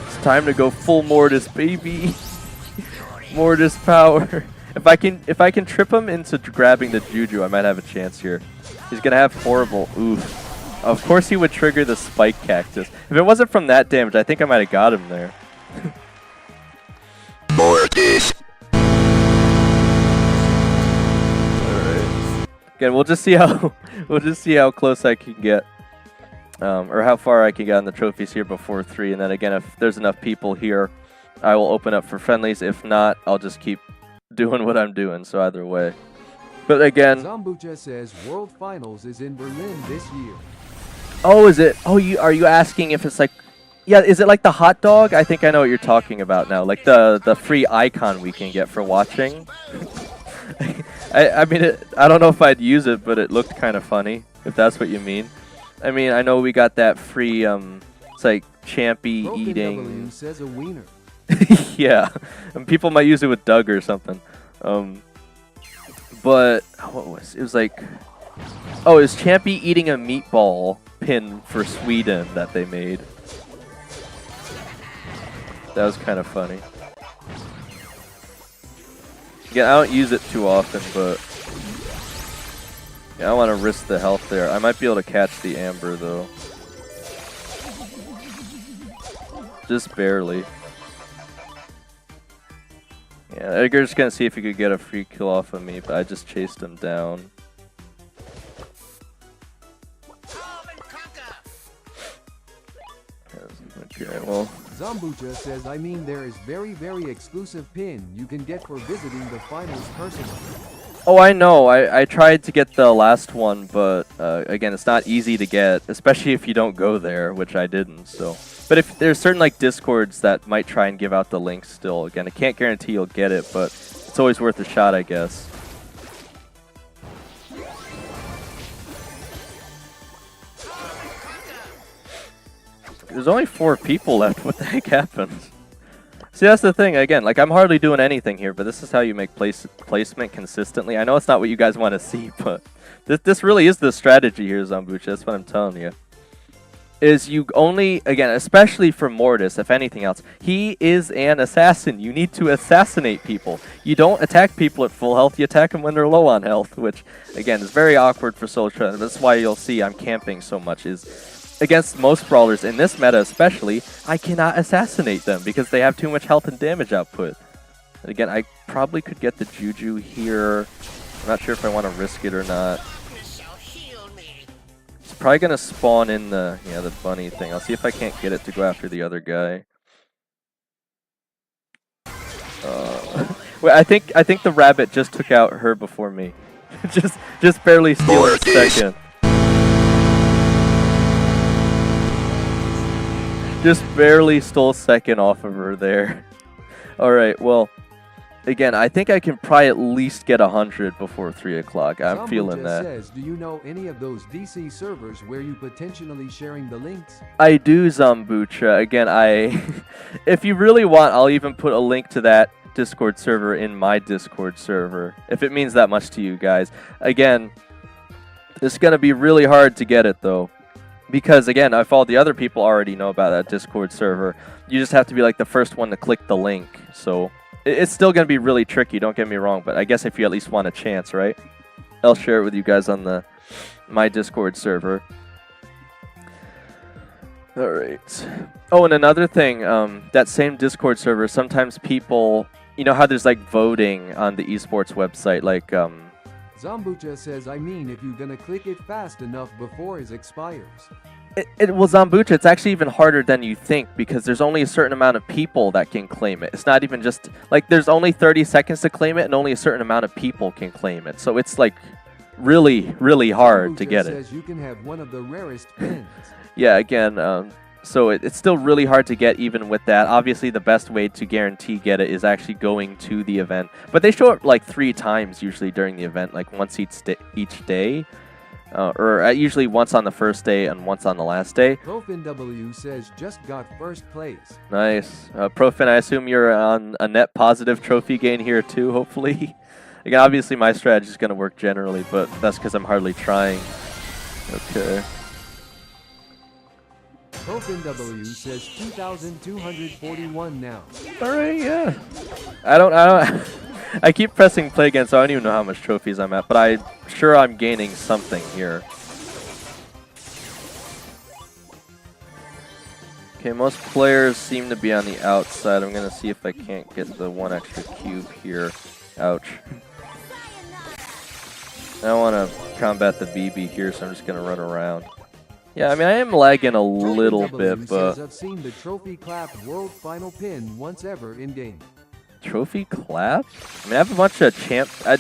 Speaker 2: It's time to go full Mortis, baby. Mortis power. If I can trip him into grabbing the Juju, I might have a chance here. He's gonna have horrible. Oof. Of course he would trigger the spike cactus. If it wasn't from that damage, I think I might have got him there.
Speaker 3: Mortis.
Speaker 2: Alright. Again, we'll just see how close I can get. Or how far I can get on the trophies here before 3, and then again, if there's enough people here, I will open up for friendlies. If not, I'll just keep doing what I'm doing, so either way. But again,
Speaker 1: Zambucha says World Finals is in Berlin this year.
Speaker 2: oh, is it? Oh, are you asking if it's like, yeah, is it like the hot dog? I think I know what you're talking about now, like the free icon we can get for watching. I mean, I don't know if I'd use it, but it looked kind of funny, if that's what you mean. I mean, I know we got that free, it's like Champy
Speaker 1: Broken
Speaker 2: eating.
Speaker 1: W says a wiener.
Speaker 2: Yeah, and people might use it with Doug or something. But what was it? Was like, oh, it was Champy eating a meatball pin for Sweden that they made. That was kind of funny. Yeah, I don't use it too often, but yeah, I want to risk the health there. I might be able to catch the Amber though, just barely. Yeah, Edgar's gonna see if he could get a free kill off of me, but I just chased him down. Okay, well.
Speaker 1: Zambucha says, I mean, there is very, very exclusive pin you can get for visiting the finals personally.
Speaker 2: Oh, I know. I tried to get the last one, but again, it's not easy to get, especially if you don't go there, which I didn't. So, but if there's certain like Discords that might try and give out the link still. Again, I can't guarantee you'll get it, but it's always worth a shot, I guess. There's only 4 people left. What the heck happened? See, that's the thing. Again, like, I'm hardly doing anything here, but this is how you make placement consistently. I know it's not what you guys want to see, but this really is the strategy here, Zambucha. That's what I'm telling you. Is you only, again, especially for Mortis, if anything else, he is an assassin. You need to assassinate people. You don't attack people at full health. You attack them when they're low on health, which, again, is very awkward for solo training. That's why you'll see I'm camping so much, is against most brawlers, in this meta especially, I cannot assassinate them because they have too much health and damage output. And again, I probably could get the Juju here. I'm not sure if I want to risk it or not. It's probably going to spawn in the bunny thing. I'll see if I can't get it to go after the other guy. Wait, I think the rabbit just took out her before me. just barely stealing a second. Just barely stole second off of her there. Alright, well, again, I think I can probably at least get 100 before 3 o'clock. I'm feeling that.
Speaker 1: Says, do you know any of those DC servers where you potentially sharing the links?
Speaker 2: I do, Zambucha. Again, if you really want, I'll even put a link to that Discord server in my Discord server, if it means that much to you guys. Again, it's going to be really hard to get it, though. Because, again, if all the other people already know about that Discord server, you just have to be, like, the first one to click the link. So, it's still going to be really tricky, don't get me wrong, but I guess if you at least want a chance, right? I'll share it with you guys on my Discord server. Alright. Oh, and another thing, that same Discord server, sometimes people, you know how there's, like, voting on the esports website, like,
Speaker 1: Zambucha says, I mean, if you're gonna click it fast enough before it expires.
Speaker 2: Well, Zambucha, it's actually even harder than you think because there's only a certain amount of people that can claim it. It's not even just, like, there's only 30 seconds to claim it and only a certain amount of people can claim it. So it's, like, really, really hard to get it.
Speaker 1: You can have one of the rarest pins.
Speaker 2: Yeah, again, so it's still really hard to get even with that. Obviously, the best way to guarantee get it is actually going to the event. But they show it like 3 times usually during the event, like once each day. Or usually once on the first day and once on the last day.
Speaker 1: ProfinW says, just got first place.
Speaker 2: Nice. Profin, I assume you're on a net positive trophy gain here too, hopefully. Again, obviously my strategy is going to work generally, but that's because I'm hardly trying. Okay.
Speaker 1: ProfinW says 2,241 now.
Speaker 2: Alright, yeah. I keep pressing play again, so I don't even know how much trophies I'm at, but I'm sure I'm gaining something here. Okay, most players seem to be on the outside. I'm gonna see if I can't get the 1 extra cube here. Ouch. I don't want to combat the BB here, so I'm just gonna run around. Yeah, I mean, I am lagging a little bit, but...
Speaker 1: I've seen the trophy clap world final pin once ever in game.
Speaker 2: Trophy clap? I mean, I have a bunch of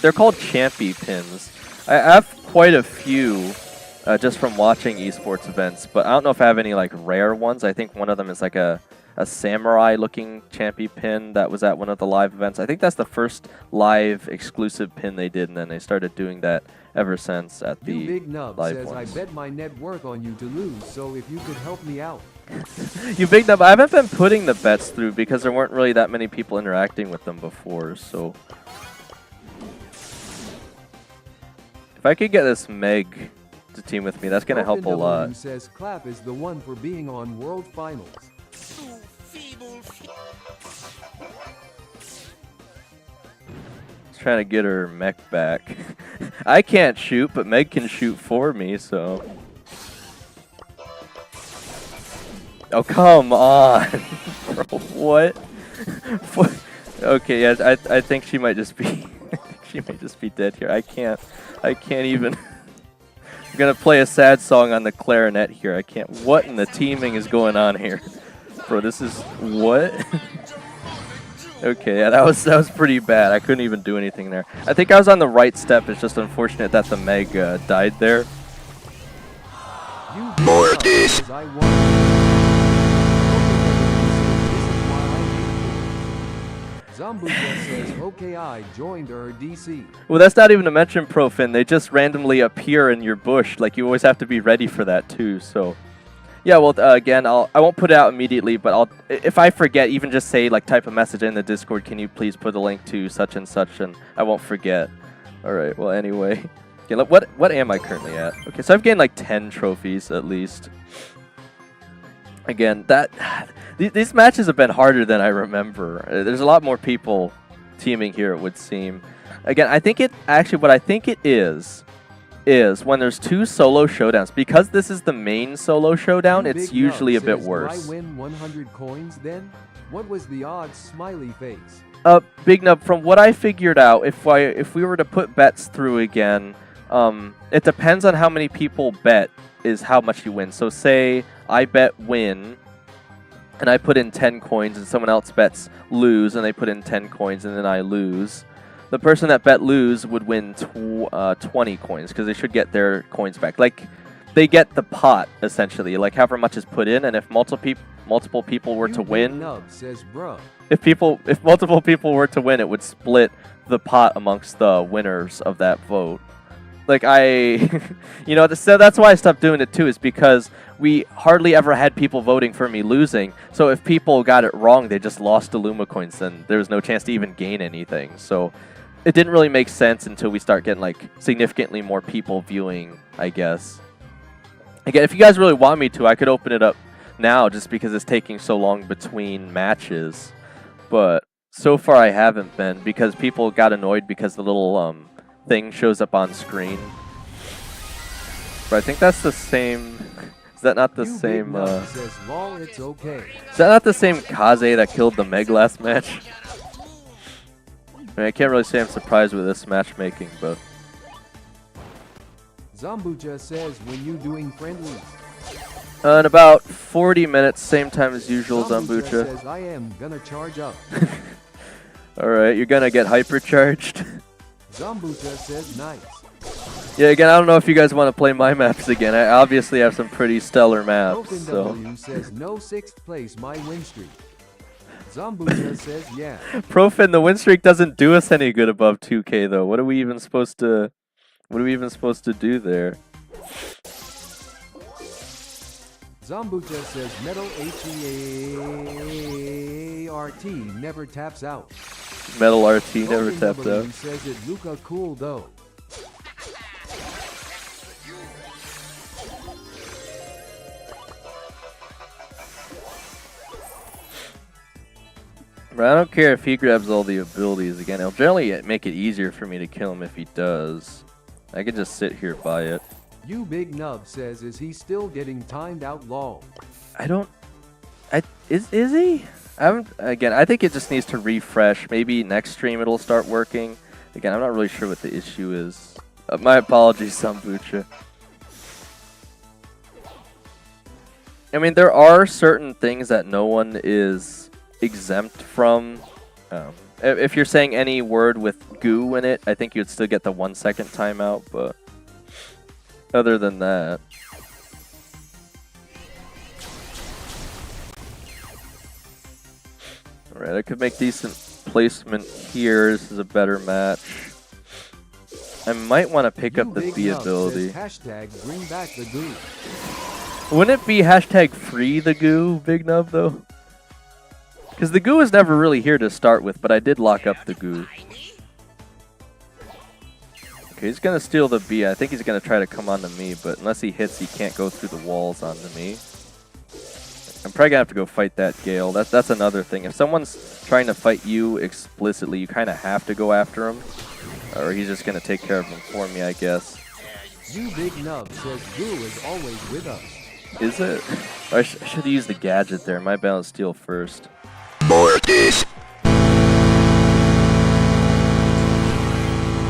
Speaker 2: they're called champy pins. I have quite a few just from watching esports events, but I don't know if I have any like rare ones. I think one of them is like a samurai looking champy pin that was at one of the live events. I think that's the first live exclusive pin they did, and then they started doing that ever since at the
Speaker 1: Big Nub
Speaker 2: live
Speaker 1: says,
Speaker 2: ones.
Speaker 1: I bet my net worth on you to lose, so if you could help me out.
Speaker 2: You Big Nub, I haven't been putting the bets through because there weren't really that many people interacting with them before, so... If I could get this Meg to team with me, that's going to help a lot.
Speaker 1: Says Clap is the one for being on World Finals.
Speaker 2: Trying to get her mech back. I can't shoot, but Meg can shoot for me, so... Oh, come on! Bro, what? Okay, yeah, I think she might just be... she might just be dead here. I can't even... I'm gonna play a sad song on the clarinet here. I can't... What in the teaming is going on here? Bro, this is... What? Okay, yeah, that was pretty bad. I couldn't even do anything there. I think I was on the right step. It's just unfortunate that the Meg died there.
Speaker 3: Mortis.
Speaker 1: Zambucha says, okay, I joined her DC.
Speaker 2: Well, that's not even to mention Profin. They just randomly appear in your bush. Like, you always have to be ready for that, too, so... Yeah, well, again, I won't put it out immediately, but if I forget, even just say, like, type a message in the Discord, can you please put a link to such and such, and I won't forget. Alright, well, anyway. Okay, what am I currently at? Okay, so I've gained, like, 10 trophies, at least. Again, these matches have been harder than I remember. There's a lot more people teaming here, it would seem. Again, I think what I think it is when there's 2 solo showdowns. Because this is the main solo showdown, it's usually a bit worse.
Speaker 1: Do I win 100 coins then? What was the odds? Smiley face.
Speaker 2: Big Nub, from what I figured out, if we were to put bets through again, it depends on how many people bet is how much you win. So say I bet win, and I put in 10 coins, and someone else bets lose, and they put in 10 coins, and then I lose. The person that bet lose would win 20 coins, because they should get their coins back. Like, they get the pot, essentially, like however much is put in, and if multiple people were to win...
Speaker 1: Says, bruh.
Speaker 2: If multiple people were to win, it would split the pot amongst the winners of that vote. Like, you know, so that's why I stopped doing it too, is because we hardly ever had people voting for me losing. So if people got it wrong, they just lost the Luma coins, then there was no chance to even gain anything. So it didn't really make sense until we start getting, like, significantly more people viewing, I guess. Again, if you guys really want me to, I could open it up now just because it's taking so long between matches. But so far I haven't been, because people got annoyed because the little thing shows up on screen. But I think that's the same... Is that not the same...
Speaker 1: Says, Lol, it's okay.
Speaker 2: Is that not the same Kaze that killed the Meg last match? I mean, I can't really say I'm surprised with this matchmaking, but...
Speaker 1: Zambucha says when you doing friendlies.
Speaker 2: In about 40 minutes, same time as usual, Zambucha.
Speaker 1: Says I am gonna charge up.
Speaker 2: Alright, you're gonna get hypercharged.
Speaker 1: Zambucha says nice.
Speaker 2: Yeah, again, I don't know if you guys want to play my maps again. I obviously have some pretty stellar maps, so...
Speaker 1: W says no 6th place, my win streak. Zambucha says yeah.
Speaker 2: Profin, the win streak doesn't do us any good above 2K though. What are we even supposed to... What are we even supposed to do there?
Speaker 1: Zambucha says metal HEART never taps out.
Speaker 2: Metal RT never tapped out.
Speaker 1: Says it Luca cool though.
Speaker 2: But I don't care if he grabs all the abilities again. It'll generally make it easier for me to kill him if he does. I can just sit here by it.
Speaker 1: You Big Nub says is he still getting timed out lol?
Speaker 2: I don't... Is he? I think it just needs to refresh. Maybe next stream it'll start working. Again, I'm not really sure what the issue is. My apologies, Sambucha. I mean, there are certain things that no one is exempt from. If you're saying any word with goo in it, I think you'd still get the 1 second timeout, but other than that. Alright, I could make decent placement here. This is a better match. I might want to pick up the B ability.
Speaker 1: Hashtag bring back the goo.
Speaker 2: Wouldn't it be hashtag free the goo, Big Nub, though? Because the goo is never really here to start with, but I did lock up the goo. Okay, he's going to steal the B. I think he's going to try to come onto me, but unless he hits, he can't go through the walls onto me. I'm probably going to have to go fight that Gale. That's another thing. If someone's trying to fight you explicitly, you kind of have to go after him. Or he's just going to take care of him for me, I guess.
Speaker 1: You Big Nub says goo is always with us.
Speaker 2: Is it? I should use the gadget there. My balance steal first.
Speaker 3: Mortis.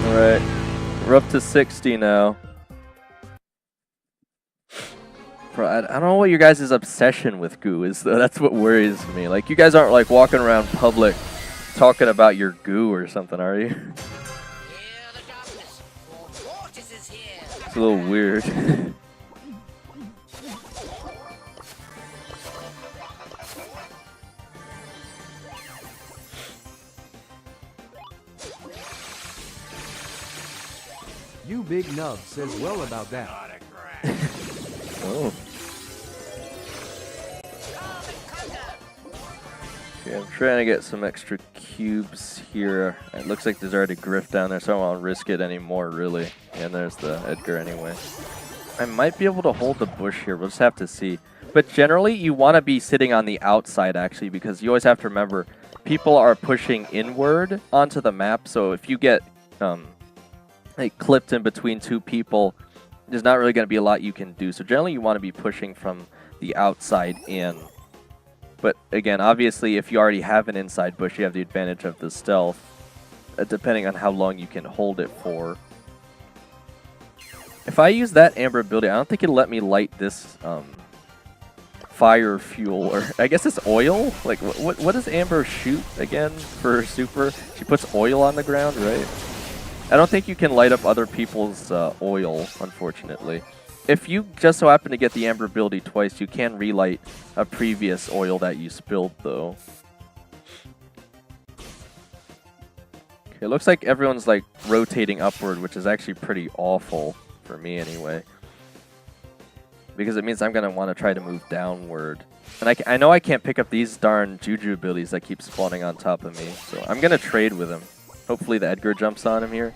Speaker 2: Alright. We're up to 60 now. Bro, I don't know what your guys' obsession with goo is, though. That's what worries me. Like, you guys aren't, like, walking around public talking about your goo or something, are you? It's a little weird.
Speaker 1: You Big Nub says well about that.
Speaker 2: Oh. Okay, I'm trying to get some extra cubes here. It looks like there's already Griff down there, so I won't risk it anymore, really. And there's the Edgar anyway. I might be able to hold the bush here. We'll just have to see. But generally, you want to be sitting on the outside, actually, because you always have to remember, people are pushing inward onto the map, so if you get like clipped in between two people, there's not really going to be a lot you can do. So generally, you want to be pushing from the outside in. But again, obviously, if you already have an inside bush, you have the advantage of the stealth, depending on how long you can hold it for. If I use that Amber ability, I don't think it'll let me light this fire fuel, or I guess it's oil? Like, what does Amber shoot again for super? She puts oil on the ground, right? I don't think you can light up other people's oil, unfortunately. If you just so happen to get the Amber ability twice, you can relight a previous oil that you spilled, though. Okay, it looks like everyone's like rotating upward, which is actually pretty awful for me anyway. Because it means I'm going to want to try to move downward. And I know I can't pick up these darn Juju abilities that keep spawning on top of me, so I'm going to trade with him. Hopefully the Edgar jumps on him here.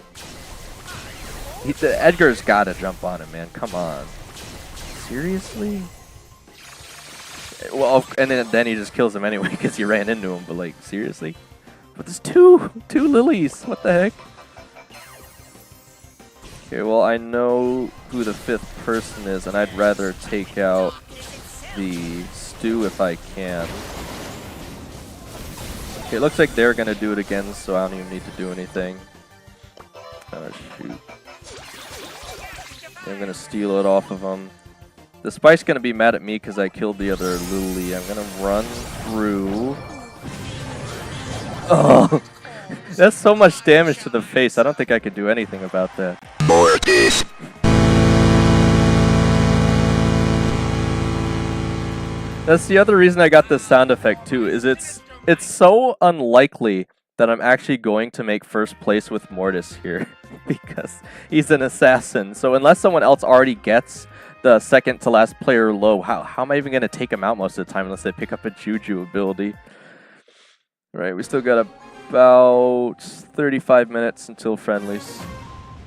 Speaker 2: The Edgar's got to jump on him, man. Come on. Seriously? Well, and then he just kills him anyway because he ran into him. But, like, seriously? But there's two lilies. What the heck? Okay, well, I know who the 5th person is, and I'd rather take out the stew if I can. Okay, it looks like they're going to do it again, so I don't even need to do anything. Oh, shoot. I'm gonna steal it off of him. The Spike's gonna be mad at me because I killed the other Lily. I'm gonna run through. Oh, that's so much damage to the face. I don't think I could do anything about that.
Speaker 3: Mortis.
Speaker 2: That's the other reason I got this sound effect too. Is it's so unlikely that I'm actually going to make first place with Mortis here because he's an assassin. So unless someone else already gets the second to last player low, how am I even going to take him out most of the time unless they pick up a Juju ability? All right, we still got about 35 minutes until friendlies.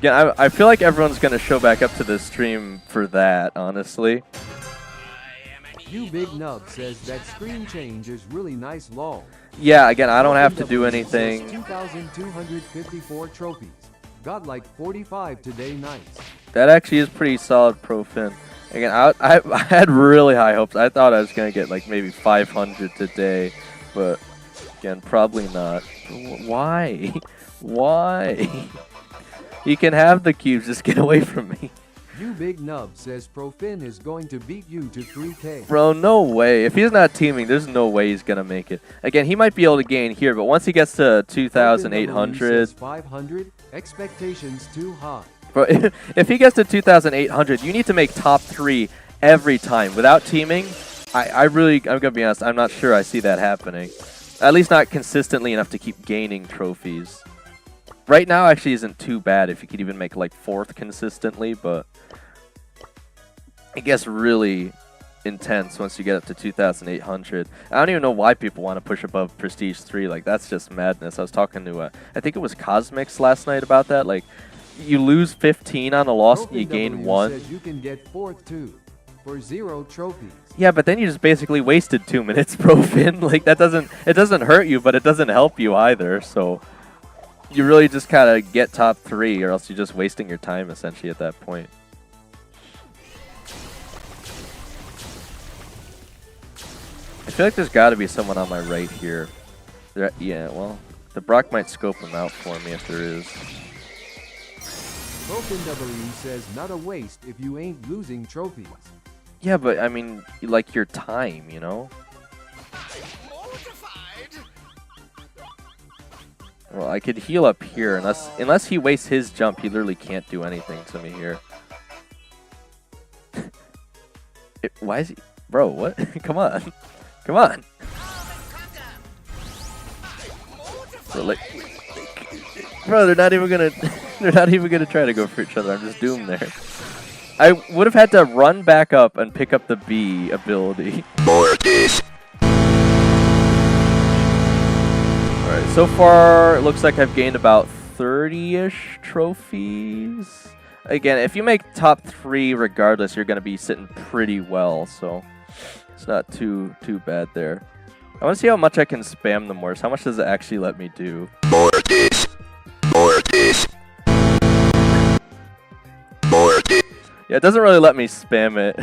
Speaker 2: Yeah, I feel like everyone's going to show back up to the stream for that, honestly.
Speaker 1: You Big Nub says that screen change is really nice lol.
Speaker 2: Yeah, again, I don't have to do anything.
Speaker 1: 2,254 trophies. Got like 45 today, nice.
Speaker 2: That actually is pretty solid pro Finn. Again, I had really high hopes. I thought I was going to get like maybe 500 today, but again, probably not. Why? Why? You can have the cubes, just get away from me.
Speaker 1: You Big Nub says Profin is going to beat you to 3K.
Speaker 2: Bro, no way. If he's not teaming, there's no way he's going to make it. Again, he might be able to gain here, but once he gets to 2,800...
Speaker 1: 500, expectations too high.
Speaker 2: Bro, if he gets to 2,800, you need to make top 3 every time. Without teaming, I'm going to be honest, I'm not sure I see that happening. At least not consistently enough to keep gaining trophies. Right now actually isn't too bad if you could even make like 4th consistently, but it gets really intense once you get up to 2,800. I don't even know why people want to push above Prestige 3. Like, that's just madness. I was talking to, I think it was Cosmix last night about that. Like, you lose 15 on a loss and you gain 1.
Speaker 1: Says you can get 4th too for 0 trophies.
Speaker 2: Yeah, but then you just basically wasted 2 minutes, bro, Finn. Like, it doesn't hurt you, but it doesn't help you either, so... You really just kind of get top 3, or else you're just wasting your time, essentially, at that point. I feel like there's got to be someone on my right here. Yeah, well, the Brock might scope him out for me if there is.
Speaker 1: OpenW says not a waste if you ain't losing trophies.
Speaker 2: Yeah, but, I mean, like your time, you know? Well, I could heal up here, unless he wastes his jump, he literally can't do anything to me here. Why is he... Bro, what? Come on. Come on. Bro, they're not even gonna try to go for each other. I'm just doomed there. I would have had to run back up and pick up the B ability.
Speaker 3: Mortis.
Speaker 2: Alright, so far, it looks like I've gained about 30-ish trophies. Again, if you make top 3 regardless, you're going to be sitting pretty well, so it's not too bad there. I want to see how much I can spam the Mortis. How much does it actually let me do?
Speaker 3: Mortis. Mortis. Mortis.
Speaker 2: Yeah, it doesn't really let me spam it.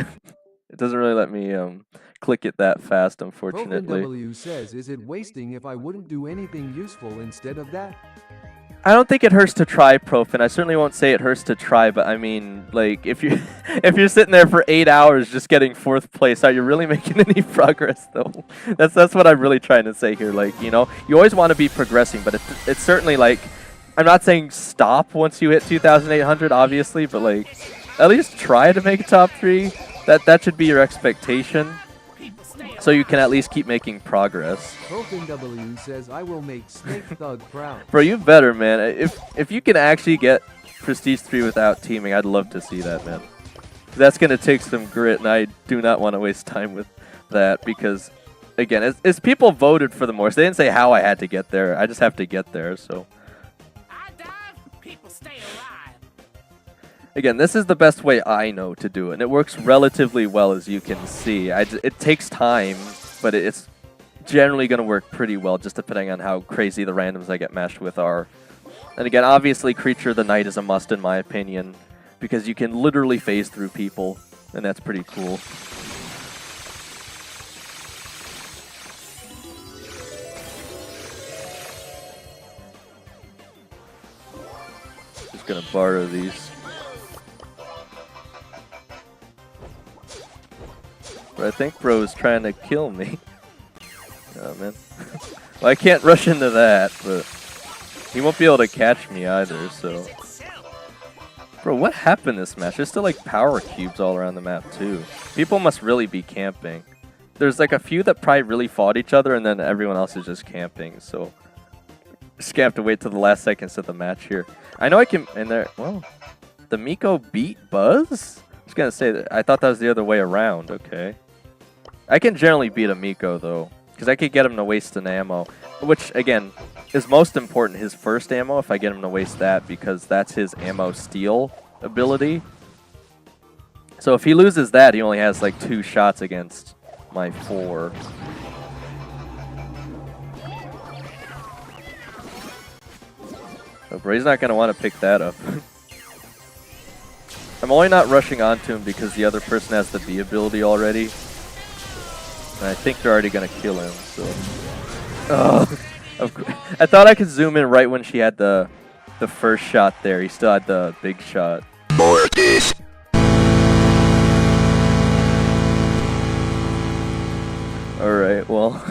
Speaker 2: It doesn't really let me click it that fast, unfortunately.
Speaker 1: W says, is it wasting if I wouldn't do anything useful instead of that?
Speaker 2: I don't think it hurts to try, Profin. I certainly won't say it hurts to try, but I mean, like, if you're sitting there for 8 hours just getting 4th place, are you really making any progress, though? That's what I'm really trying to say here. Like, you know, you always want to be progressing, but it's certainly, like, I'm not saying stop once you hit 2,800, obviously, but, like, at least try to make top 3. That should be your expectation. So you can at least keep making progress.
Speaker 1: W says, I will make Snake Thug proud.
Speaker 2: Bro, you better, man. If you can actually get Prestige 3 without teaming, I'd love to see that, man. That's going to take some grit, and I do not want to waste time with that because, again, it's people voted for the Mortis. They didn't say how I had to get there. I just have to get there, so.
Speaker 4: I dive, people stay alive.
Speaker 2: Again, this is the best way I know to do it, and it works relatively well, as you can see. It takes time, but it's generally going to work pretty well, just depending on how crazy the randoms I get matched with are. And again, obviously, Creature of the Night is a must, in my opinion, because you can literally phase through people, and that's pretty cool. Just going to borrow these. But I think bro's trying to kill me. Oh, man. Well, I can't rush into that, but he won't be able to catch me either, so... Bro, what happened this match? There's still, like, power cubes all around the map, too. People must really be camping. There's, like, a few that probably really fought each other, and then everyone else is just camping, so... Just gonna have to wait till the last seconds of the match here. I know I can... And there... Well... The Miko beat Buzz? I was gonna say that. I thought that was the other way around. Okay. I can generally beat a Miko, though. Because I could get him to waste an ammo. Which, again, is most important. His first ammo, if I get him to waste that. Because that's his ammo steal ability. So if he loses that, he only has, like, 2 shots against my 4. Oh, bro, he's not going to want to pick that up. I'm only not rushing onto him because the other person has the B ability already. And I think they're already going to kill him, so... Oh, I thought I could zoom in right when she had the first shot there. He still had the big shot.
Speaker 3: Mortis.
Speaker 2: Alright, well,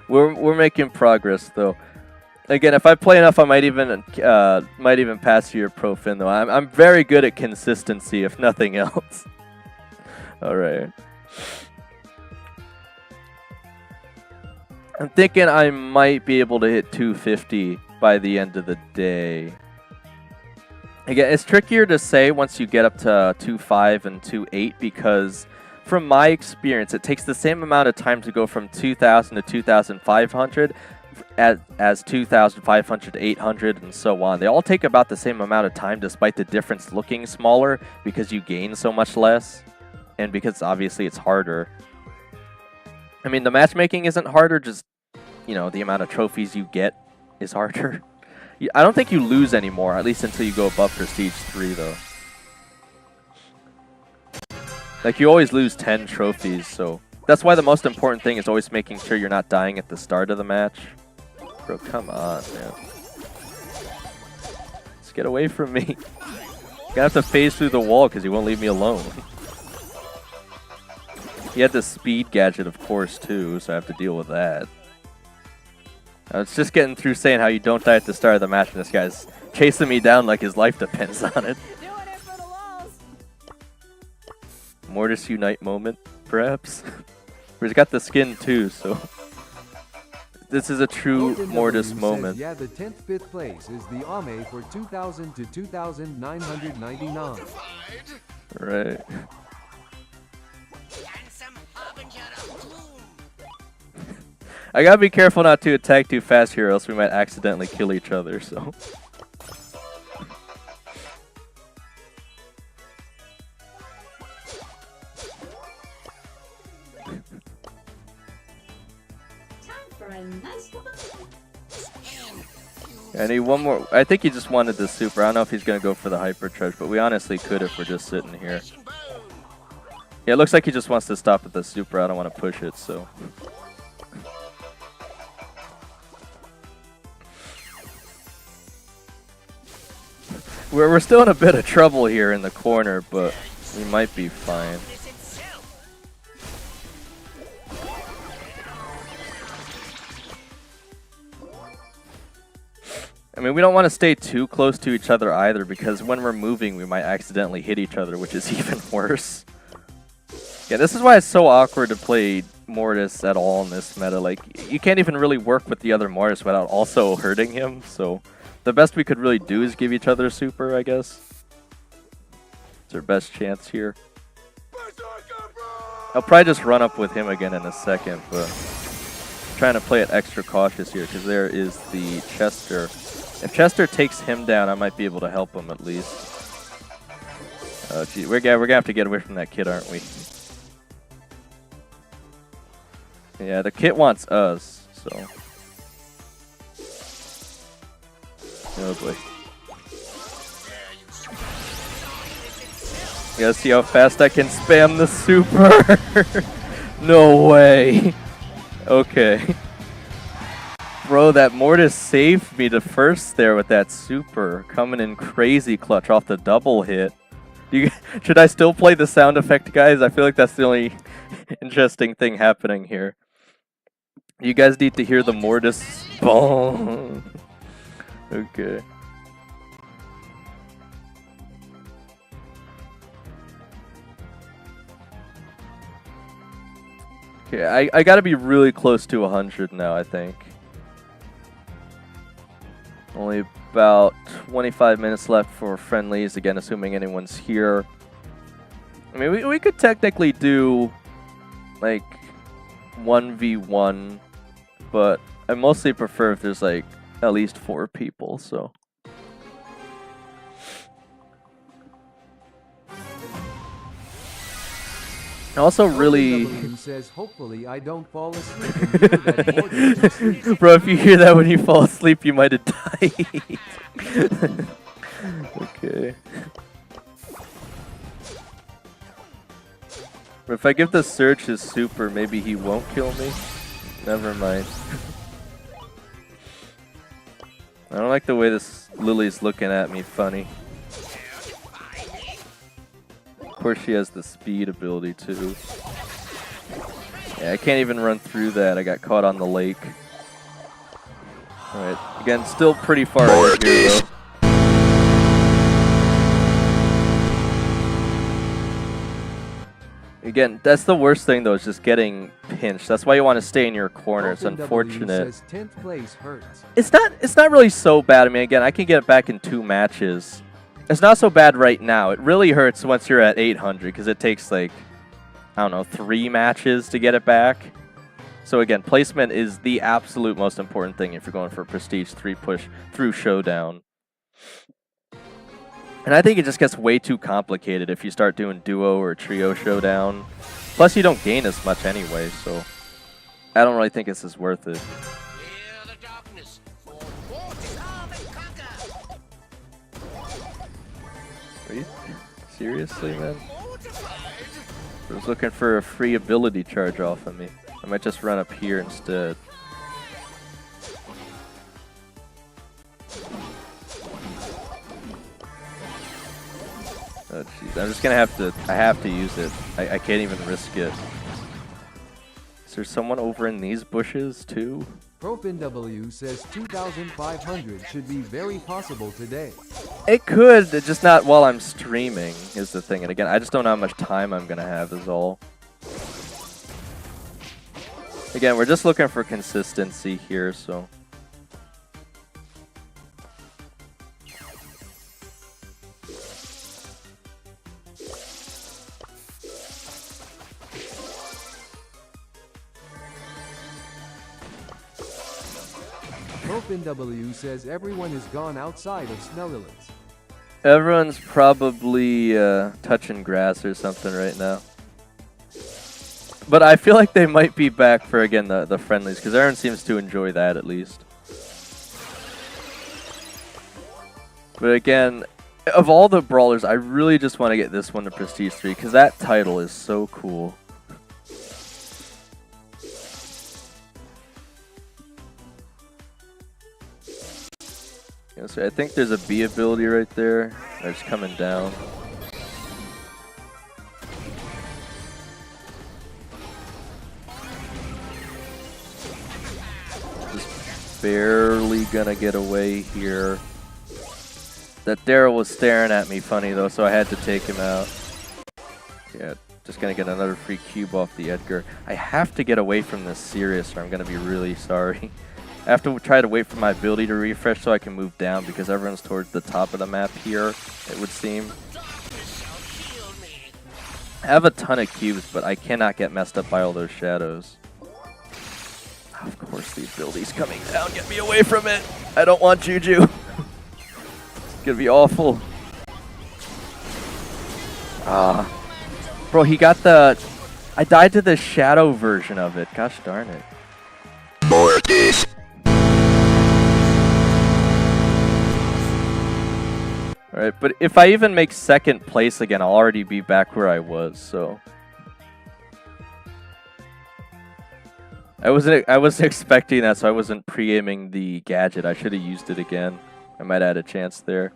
Speaker 2: we're making progress, though. Again, if I play enough, I might even pass your Pro Fin, though. I'm very good at consistency, if nothing else. All right. I'm thinking I might be able to hit 250 by the end of the day. Again, it's trickier to say once you get up to 2.5 and 2.8 because, from my experience, it takes the same amount of time to go from 2,000 to 2,500 as 2,500 to 800 and so on. They all take about the same amount of time despite the difference looking smaller because you gain so much less and because obviously it's harder. I mean, the matchmaking isn't harder, just, you know, the amount of trophies you get is harder. I don't think you lose anymore, at least until you go above Prestige 3, though. Like, you always lose 10 trophies, so... That's why the most important thing is always making sure you're not dying at the start of the match. Bro, come on, man. Let's get away from me. Gonna have to phase through the wall because he won't leave me alone. He had the speed gadget, of course, too, so I have to deal with that. I was just getting through saying how you don't die at the start of the match, and this guy's chasing me down like his life depends on it. Mortis Unite moment, perhaps? He's got the skin, too, so... This is a true Mortis moment.
Speaker 1: Says, yeah, the 10th, 5th place is the AME for 2,000 to 2,999.
Speaker 2: Right. I gotta be careful not to attack too fast here, or else we might accidentally kill each other, so... I need one more. I think he just wanted the super. I don't know if he's going to go for the hyper charge, but we honestly could if we're just sitting here. Yeah, it looks like he just wants to stop at the super. I don't want to push it, so... We're still in a bit of trouble here in the corner, but we might be fine. I mean, we don't want to stay too close to each other either, because when we're moving, we might accidentally hit each other, which is even worse. Yeah, this is why it's so awkward to play Mortis at all in this meta. Like, you can't even really work with the other Mortis without also hurting him, so the best we could really do is give each other a super, I guess. It's our best chance here. I'll probably just run up with him again in a second, but I'm trying to play it extra cautious here, because there is the Chester. If Chester takes him down, I might be able to help him at least. Oh, gee, we're gonna have to get away from that kid, aren't we? Yeah, the kid wants us, so... Oh boy. You gotta see how fast I can spam the super! No way! Okay. Bro, that Mortis saved me the first there with that super. Coming in crazy clutch off the double hit. Should I still play the sound effect, guys? I feel like that's the only interesting thing happening here. You guys need to hear the Mortis ball. Okay. Okay, I gotta be really close to 100 now, I think. Only about 25 minutes left for friendlies, again, assuming anyone's here. I mean, we could technically do, like, 1v1, but I mostly prefer if there's, like, at least 4 people, so... Also really...
Speaker 1: says, hopefully I don't fall asleep and hear that Mortis.
Speaker 2: Bro, if you hear that when you fall asleep, you might have died. Okay. But if I give the Surge his super, maybe he won't kill me? Never mind. I don't like the way this Lily's looking at me funny. Of course she has the speed ability too. Yeah, I can't even run through that. I got caught on the lake. Alright, again, still pretty far ahead here though. Again, that's the worst thing though, is just getting pinched. That's why you want to stay in your corner. It's unfortunate.
Speaker 1: Says 10th place hurts.
Speaker 2: It's not really so bad. I mean, again, I can get it back in 2 matches. It's not so bad right now. It really hurts once you're at 800 because it takes like, I don't know, 3 matches to get it back. So again, placement is the absolute most important thing if you're going for a Prestige 3 push through Showdown. And I think it just gets way too complicated if you start doing Duo or Trio Showdown. Plus, you don't gain as much anyway, so I don't really think this is worth it. Are you seriously, man? I was looking for a free ability charge off of me. I might just run up here instead. Oh jeez, I'm just gonna have to, I have to use it. I can't even risk it. Is there someone over in these bushes too?
Speaker 1: ProfinW says 2,500 should be very possible today.
Speaker 2: It could, just not while I'm streaming is the thing. And again, I just don't know how much time I'm gonna have is all. Again, we're just looking for consistency here, so.
Speaker 1: ProfinW says everyone is gone outside of Snellilets.
Speaker 2: Everyone's probably touching grass or something right now. But I feel like they might be back for, again, the friendlies, because everyone seems to enjoy that at least. But again, of all the brawlers, I really just want to get this one to Prestige 3, because that title is so cool. Yeah, so I think there's a B ability right there. They're just coming down. Just barely gonna get away here. That Daryl was staring at me funny though, so I had to take him out. Yeah, just gonna get another free cube off the Edgar. I have to get away from this Sirius or I'm gonna be really sorry. I have to try to wait for my ability to refresh so I can move down because everyone's towards the top of the map here, it would seem. I have a ton of cubes, but I cannot get messed up by all those shadows. Of course, the ability's coming down. Get me away from it. I don't want Juju. It's gonna be awful. Bro, he got the... I died to the shadow version of it. Gosh darn it.
Speaker 3: Mortis.
Speaker 2: Alright, but if I even make second place again, I'll already be back where I was, so... I wasn't expecting that, so I wasn't pre-aiming the gadget. I should have used it again. I might have had a chance there.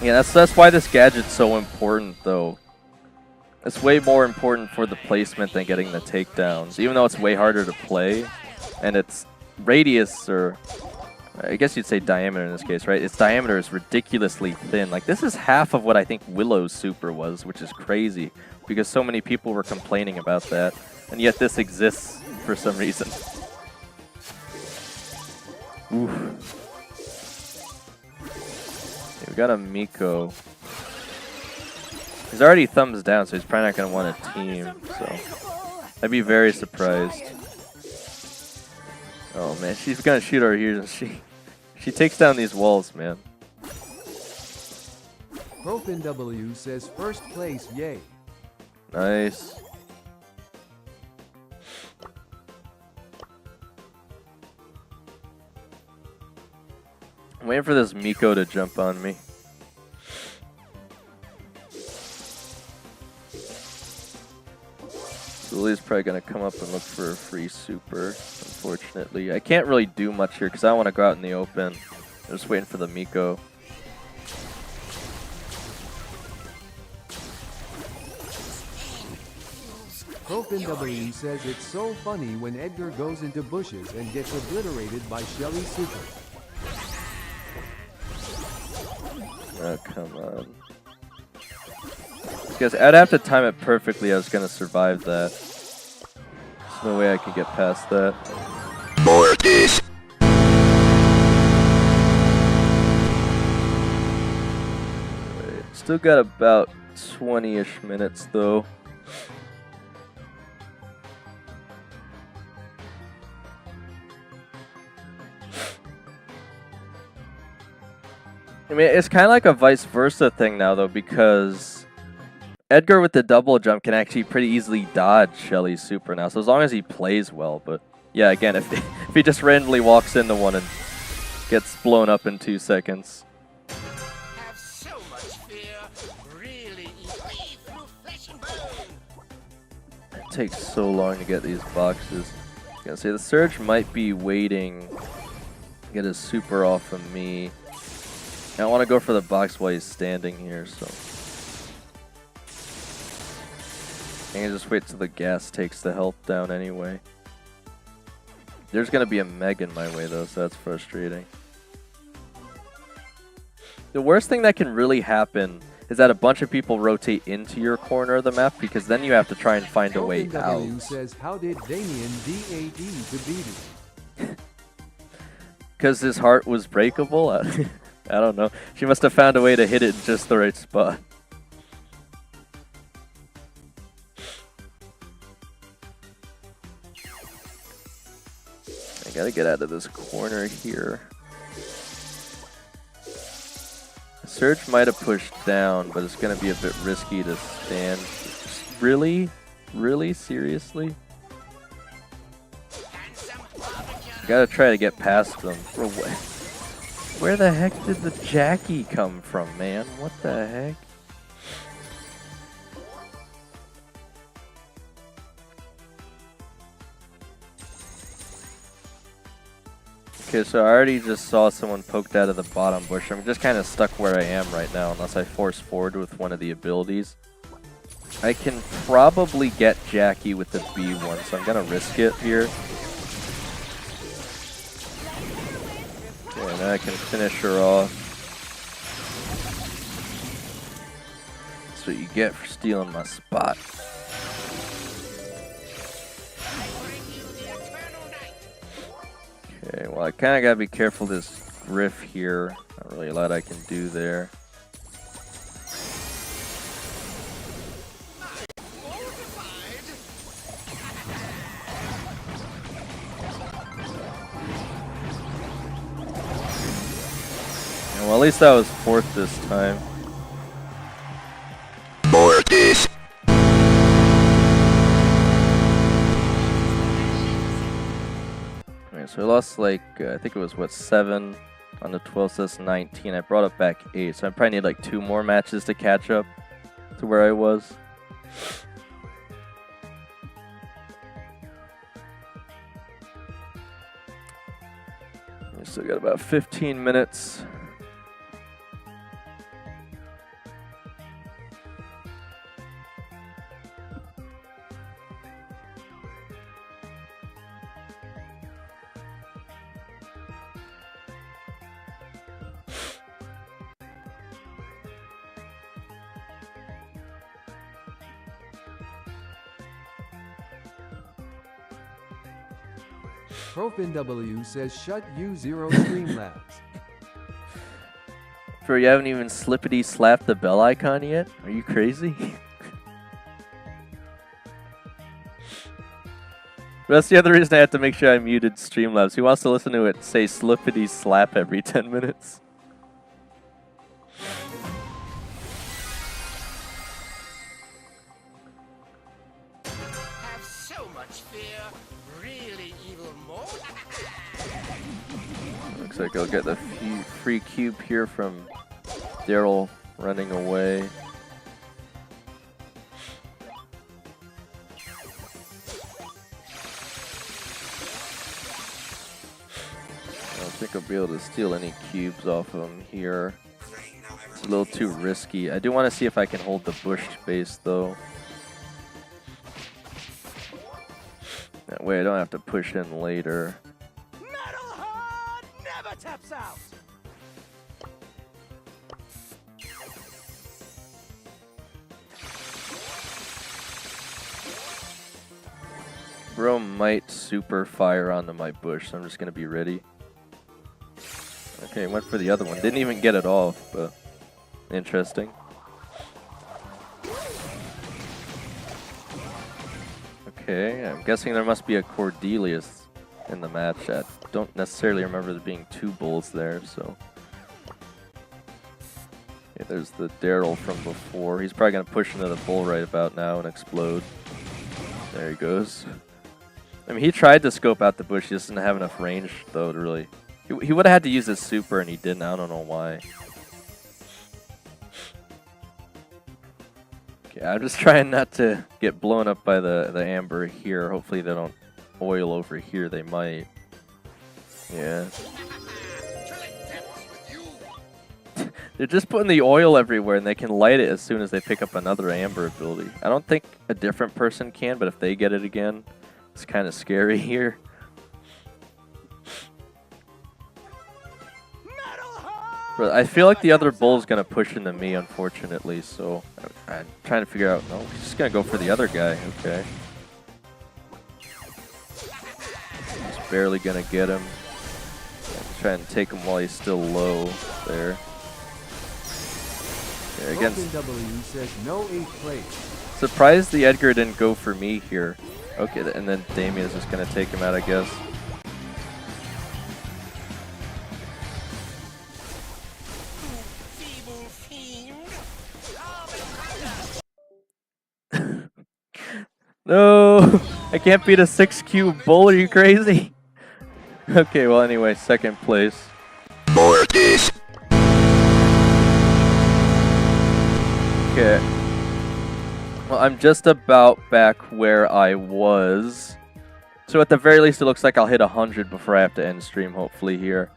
Speaker 2: Yeah, that's why this gadget's so important, though. It's way more important for the placement than getting the takedowns, even though it's way harder to play, and its radius, or I guess you'd say diameter in this case, right? Its diameter is ridiculously thin. Like, this is half of what I think Willow's super was, which is crazy, because so many people were complaining about that, and yet this exists for some reason. Oof. Okay, we got a Miko. He's already thumbs down, so he's probably not going to want a team, so I'd be very surprised. Oh man, she's going to shoot over here, and she takes down these walls, man.
Speaker 1: ProfinW says first place, yay.
Speaker 2: Nice. I'm waiting for this Miko to jump on me. Lily's probably going to come up and look for a free super, unfortunately. I can't really do much here because I want to go out in the open. I'm just waiting for the Miko.
Speaker 1: ProfinW says it's so funny when Edgar goes into bushes and gets obliterated by Shelly Super.
Speaker 2: Oh, come on. Because I'd have to time it perfectly. I was going to survive that. There's no way I could get past that.
Speaker 3: Mortis.
Speaker 2: Right. Still got about 20-ish minutes, though. I mean, it's kind of like a vice versa thing now, though, because Edgar with the double jump can actually pretty easily dodge Shelly's super now, so as long as he plays well. But yeah, again, if he just randomly walks into one and gets blown up in 2 seconds.
Speaker 4: Have so much fear. Really eat me through flesh and bone.
Speaker 2: It takes so long to get these boxes. I was gonna say the Surge might be waiting to get his super off of me. I don't want to go for the box while he's standing here, so I can just wait till the gas takes the health down anyway. There's going to be a Meg in my way, though, so that's frustrating. The worst thing that can really happen is that a bunch of people rotate into your corner of the map, because then you have to try and find a way out.
Speaker 1: Says, how did Damien DAD to beat it?
Speaker 2: Because his heart was breakable? I don't know. She must have found a way to hit it in just the right spot. I gotta get out of this corner here. Surge might have pushed down, but it's gonna be a bit risky to stand. Really? Really? Seriously? I gotta try to get past them. Bro, where the heck did the Jackie come from, man? What the heck? Okay, so I already just saw someone poked out of the bottom bush. I'm just kind of stuck where I am right now unless I force forward with one of the abilities. I can probably get Jackie with the B1, so I'm going to risk it here. And I can finish her off. That's what you get for stealing my spot. Okay, well I kind of gotta be careful this Griff here. Not really a lot I can do there. Well, at least I was fourth this time.
Speaker 3: Mortis.
Speaker 2: Okay, so I lost like, I think it was what, 7 on the 12, so that's 19. I brought it back 8, so I probably need like 2 more matches to catch up to where I was. We still got about 15 minutes.
Speaker 1: ProfinW says shut you zero Streamlabs.
Speaker 2: Bro, you haven't even slippity slapped the bell icon yet? Are you crazy? That's the other reason I had to make sure I muted Streamlabs. He wants to listen to it say slippity slap every 10 minutes.
Speaker 4: Have so much fear. Really evil mode.
Speaker 2: Looks like I'll get the free cube here from Daryl running away. I don't think I'll be able to steal any cubes off of him here. It's a little too risky. I do want to see if I can hold the bush space though. That way I don't have to push in later.
Speaker 4: Metalhead never taps out.
Speaker 2: Bro might super fire onto my bush, so I'm just gonna be ready. Okay, went for the other one. Didn't even get it off, but interesting. Okay, I'm guessing there must be a Cordelius in the match. I don't necessarily remember there being two bulls there, so. Okay, there's the Daryl from before. He's probably gonna push into the bull right about now and explode. There he goes. I mean, he tried to scope out the bush. He just didn't have enough range, though, to really... He would have had to use his super, and he didn't. I don't know why. Okay, I'm just trying not to get blown up by the amber here. Hopefully they don't oil over here. They might. Yeah. They're just putting the oil everywhere, and they can light it as soon as they pick up another amber ability. I don't think a different person can, but if they get it again... It's kind of scary here. But I feel like the other bull's going to push into me, unfortunately, so I'm trying to figure out... No, he's just going to go for the other guy. Okay. Just barely going to get him. Try and take him while he's still low there. Yeah, against...
Speaker 1: W says no 8th place.
Speaker 2: Surprised the Edgar didn't go for me here. Okay, and then Damien's just going to take him out, I guess. No! I can't beat a 6-cube bull, are you crazy? Okay, well anyway, second place.
Speaker 3: Mortis.
Speaker 2: Okay. Well, I'm just about back where I was. So at the very least, it looks like I'll hit 100 before I have to end stream, hopefully, here.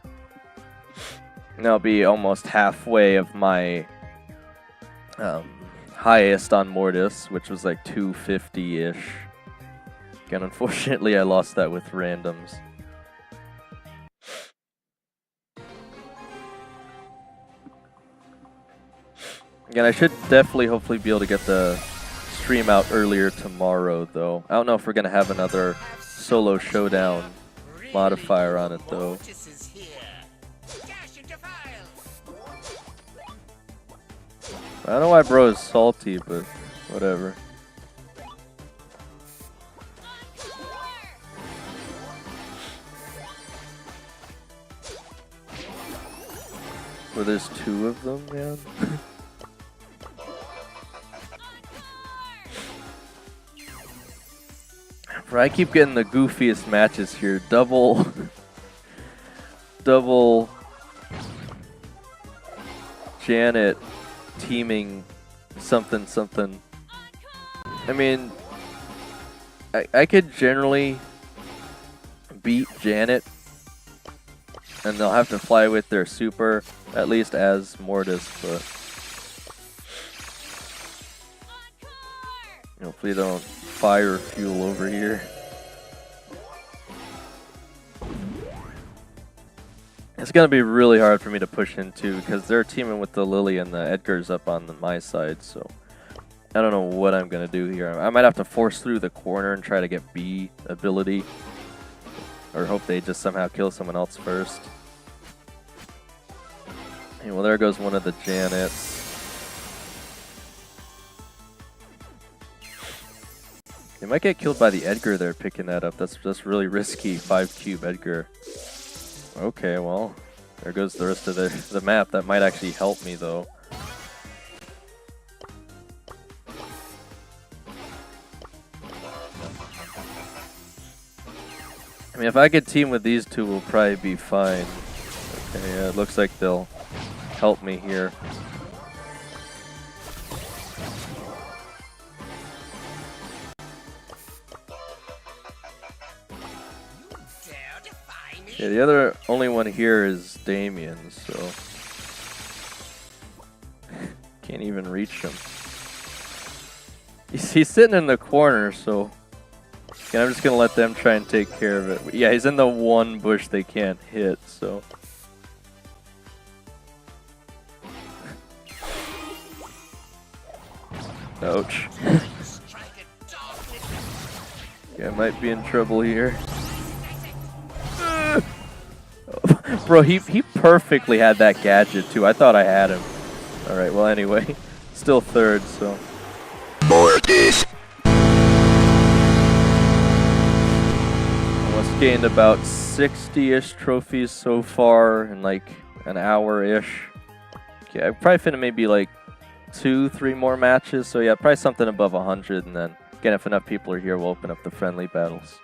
Speaker 2: And I'll be almost halfway of my highest on Mortis, which was like 250-ish. Again, unfortunately, I lost that with randoms. Again, I should definitely, hopefully, be able to get the stream out earlier tomorrow, though. I don't know if we're going to have another solo showdown modifier on it, though.
Speaker 4: Mortis is here. Dash into file.
Speaker 2: I don't know why bro is salty, but whatever. Well, there's two of them, man. Bro, I keep getting the goofiest matches here. Double Janet teaming something. I mean, I could generally beat Janet, and they'll have to fly with their super, at least as Mortis, but hopefully they don't fire fuel over here. It's gonna be really hard for me to push into because they're teaming with the Lily and the Edgar's up on my side, so I don't know what I'm gonna do here. I might have to force through the corner and try to get B ability. Or hope they just somehow kill someone else first. Hey, well, there goes one of the Janets. They might get killed by the Edgar there picking that up. That's really risky. 5-cube Edgar. Okay, well, there goes the rest of the map. That might actually help me though. I mean, if I could team with these two, we'll probably be fine. Okay, yeah, it looks like they'll help me here. Yeah, the other only one here is Damien, so can't even reach him. He's sitting in the corner, so again, I'm just gonna let them try and take care of it. Yeah, he's in the one bush they can't hit, so. Ouch. Yeah, I might be in trouble here. Bro, he perfectly had that gadget too. I thought I had him. Alright, well anyway. Still third, so.
Speaker 3: Mortis.
Speaker 2: Almost gained about 60-ish trophies so far in like an hour-ish. Okay, I'm probably finna maybe like 2-3 more matches. So yeah, probably something above 100, and then again, if enough people are here, we'll open up the friendly battles.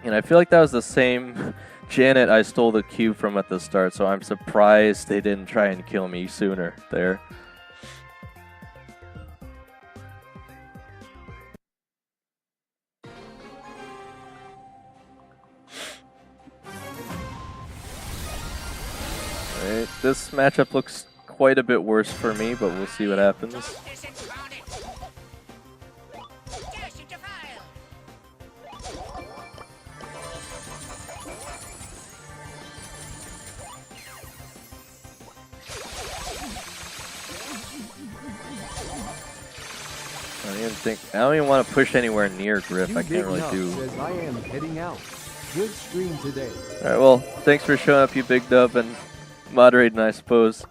Speaker 2: And I feel like that was the same Janet I stole the cube from at the start, so I'm surprised they didn't try and kill me sooner there. Alright, this matchup looks quite a bit worse for me, but we'll see what happens. I don't even want to push anywhere near Griff. I can't really do.
Speaker 1: Says, I am heading out. Good stream today.
Speaker 2: All right, well, thanks for showing up, you big dub, and moderating, I suppose.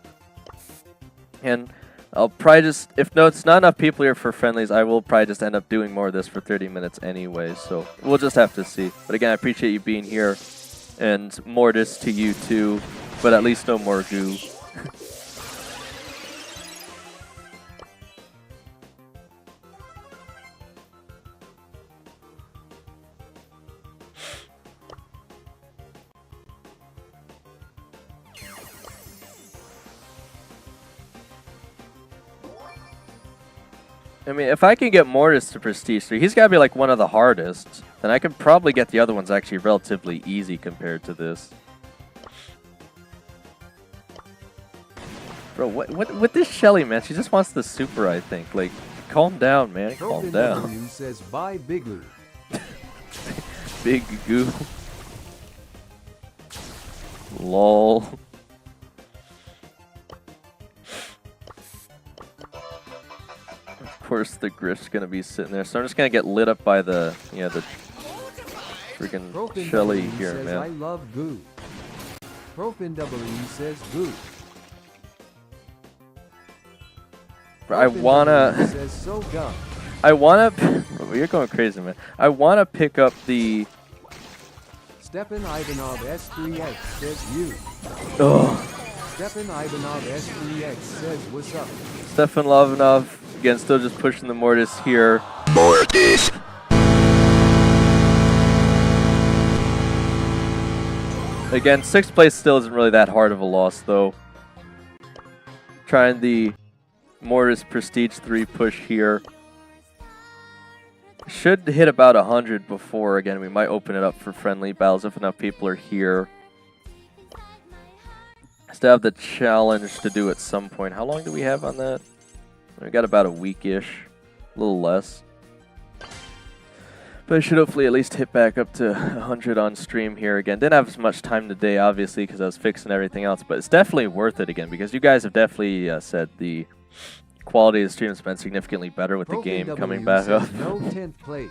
Speaker 2: And I'll probably just, if no, it's not enough people here for friendlies, I will probably just end up doing more of this for 30 minutes anyway. So we'll just have to see. But again, I appreciate you being here, and Mortis to you too. But at least no more goo. I mean, if I can get Mortis to Prestige 3, he's got to be like one of the hardest. Then I could probably get the other ones actually relatively easy compared to this. Bro, what with this Shelly, man? She just wants the super, I think. Like, calm down, man. Calm down.
Speaker 1: Says bye, Big Lou.
Speaker 2: Big goo. Lol. Of course the Griff's gonna be sitting there, so I'm just gonna get lit up by the the freaking Shelly here,
Speaker 1: says,
Speaker 2: man.
Speaker 1: I love goo. ProfinWE says goo.
Speaker 2: I wanna.
Speaker 1: Says so dumb.
Speaker 2: I wanna. You're going crazy, man. I wanna pick up the.
Speaker 1: Stepan Ivanov S3X says you.
Speaker 2: Oh.
Speaker 1: Stepan Ivanov S3X says what's up.
Speaker 2: Stefan Lovanov. Again, still just pushing the Mortis here.
Speaker 3: Mortis.
Speaker 2: Again, 6th place still isn't really that hard of a loss, though. Trying the Mortis Prestige 3 push here. Should hit about 100 before. Again, we might open it up for friendly battles if enough people are here. Still have the challenge to do at some point. How long do we have on that? We got about a week-ish, a little less. But I should hopefully at least hit back up to 100 on stream here again. Didn't have as much time today, obviously, because I was fixing everything else. But it's definitely worth it again, because you guys have definitely said the quality of the stream has been significantly better with the game coming back up.
Speaker 1: No 10th place.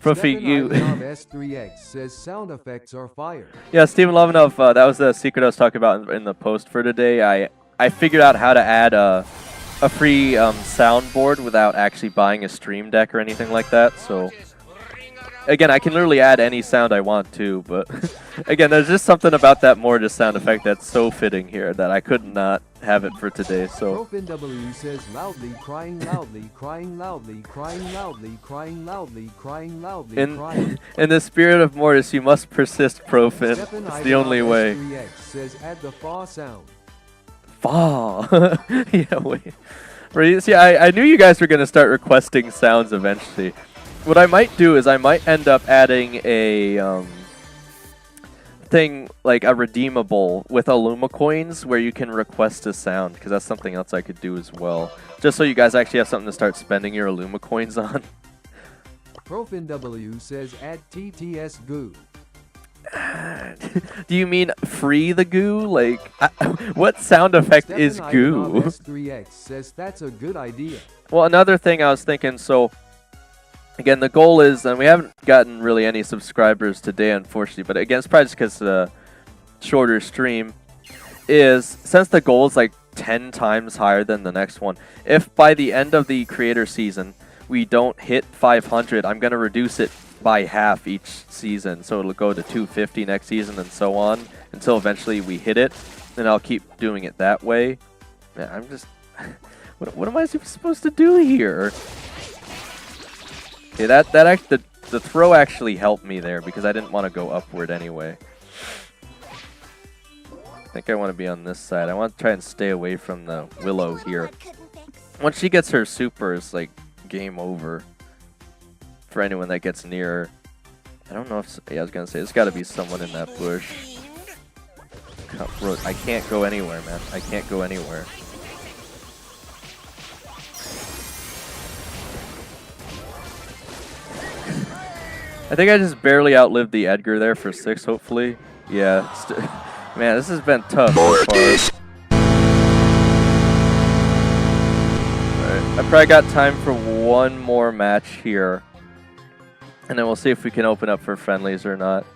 Speaker 2: Profi, you...
Speaker 1: S3X says sound effects are fire.
Speaker 2: Yeah, Steven Lovanov, that was the secret I was talking about in the post for today. I figured out how to add a free soundboard without actually buying a stream deck or anything like that, so... Again, I can literally add any sound I want to, but again, there's just something about that Mortis sound effect that's so fitting here that I could not have it for today, so...
Speaker 1: ProFinW says loudly, crying loudly, crying loudly, crying loudly, crying loudly, crying loudly, crying.
Speaker 2: In the spirit of Mortis, you must persist, Profin. It's the only way.
Speaker 1: Says add the fa sound.
Speaker 2: Fa! Yeah, wait. See, I knew you guys were going to start requesting sounds eventually. What I might do is I might end up adding a thing, like a redeemable with Illuma coins where you can request a sound, because that's something else I could do as well. Just so you guys actually have something to start spending your Illuma coins on.
Speaker 1: ProFinW says add TTS goo.
Speaker 2: Do you mean free the goo? Like, what sound effect is goo?
Speaker 1: S3X says that's a good idea.
Speaker 2: Well, another thing I was thinking, so... Again, the goal is, and we haven't gotten really any subscribers today, unfortunately, but again, it's probably just because the shorter stream, is since the goal is like 10 times higher than the next one, if by the end of the creator season we don't hit 500, I'm going to reduce it by half each season, so it'll go to 250 next season and so on, until eventually we hit it, and I'll keep doing it that way. Man, I'm just... what am I supposed to do here? Okay, the throw actually helped me there because I didn't want to go upward anyway. I think I want to be on this side. I want to try and stay away from the Willow here. Once she gets her super, it's like game over for anyone that gets near her. I don't know if... Yeah, I was going to say, there's got to be someone in that bush. Bro, I can't go anywhere, man. I can't go anywhere. I think I just barely outlived the Edgar there for 6, hopefully. Yeah. Man, this has been tough so far. Alright, I probably got time for one more match here. And then we'll see if we can open up for friendlies or not.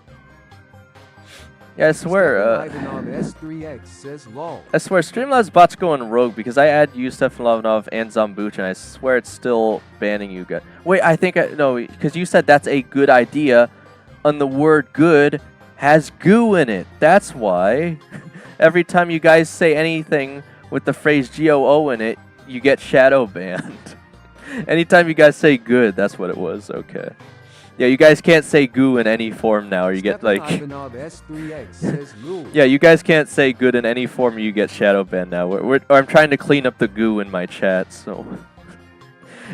Speaker 2: Yeah, I swear,
Speaker 1: S3X says lol.
Speaker 2: I swear, Streamlabs bot's going rogue because I add you, Stefan Lovanov, and Zambuch, and I swear it's still banning you guys. Wait, I think no, because you said that's a good idea, and the word "good" has goo in it. That's why. Every time you guys say anything with the phrase "GOO" in it, you get shadow banned. Anytime you guys say "good," that's what it was. Okay. Yeah, you guys can't say goo in any form now, or you get like... Yeah, you guys can't say good in any form, or you get shadow banned now. Or I'm trying to clean up the goo in my chat, so...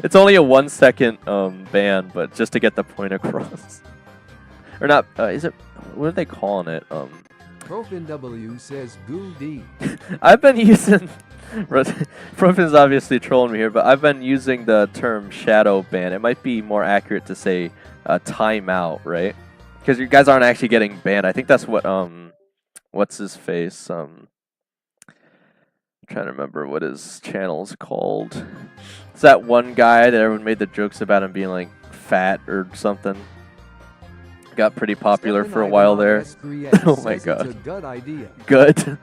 Speaker 2: It's only a 1 second ban, but just to get the point across. Or not, is it... What are they calling it?
Speaker 1: ProFinW says goo D.
Speaker 2: I've been using... Profin's obviously trolling me here, but I've been using the term shadow ban. It might be more accurate to say timeout, right? Because you guys aren't actually getting banned. I think that's what what's his face? I'm trying to remember what his channel's called. It's that one guy that everyone made the jokes about him being like fat or something. Got pretty popular for a while there. Oh my god. Good.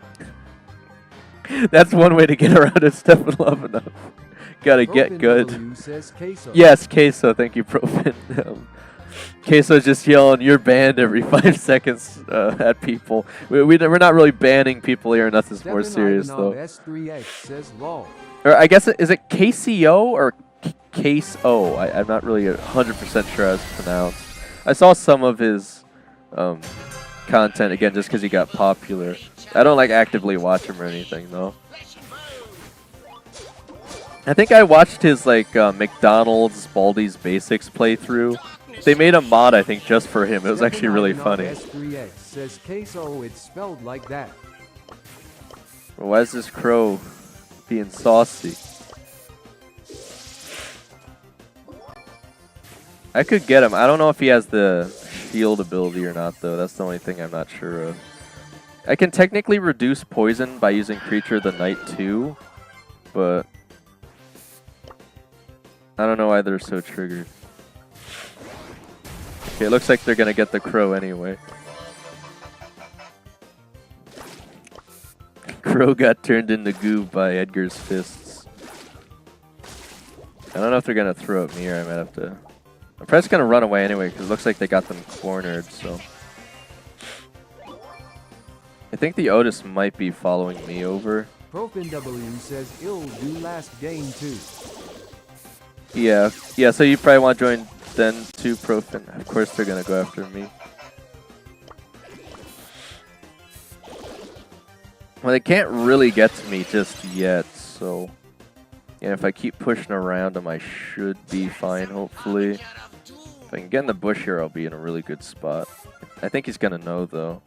Speaker 2: That's one way to get around it, Stefan Lovanov. Gotta get good. Yes, Queso, thank you, Profin. Queso's just yelling, "You're banned" every 5 seconds at people. We're not really banning people here, nothing's more serious though. Or I guess, is it KCO or Case-O? I'm not really 100% sure how it's pronounced. I saw some of his content, again, just because he got popular. I don't like actively watch him or anything though. I think I watched his like McDonald's Baldi's Basics playthrough. They made a mod, I think, just for him. It was actually really funny.
Speaker 1: S3X says queso, it's spelled like that.
Speaker 2: Why is this crow being saucy? I could get him. I don't know if he has the shield ability or not, though. That's the only thing I'm not sure of. I can technically reduce poison by using Creature of the Night too, but I don't know why they're so triggered. Okay, it looks like they're gonna get the crow anyway. Crow got turned into goo by Edgar's fists. I don't know if they're gonna throw at me or I might have to. I'm probably just gonna run away anyway because it looks like they got them cornered, so. I think the Otis might be following me over.
Speaker 1: ProfinW says ill do last game too.
Speaker 2: Yeah, so you probably want to join then too, Profin. Of course they're gonna go after me. Well, they can't really get to me just yet, so yeah, if I keep pushing around them, I should be fine, hopefully. If I can get in the bush here, I'll be in a really good spot. I think he's gonna know, though.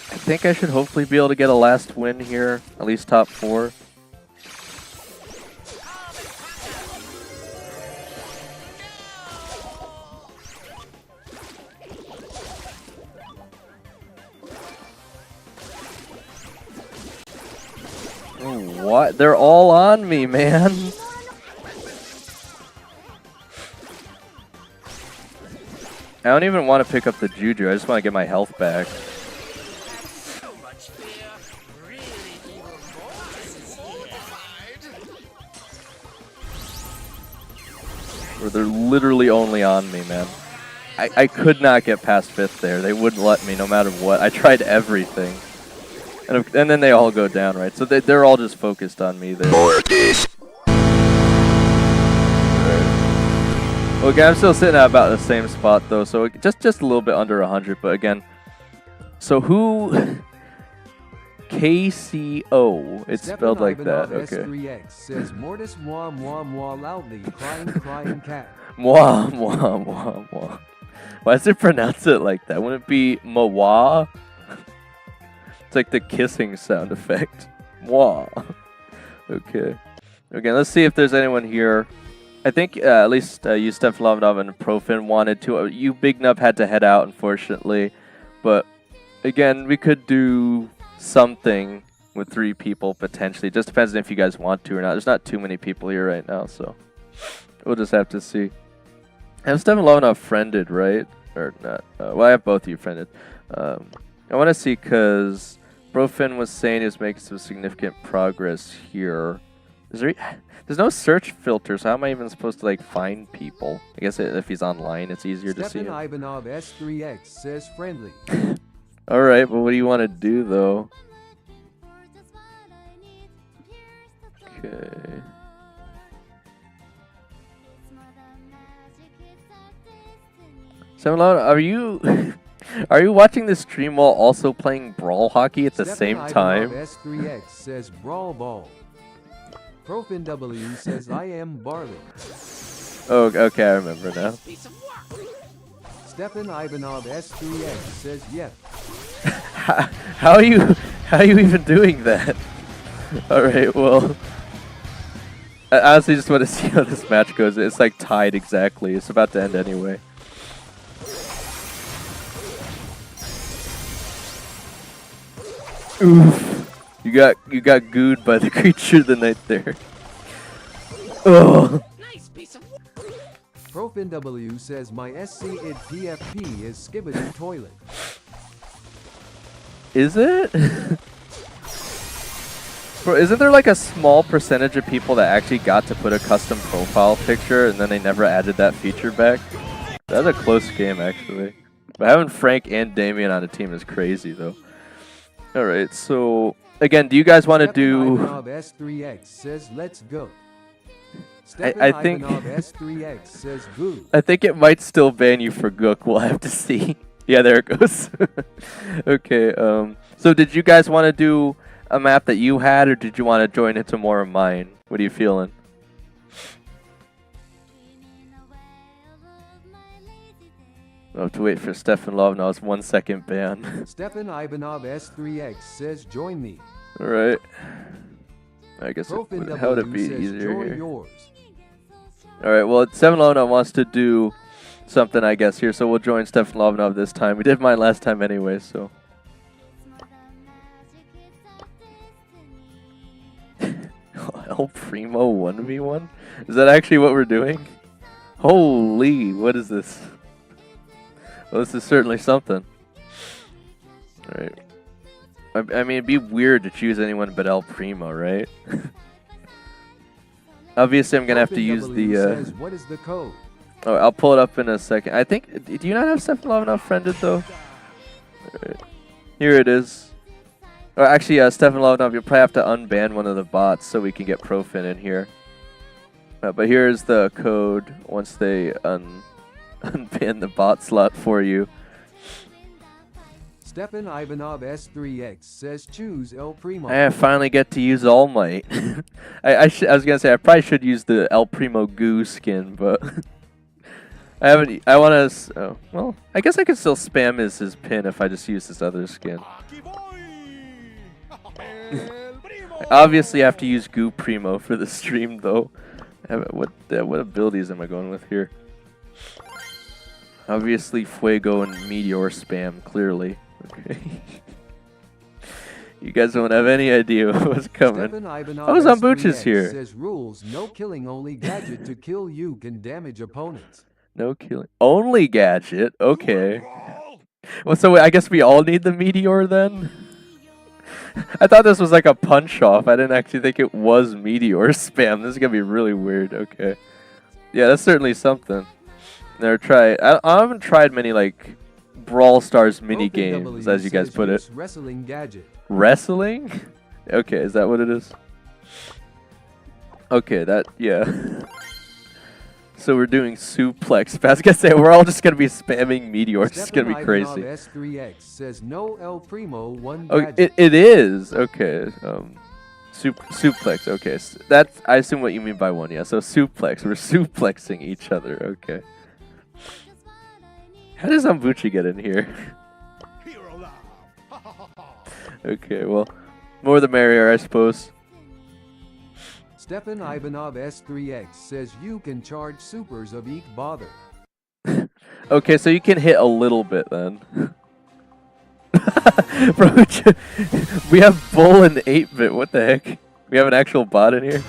Speaker 2: I think I should hopefully be able to get a last win here, at least top 4. What? They're all on me, man. I don't even want to pick up the Juju. I just want to get my health back.
Speaker 4: So much fear. Really evil Mortis is here.
Speaker 2: Or they're literally only on me, man. I could not get past 5th there. They wouldn't let me no matter what. I tried everything. And then they all go down, right? So they're all just focused on me there.
Speaker 3: Mortis.
Speaker 2: Right. Okay, I'm still sitting at about the same spot, though. So just a little bit under 100. But again, so who... KCO. It's spelled like that. Okay.
Speaker 1: S3X says Mortis moi moi moi loudly crying cat.
Speaker 2: Moi moi moi moi. Why does it pronounce it like that? Wouldn't it be Mawa? It's like the kissing sound effect. Moi. Okay. Okay, let's see if there's anyone here. I think at least you, Steph Lovnov, and Profin wanted to. You, Big Nub, had to head out, unfortunately. But again, we could do something with 3 people potentially. Just depends on if you guys want to or not. There's not too many people here right now, so we'll just have to see. I have Steph Lovnov friended, right? Or not? Well, I have both of you friended. I want to see because Brofin was saying he was making some significant progress here. There's no search filter, so how am I even supposed to like find people? I guess if he's online, it's easier to see him.
Speaker 1: Ivanov S3X says friendly.
Speaker 2: All right, but what do you want to do though? Okay. Samuel, are you watching the stream while also playing Brawl Hockey at the same time?
Speaker 1: S3X says Brawl Ball. Profin W says I am Barley.
Speaker 2: Oh, okay, I remember now.
Speaker 1: Stefan Ivanov S3X says yep.
Speaker 2: How are you even doing that? All right, well, I honestly just want to see how this match goes. It's like tied exactly. It's about to end anyway. Oof. You got gooed by the creature of the night there. Oh.
Speaker 4: Nice piece of
Speaker 1: Profin W says my SC id PFP is Skibidi Toilet.
Speaker 2: Is it? Bro, isn't there like a small percentage of people that actually got to put a custom profile picture and then they never added that feature back? That's a close game actually. But having Frank and Damien on a team is crazy though. Alright, so again, do you guys want to do...
Speaker 1: S3X says let's go.
Speaker 2: I think
Speaker 1: S3X says goo.
Speaker 2: I think it might still ban you for Gook. We'll have to see. Yeah, there it goes. Okay, so did you guys want to do a map that you had, or did you want to join into more of mine? What are you feeling? I'll have to wait for Stefan Lovnov's 1 second ban.
Speaker 1: Stefan Ivanov S3X says join me.
Speaker 2: Alright. I guess
Speaker 1: Profin
Speaker 2: how would it
Speaker 1: W
Speaker 2: be
Speaker 1: says
Speaker 2: easier
Speaker 1: join
Speaker 2: here?
Speaker 1: yours.
Speaker 2: Alright, well, Stefan Lovnov wants to do something, I guess, here, so we'll join Stefan Lovnov this time. We did mine last time anyway, so. El Primo 1v1? Is that actually what we're doing? Holy, what is this? Well, this is certainly something. Alright. I mean, it'd be weird to choose anyone but El Primo, right? Obviously, I'm going to have to use the...
Speaker 1: Says, what is the code?
Speaker 2: Oh, I'll pull it up in a second. I think... Do you not have Stefan Lovnov friended, though? Alright. Here it is. Or actually, Stefan Lovnov, you'll probably have to unban one of the bots so we can get Profin in here. But here's the code once they unban the bot slot for you.
Speaker 1: Stefan Ivanov S3X says choose El Primo.
Speaker 2: I finally get to use All Might. I was going to say, I probably should use the El Primo Goo skin, but... I haven't... I want to... Oh, well, I guess I could still spam his pin if I just use this other skin. I obviously have to use Goo Primo for the stream, though. What abilities am I going with here? Obviously, Fuego and Meteor spam, clearly. Okay. You guys don't have any idea what's coming. Oh, Zambucha's here.
Speaker 1: Says rules, no killing, only gadget to kill you can damage opponents.
Speaker 2: No killing. Only gadget? Okay. Well, so I guess we all need the Meteor then? I thought this was like a punch-off. I didn't actually think it was Meteor spam. This is going to be really weird. Okay. Yeah, that's certainly something. Never tried. I haven't tried many, like, Brawl Stars mini games, as you guys put it.
Speaker 1: Wrestling gadget.
Speaker 2: Wrestling? Okay, is that what it is? Okay, yeah. So we're doing suplex. I was gonna say we're all just gonna be spamming meteors. It's gonna be crazy.
Speaker 1: S3X says no El Primo one.
Speaker 2: Oh, it is okay. Suplex. Okay, so that's I assume what you mean by one. Yeah. So suplex. We're suplexing each other. Okay. How does Zambuchi get in here? Okay. Well, more the merrier, I suppose.
Speaker 1: Stefan Ivanov S3X says you can charge supers of each bother.
Speaker 2: Okay, so you can hit a little bit then. Bro, we have Bull and 8-bit. What the heck? We have an actual bot in here.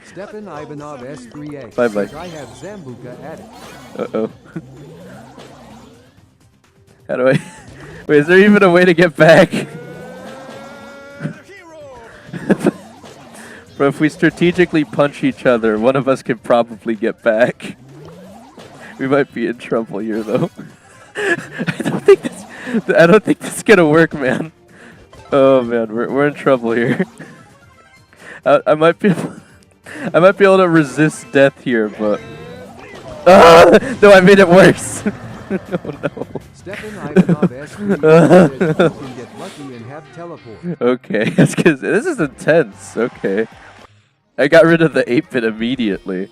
Speaker 1: Stefan Ivanov S3X
Speaker 2: bye bye.
Speaker 1: says I have Zambuca at it.
Speaker 2: Uh-oh. How do I... Wait, is there even a way to get back? Bro, if we strategically punch each other, one of us can probably get back. We might be in trouble here, though. I don't think this is gonna work, man. Oh man, we're in trouble here. I might be able to resist death here, but no, I made it worse. Oh no.
Speaker 1: Stefan Ivanov S3X says you can get lucky and have teleport.
Speaker 2: Okay, that's because this is intense. Okay. I got rid of the 8-bit immediately.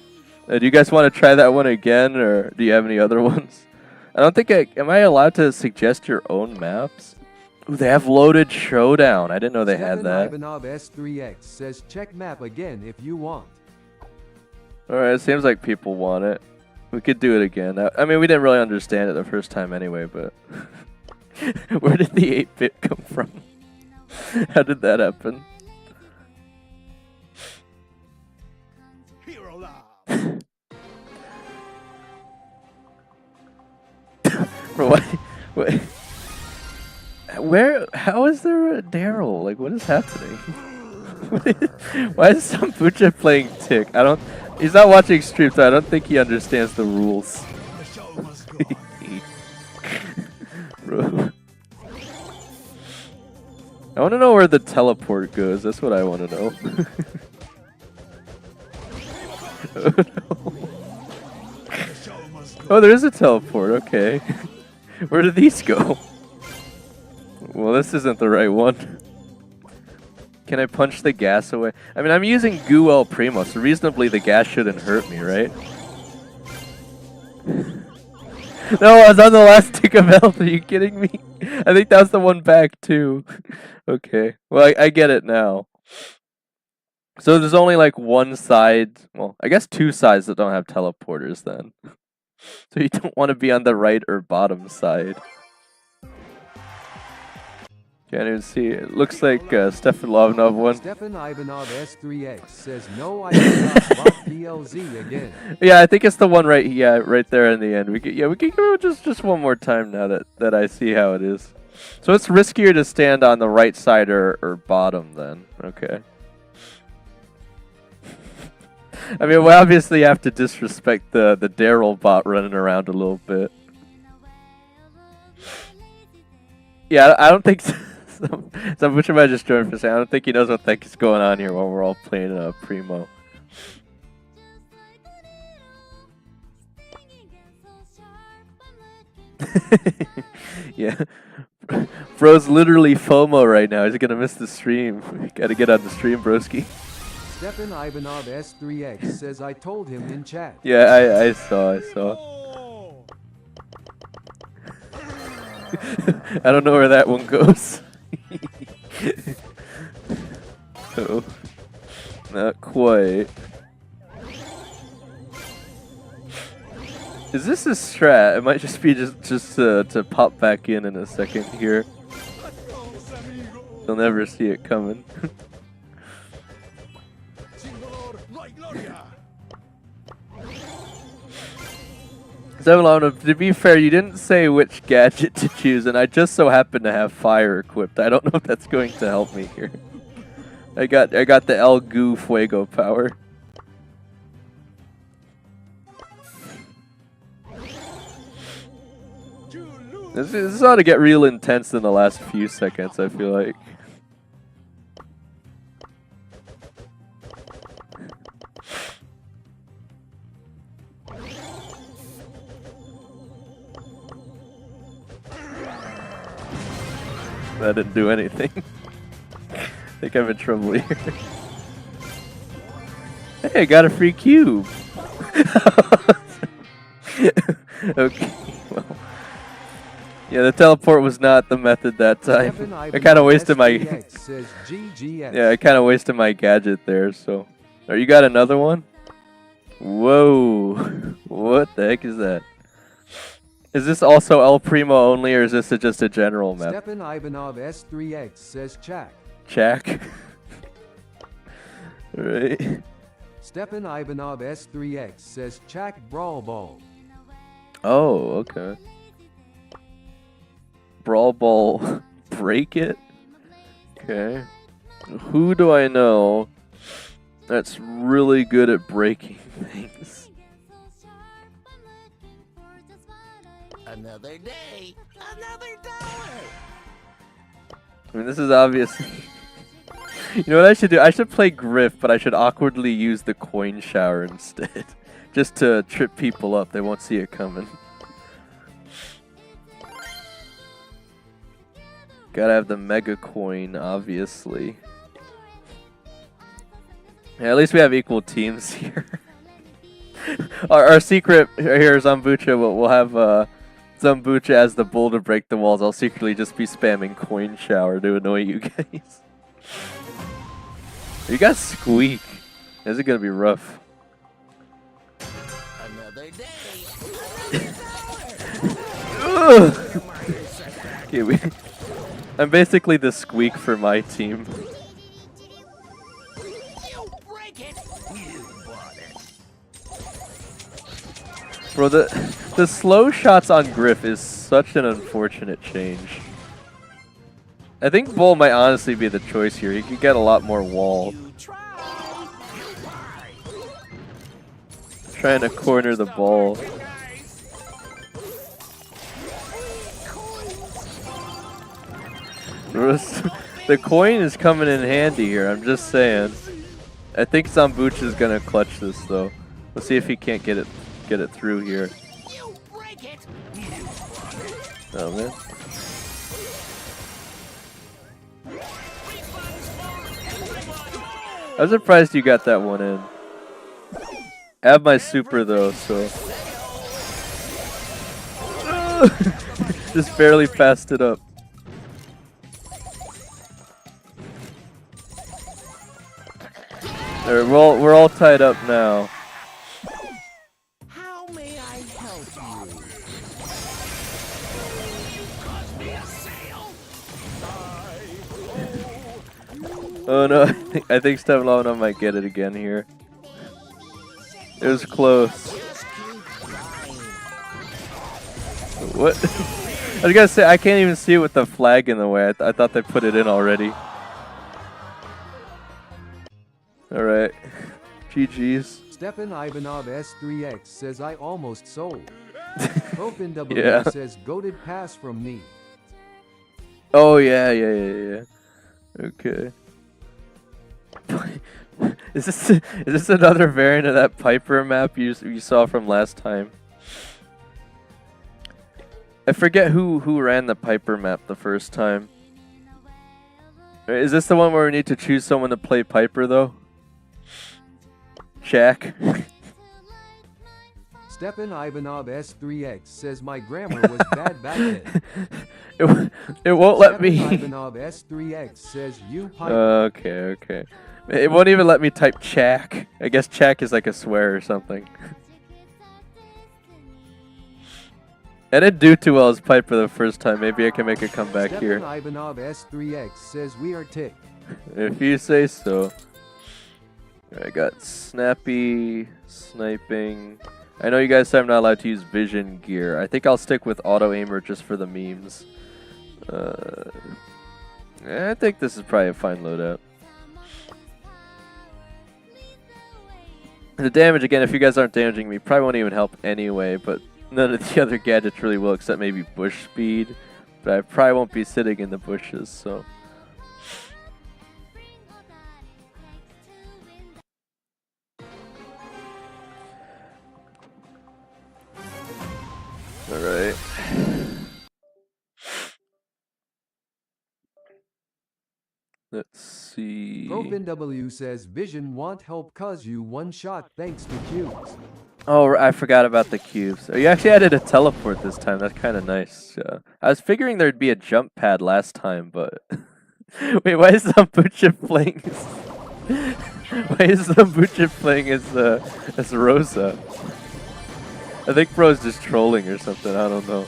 Speaker 2: Do you guys want to try that one again, or do you have any other ones? I don't think am I allowed to suggest your own maps? Ooh, they have loaded showdown. I didn't know they had that.
Speaker 1: Ivanov S3X says check map again if you want.
Speaker 2: Alright, it seems like people want it. We could do it again. I mean, we didn't really understand it the first time anyway, but... Where did the 8-bit come from? How did that happen? What? Where? How is there a Daryl? Like, what is happening? Why is Sambucha playing Tick? He's not watching streams, so I don't think he understands the rules. Bro. I want to know where the teleport goes. That's what I want to know. Oh, no. Oh, there is a teleport. Okay. Where did these go? Well, this isn't the right one. Can I punch the gas away? I mean, I'm using Goo El Primo, so reasonably the gas shouldn't hurt me, right? No, I was on the last tick of health. Are you kidding me? I think that was the one back too. Okay. Well, I get it now. So there's only like one side. Well, I guess two sides that don't have teleporters then. So you don't want to be on the right or bottom side. Can't even see. It looks like Stefan Lovnov won.
Speaker 1: Stefan Ivanov S3X says no, I cannot bot PLZ again.
Speaker 2: Yeah, I think it's the one right. Yeah, right there in the end. We can go just one more time now that I see how it is. So it's riskier to stand on the right side or bottom then. Okay. I mean, we obviously have to disrespect the Daryl bot running around a little bit. Yeah, I don't think so. Which am I just joined for saying? I don't think he knows what the heck is going on here while we're all playing Primo. Yeah. Bro's literally FOMO right now. He's gonna miss the stream. Gotta get on the stream, broski.
Speaker 1: Stefan Ivanov S3X says I told him in chat.
Speaker 2: Yeah, I saw. I don't know where that one goes. Oh, not quite. Is this a strat? It might just be just to pop back in a second here. You'll never see it coming. To be fair, you didn't say which gadget to choose, and I just so happen to have fire equipped. I don't know if that's going to help me here. I got the El Goo Fuego power. This ought to get real intense in the last few seconds, I feel like. That didn't do anything. I think I'm in trouble here. Hey, I got a free cube! Okay, well. Yeah, the teleport was not the method that time. I kind of wasted my... Yeah, I kind of wasted my gadget there, so... Oh, you got another one? Whoa! What the heck is that? Is this also El Primo only, or is this just a general map?
Speaker 1: Stefan Ivanov S3X says Chak.
Speaker 2: Chak? Right.
Speaker 1: Stefan Ivanov S3X says Chak Brawl Ball.
Speaker 2: Oh, okay. Brawl Ball break it? Okay. Who do I know that's really good at breaking things?
Speaker 4: Another day, another dollar.
Speaker 2: I mean, this is obviously... You know what I should do? I should play Griff, but I should awkwardly use the coin shower instead. Just to trip people up. They won't see it coming. Gotta have the mega coin, obviously. Yeah, at least we have equal teams here. our secret here is Zambucha. We'll have Zambucha as the bull to break the walls. I'll secretly just be spamming coin shower to annoy you guys. You guys squeak. This is gonna be rough.
Speaker 4: Another day.
Speaker 2: Okay, I'm basically the squeak for my team. Bro, the slow shots on Griff is such an unfortunate change. I think Bull might honestly be the choice here. He could get a lot more wall. Trying to corner the ball. The coin is coming in handy here, I'm just saying. I think Zambucha is gonna clutch this though. Let's see if he can't get it through here. Oh man. I'm surprised you got that one in. I have my super though, so. Just barely passed it up. Alright, we're all tied up now.
Speaker 4: How may I help you? Cause me a sail.
Speaker 2: Oh no, I think Step Lona might get it again here. It was close.
Speaker 4: Just keep trying.
Speaker 2: What? I was gonna say, I can't even see it with the flag in the way. I thought they put it in already. Alright. GG's.
Speaker 1: Stepan Ivanov S3X says I almost sold. Open W
Speaker 2: Yeah.
Speaker 1: says goated pass from me.
Speaker 2: Oh yeah. Okay. Is this another variant of that Piper map you saw from last time? I forget who ran the Piper map the first time. Is this the one where we need to choose someone to play Piper though? Shaq.
Speaker 1: Stepan Ivanov S3X says my grammar was bad back then.
Speaker 2: It won't let me.
Speaker 1: Stepan Ivanov S3X says you Piper.
Speaker 2: Okay. It won't even let me type Chak. I guess Chak is like a swear or something. I didn't do too well as Piper the first time. Maybe I can make a comeback here.
Speaker 1: Stepan Ivanov S3X says we are tick.
Speaker 2: If you say so. I got Snappy, Sniping. I know you guys said I'm not allowed to use Vision gear. I think I'll stick with Auto Aimer just for the memes. I think this is probably a fine loadout. The damage, again, if you guys aren't damaging me, probably won't even help anyway, but none of the other gadgets really will except maybe bush speed. But I probably won't be sitting in the bushes, so... Alright. Let's see.
Speaker 1: Open W says Vision want help cause you one shot thanks to cubes.
Speaker 2: Oh, I forgot about the cubes. Oh, you actually added a teleport this time. That's kind of nice. I was figuring there'd be a jump pad last time, but... Wait, why is Zambucha playing as... Why is Zambucha playing as Rosa? I think bro's just trolling or something, I don't know.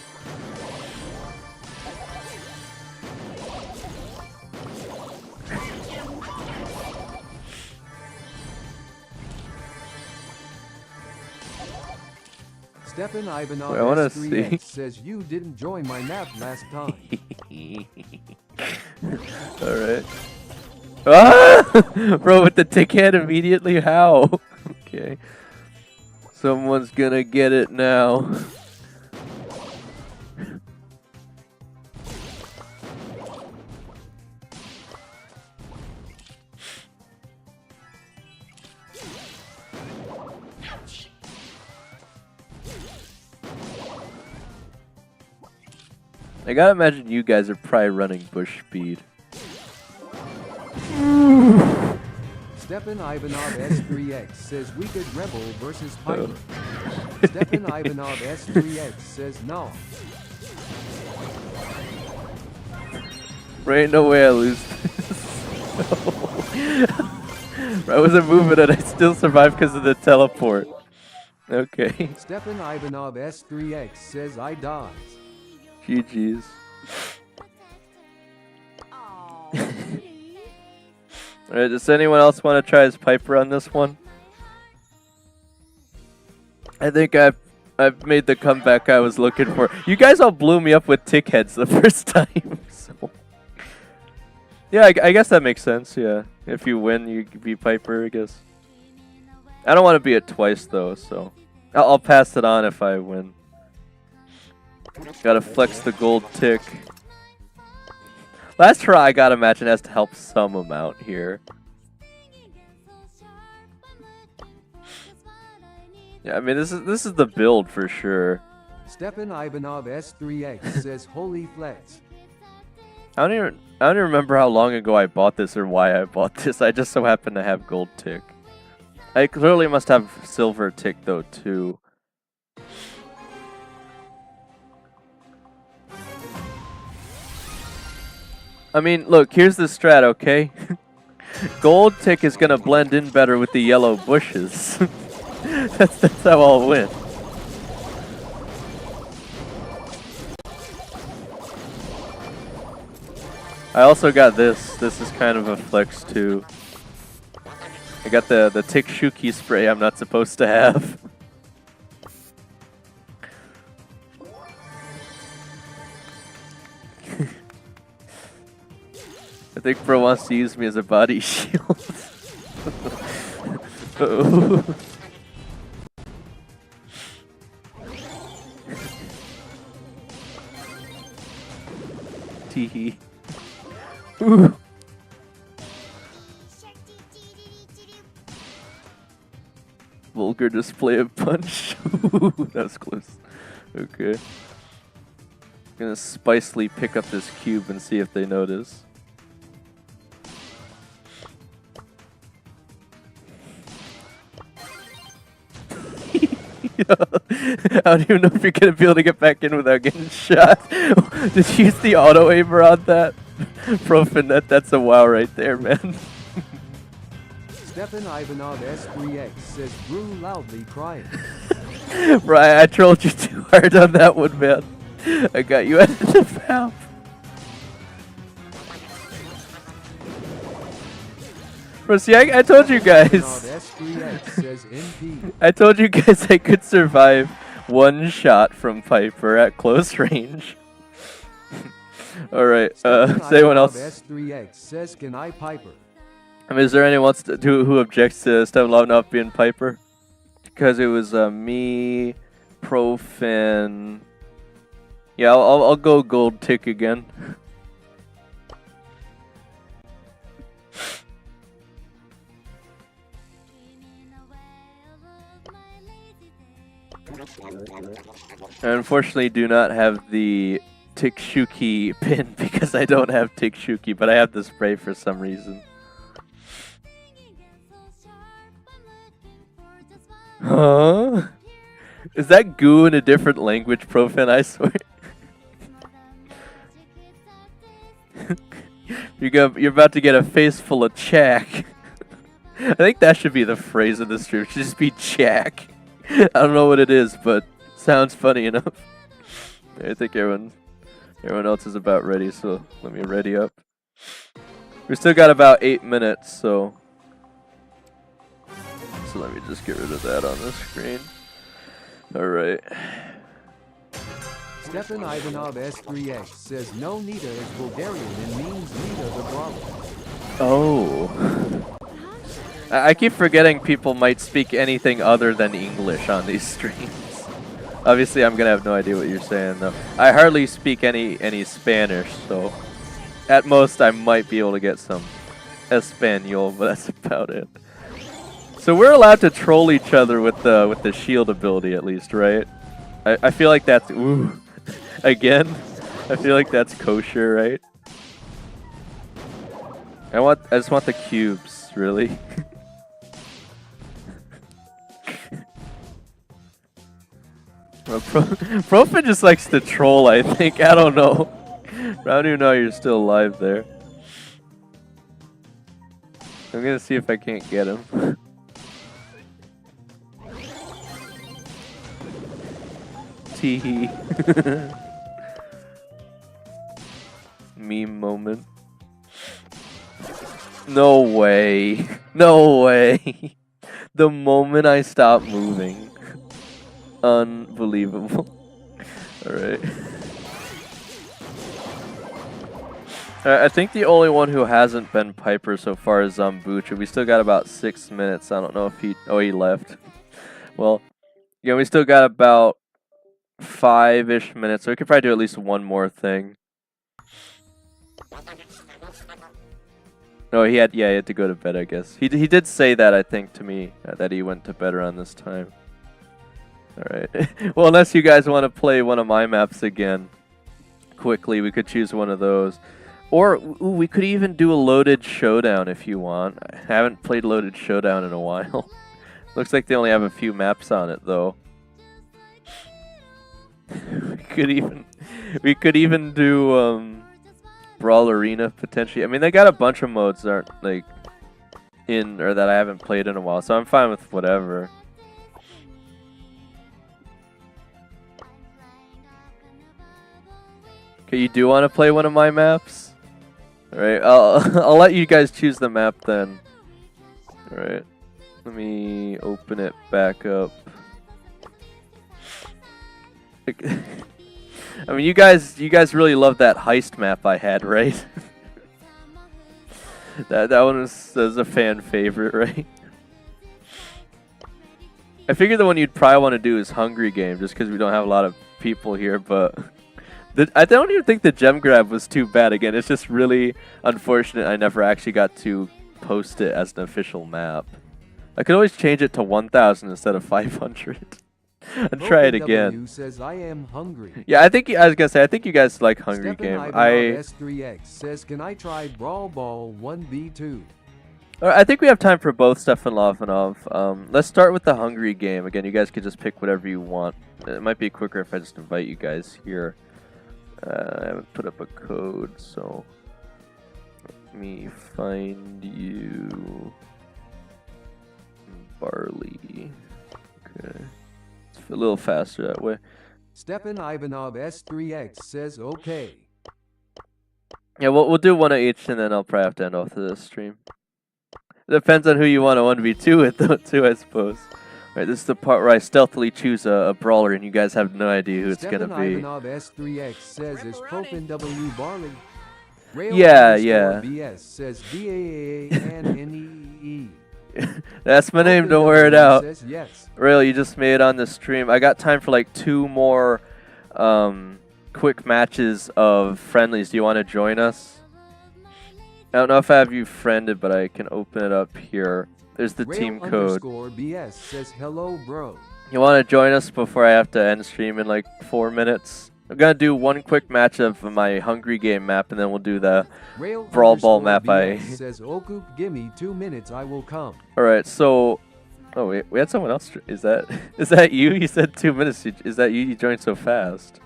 Speaker 1: Stepan Ivanov
Speaker 2: Wait, I wanna
Speaker 1: S3X
Speaker 2: see.
Speaker 1: says you didn't join my map last time.
Speaker 2: Alright. Ah! Bro, with the tick head immediately? How? Okay. Someone's gonna get it now. I gotta imagine you guys are probably running bush speed.
Speaker 1: Stepan Ivanov S3X says Wicked Rebel versus Piper. Stepan Ivanov S3X says no.
Speaker 2: There ain't no way I lose this. I wasn't moving and I still survived because of the teleport. Okay.
Speaker 1: Stepan Ivanov S3X says I dies.
Speaker 2: GG's. Alright, does anyone else want to try as Piper on this one? I think I've made the comeback I was looking for. You guys all blew me up with tick heads the first time. So. Yeah, I guess that makes sense, yeah. If you win, you be Piper, I guess. I don't want to be it twice, though, so... I'll pass it on if I win. Gotta flex the gold tick. Last try, I gotta imagine, has to help some amount here. Yeah, I mean, this is the build for sure.
Speaker 1: Stepan Ivanov S3X says holy flex.
Speaker 2: I don't even remember how long ago I bought this or why I bought this. I just so happen to have gold tick. I clearly must have silver tick though too. I mean, look, here's the strat, okay? Gold tick is gonna blend in better with the yellow bushes. that's how I'll win. I also got this. This is kind of a flex too. I got the tick shuki spray I'm not supposed to have. I think bro wants to use me as a body shield. Uh-oh. Teehee. Ooh. Vulgar display of punch. That was close. Okay. Gonna spicely pick up this cube and see if they notice. I don't even know if you're gonna be able to get back in without getting shot. Did you use the auto aimer on that? Profin, that's a wow right there, man.
Speaker 1: Stefan Ivanov S3X says Brew loudly crying.
Speaker 2: Brian, I trolled you too hard on that one, man. I got you out of the map. Bro, see, I told you guys.
Speaker 1: S3X says NP.
Speaker 2: I told you guys I could survive one shot from Piper at close range. Alright, does anyone else?
Speaker 1: S3X says, can I Piper?
Speaker 2: I mean, is there anyone else who objects to Stefan Ivanov being Piper? Because it was me, Profin. Yeah, I'll go gold tick again. I unfortunately do not have the Tick Shuki pin because I don't have Tick Shuki, but I have the spray for some reason. Huh? Is that goo in a different language, Profan? I swear. You're about to get a face full of chack. I think that should be the phrase of the stream. It should just be chack. I don't know what it is, but sounds funny enough. I think everyone else is about ready, so let me ready up. We still got about 8 minutes, so let me just get rid of that on the screen. Alright.
Speaker 1: Stefan Ivanov S3X says no Nita is Bulgarian and means Nita the Bravo.
Speaker 2: Oh. I keep forgetting people might speak anything other than English on these streams. Obviously, I'm gonna have no idea what you're saying, though. I hardly speak any Spanish, so at most I might be able to get some Espanol, but that's about it. So we're allowed to troll each other with the shield ability, at least, right? I feel like that's ooh again. I feel like that's kosher, right? I just want the cubes, really. Well, Profit just likes to troll, I think. I don't know. I don't even know you're still alive there. I'm gonna see if I can't get him. Teehee. Meme moment. No way. No way. The moment I stop moving. Unbelievable. Alright. I think the only one who hasn't been Piper so far is Zambucha. We still got about 6 minutes. I don't know if he... Oh, he left. Well, yeah, we still got about 5-ish minutes. So we could probably do at least one more thing. No, he had to go to bed, I guess. He did say that, I think, to me, that he went to bed around this time. Alright. Well, unless you guys want to play one of my maps again, quickly, we could choose one of those. Or, ooh, we could even do a Loaded Showdown if you want. I haven't played Loaded Showdown in a while. Looks like they only have a few maps on it, though. We could even do, Brawl Arena potentially. I mean, they got a bunch of modes that aren't like in or that I haven't played in a while, so I'm fine with whatever. Okay, you do want to play one of my maps? Alright, I'll let you guys choose the map then. Alright. Let me open it back up. I mean, you guys really love that heist map I had, right? that one was a fan favorite, right? I figured the one you'd probably want to do is Hungry Game, just because we don't have a lot of people here, but I don't even think the gem grab was too bad. Again, it's just really unfortunate I never actually got to post it as an official map. I could always change it to 1,000 instead of 500. And try it again.
Speaker 1: Says, I am hungry.
Speaker 2: Yeah, I was gonna say, I think you guys like Hungry Game.
Speaker 1: S3X says, can I try Brawl Ball 1v2?
Speaker 2: I think we have time for both Stefan Lovanov. Let's start with the Hungry Game. Again, you guys could just pick whatever you want. It might be quicker if I just invite you guys here. I haven't put up a code, so let me find you. Barley. Okay. It's a little faster that way.
Speaker 1: Stefan Ivanov S3X says okay.
Speaker 2: Yeah, we'll do one of each, and then I'll probably have to end off this stream. It depends on who you want to 1v2 with, though, too, I suppose. Alright, this is the part where I stealthily choose a brawler, and you guys have no idea who it's gonna be.
Speaker 1: Ivanov S3X says is Profin W Barley.
Speaker 2: Yeah.
Speaker 1: BS says BAANNEE.
Speaker 2: That's my name, don't wear it out.
Speaker 1: Says yes.
Speaker 2: Rail, you just made it on the stream. I got time for like 2 more quick matches of friendlies. Do you want to join us? I don't know if I have you friended, but I can open it up here. There's the team code.
Speaker 1: BS says hello, bro.
Speaker 2: You want to join us before I have to end stream in like 4 minutes? I'm gonna do one quick match of my Hungry Game map, and then we'll do the Brawl Ball map.
Speaker 1: Says Okup, give me 2 minutes, I will come.
Speaker 2: All right, so oh wait, we had someone else. Is that you? You said 2 minutes. Is that you? You joined so fast.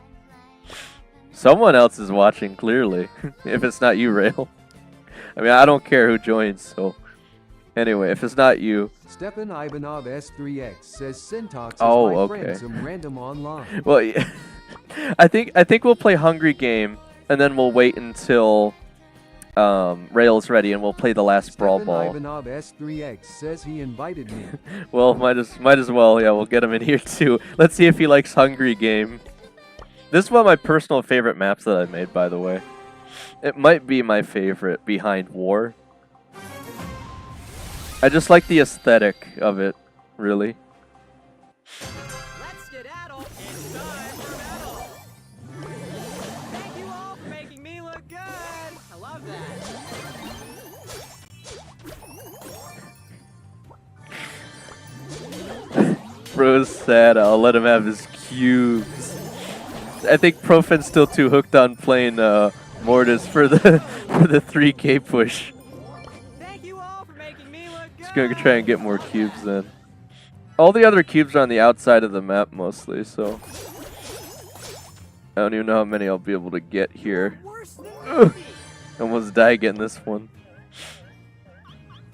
Speaker 2: Someone else is watching clearly. If it's not you, Rail. I mean, I don't care who joins. So anyway, if it's not you.
Speaker 1: Stefan Ivanov S3X says Syntax is
Speaker 2: my
Speaker 1: friend, some random online.
Speaker 2: Well, yeah. I think we'll play Hungry Game, and then we'll wait until Rail's ready, and we'll play the last Brawl Ball.
Speaker 1: Ivanov S3X says he invited me.
Speaker 2: Well, might as well. Yeah, we'll get him in here too. Let's see if he likes Hungry Game. This is one of my personal favorite maps that I've made, by the way. It might be my favorite behind War. I just like the aesthetic of it, really.
Speaker 5: Let's skedaddle. It's time for battle. Thank you all for making me look good. I love that.
Speaker 2: Bro's sad. I'll let him have his cubes. I think Profin's still too hooked on playing Mortis for the 3K push.
Speaker 5: Thank you all for making me look good.
Speaker 2: Just gonna try and get more cubes then. All the other cubes are on the outside of the map mostly, so I don't even know how many I'll be able to get here. Ugh. Almost died getting this one.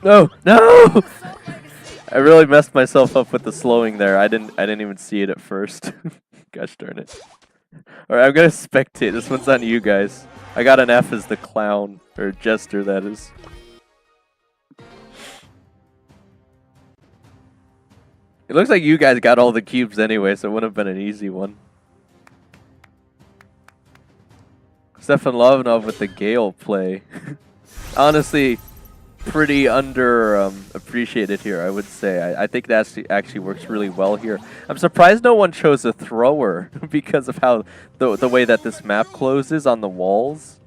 Speaker 2: No! I really messed myself up with the slowing there. I didn't even see it at first. Gosh darn it. Alright, I'm gonna spectate. This one's on you guys. I got an F as the clown, or jester that is. It looks like you guys got all the cubes anyway, so it wouldn't have been an easy one. Stefan Lovanov with the Gale play. Honestly, pretty appreciated here, I would say. I think that actually works really well here. I'm surprised no one chose a thrower because of how the way that this map closes on the walls.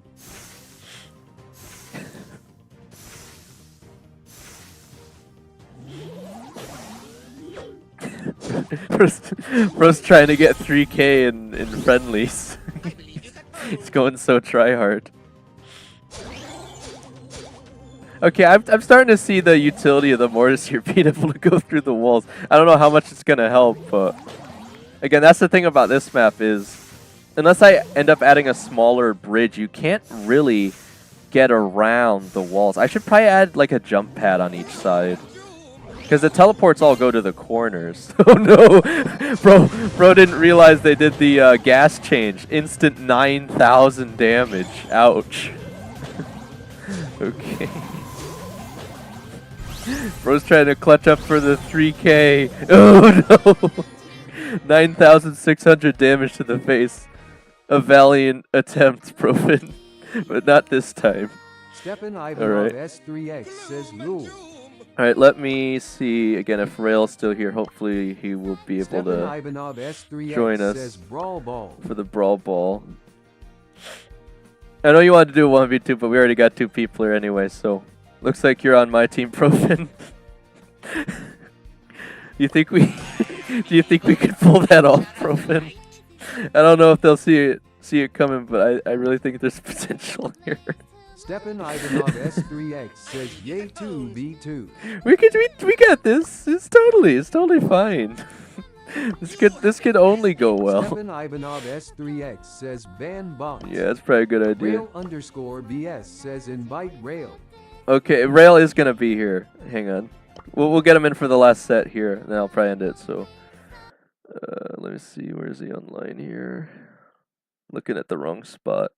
Speaker 2: Bro's trying to get 3K in friendlies. He's going so try hard. Okay, I'm starting to see the utility of the Mortis here being able to go through the walls. I don't know how much it's going to help, but again, that's the thing about this map is unless I end up adding a smaller bridge, you can't really get around the walls. I should probably add like a jump pad on each side. Because the teleports all go to the corners. Oh no! Bro didn't realize they did the gas change. Instant 9,000 damage. Ouch. Okay. Bro's trying to clutch up for the 3K. Oh no! 9,600 damage to the face. A valiant attempt, Profin. But not this time.
Speaker 1: Stepan Ivanov S3X says Lul.
Speaker 2: Alright, let me see again if Rail's still here. Hopefully he will be able to
Speaker 1: Ivanov S3X
Speaker 2: join us
Speaker 1: says Brawl Ball.
Speaker 2: for the Brawl Ball. I know you wanted to do 1v2, but we already got 2 people here anyway, so looks like you're on my team, Profin. You think we do you think we could pull that off, Profin? I don't know if they'll see it coming, but I really think there's potential here.
Speaker 1: Stepan Ivanov S3X says Yay 2v2.
Speaker 2: We got this. It's totally fine. This could only go well.
Speaker 1: Stepan Ivanov S3X says ban bots.
Speaker 2: Yeah, that's probably a good idea.
Speaker 1: Rail_BS says invite Rail.
Speaker 2: Okay, Rail is gonna be here. Hang on. We'll get him in for the last set here, and then I'll probably end it. So, let me see. Where is he online here? Looking at the wrong spot.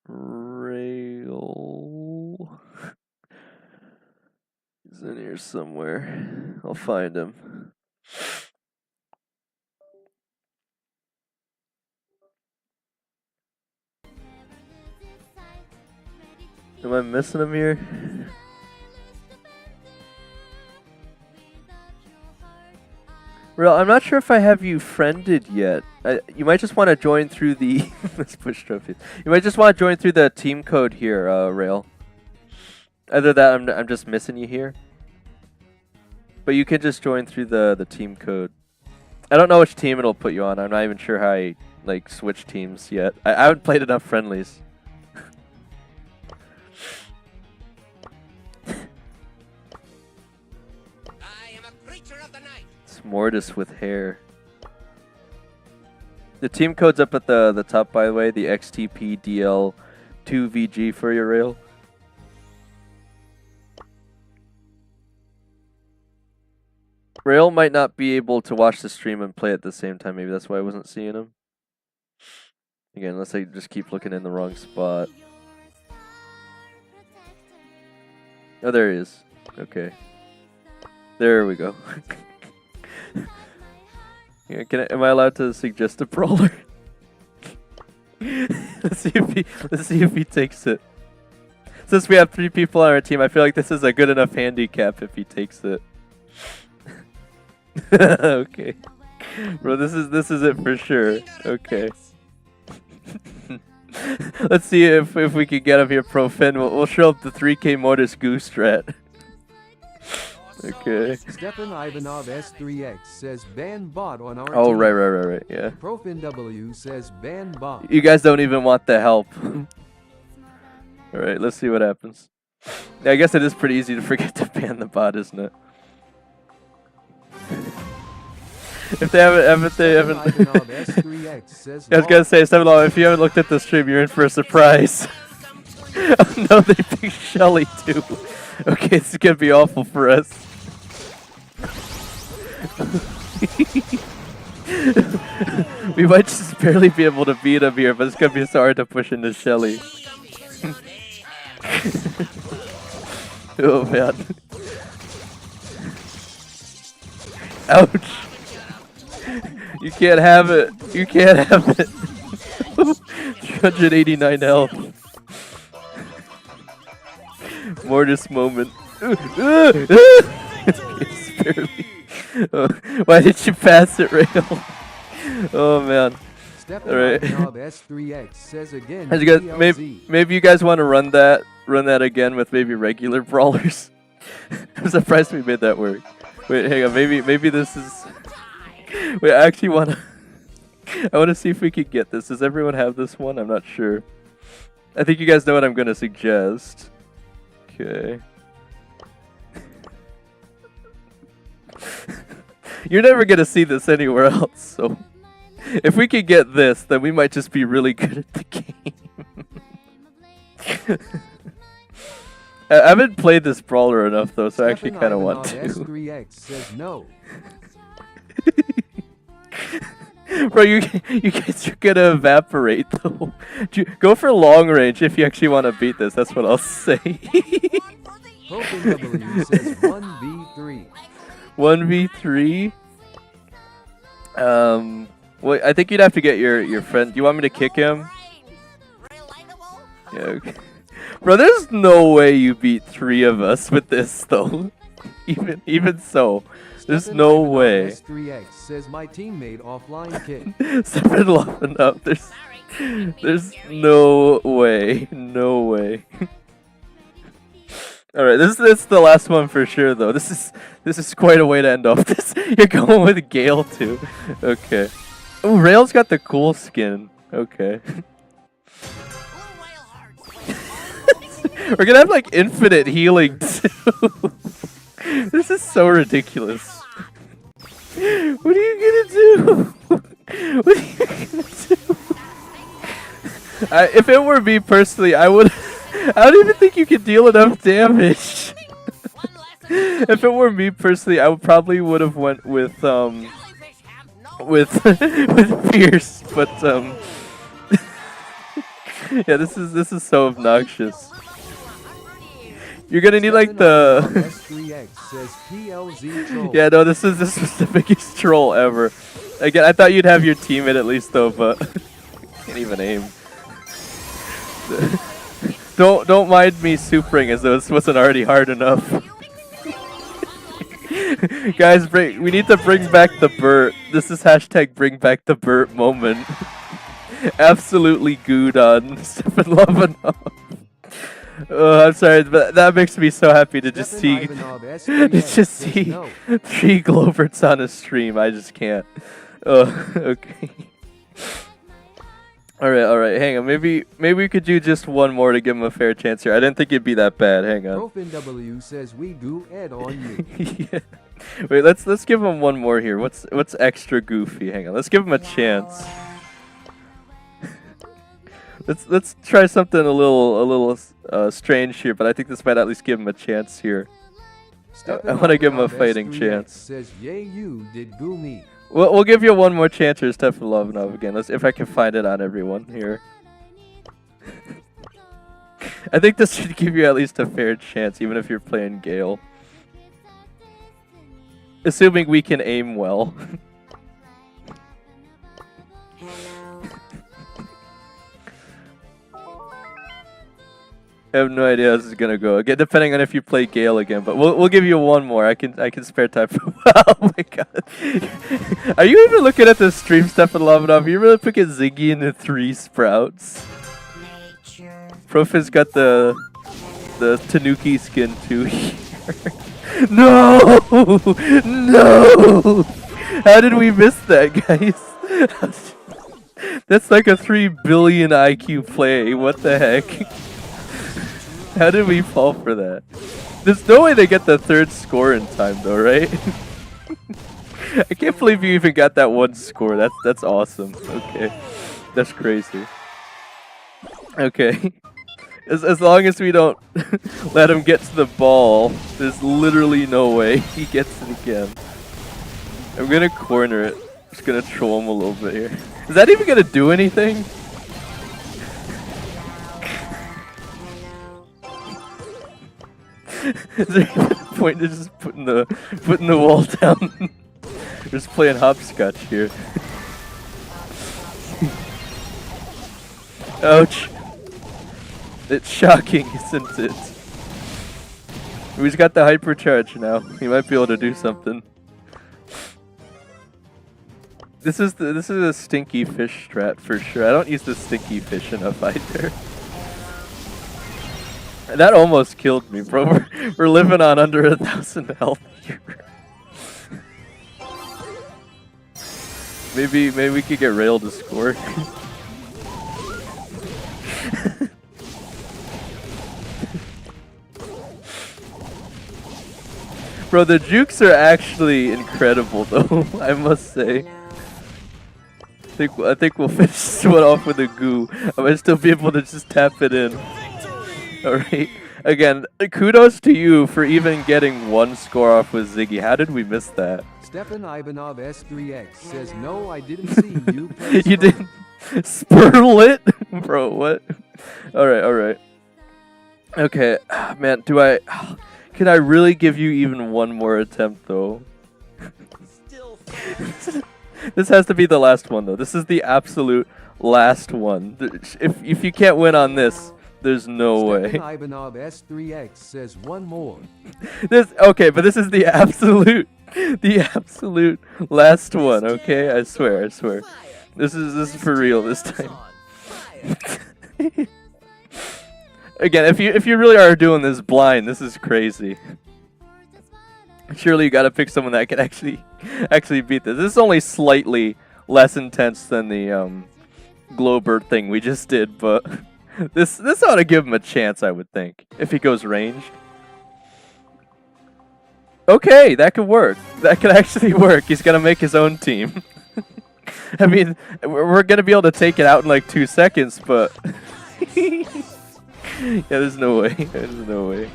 Speaker 2: Rail. He's in here somewhere. I'll find him. Am I missing him here? Real, I'm not sure if I have you friended yet. You might just want to join through the let's push trophies. You might just want to join through the team code here, Rail. Either that, I'm just missing you here. But you can just join through the team code. I don't know which team it'll put you on. I'm not even sure how I like switch teams yet. I haven't played enough friendlies. It's Mortis with hair. The team code's up at the top, by the way. The XTPDL2VG for your Rail. Rail might not be able to watch the stream and play at the same time. Maybe that's why I wasn't seeing him. Again, unless I just keep looking in the wrong spot. Oh, there he is. Okay. There we go. Yeah, am I allowed to suggest a brawler? Let's see if he takes it. Since we have 3 people on our team, I feel like this is a good enough handicap if he takes it. Okay. Bro, this is it for sure. Okay. Let's see if we can get him here, Profin. We'll show up the 3K Mortis Goose strat. Okay.
Speaker 1: Stepan Ivanov S3X says ban bot on our
Speaker 2: Oh,
Speaker 1: team.
Speaker 2: right, yeah.
Speaker 1: Profin W says ban bot.
Speaker 2: You guys don't even want the help. Alright, let's see what happens. Yeah, I guess it is pretty easy to forget to ban the bot, isn't it? If they haven't I was gonna say, Seminole, if you haven't looked at the stream, you're in for a surprise. Oh no, they picked Shelly too. Okay, this is gonna be awful for us. We might just barely be able to beat him here, but it's gonna be so hard to push into Shelly. Oh man. Ouch. You can't have it. You can't have it. 389 health. Mortis moment. It's barely. Oh, why did you pass it, Rail? Oh man. Alright.
Speaker 1: S3X says again.
Speaker 2: Maybe you guys want to run that again with maybe regular brawlers. I'm surprised we made that work. Wait, hang on. Maybe this is. Wait, I actually want to. I want to see if we could get this. Does everyone have this one? I'm not sure. I think you guys know what I'm going to suggest. Okay. You're never going to see this anywhere else, so If we could get this, then we might just be really good at the game. I haven't played this brawler enough though, so I actually kind of want to.
Speaker 1: S3X says no.
Speaker 2: Bro, you guys are gonna evaporate though. Go for long range if you actually want to beat this. That's what I'll say.
Speaker 1: W says 1v3.
Speaker 2: 1v3. Well, I think you'd have to get your friend. Do you want me to kick him? Yeah. Okay. Bro, there's no way you beat 3 of us with this though. Even so. There's no way.
Speaker 1: S3X says my teammate offline kick.
Speaker 2: Stephen laughing up. There's no way. No way. All right, this is the last one for sure though. This is quite a way to end off this. You're going with Gale too. Okay. Oh, Rail's got the cool skin. Okay. We're gonna have like infinite healing too. This is so ridiculous. What are you gonna do? What are you gonna do? If it were me personally, I don't even think you could deal enough damage. If it were me personally, I would have went with Fierce, but yeah, this is so obnoxious. You're gonna need like the
Speaker 1: S3X says PLZ troll.
Speaker 2: Yeah, no, this was the biggest troll ever. Again, I thought you'd have your teammate at least though, but can't even aim. Don't mind me supering as though this wasn't already hard enough. Guys, we need to bring back the Burt. This is hashtag bring back the Burt moment. Absolutely good on Stephen Lovinov. Oh, I'm sorry, but that makes me so happy to just see 3 Globerts on a stream. I just can't. Oh, okay. All right. Hang on. Maybe we could do just one more to give him a fair chance here. I didn't think it'd be that bad. Hang on.
Speaker 1: W says we do Ed on you.
Speaker 2: Yeah. Wait, let's give him one more here. What's extra goofy? Hang on. Let's give him a chance. Let's try something a little strange here, but I think this might at least give him a chance here. I want to give him a fighting chance.
Speaker 1: Says, yay, you did goo me.
Speaker 2: We'll give you one more chance here, Stefan Lovinov again. Let's if I can find it on everyone here. I think this should give you at least a fair chance, even if you're playing Gale. Assuming we can aim well. I have no idea how this is gonna go. Again, depending on if you play Gale again, but we'll give you one more. I can spare time for. Oh my god! Are you even looking at the stream, Stefan Lovinov? You really picking Ziggy into 3 sprouts? Profi's got the Tanuki skin too here. No! No! How did we miss that, guys? That's like a 3 billion IQ play. What the heck? How did we fall for that? There's no way they get the 3rd score in time though, right? I can't believe you even got that 1 score. That's awesome. Okay. That's crazy. Okay. As long as we don't let him get to the ball, there's literally no way he gets it again. I'm gonna corner it. Just gonna troll him a little bit here. Is that even gonna do anything? Is there even a point to just putting the wall down? Just playing hopscotch here. Ouch. It's shocking, isn't it? He's got the hypercharge now. He might be able to do something. This is a stinky fish strat for sure. I don't use the stinky fish enough either. That almost killed me, bro. We're living on under 1,000 health here. Maybe we could get Rail to score. Bro, the jukes are actually incredible though, I must say. I think we'll finish this one off with a goo. I might still be able to just tap it in. Alright. Again, kudos to you for even getting one score off with Ziggy. How did we miss that?
Speaker 1: Stefan Ivanov S3X says, no, I didn't see you play
Speaker 2: You
Speaker 1: Spur."
Speaker 2: didn't Spurl it? Bro, what? Alright. Okay, man, can I really give you even one more attempt though? This has to be the last one though. This is the absolute last one. If you can't win on this, there's no way.
Speaker 1: Stefan Ivanov S3X says one more.
Speaker 2: Okay, but this is the absolute last one, okay? I swear. This is for real this time. Again, if you really are doing this blind, this is crazy. Surely you gotta pick someone that can actually beat this. This is only slightly less intense than the Glowbird thing we just did, but this ought to give him a chance, I would think, if he goes ranged. Okay, that could work. That could actually work. He's gonna make his own team. I mean, we're gonna be able to take it out in like 2 seconds, but yeah, there's no way. There's no way.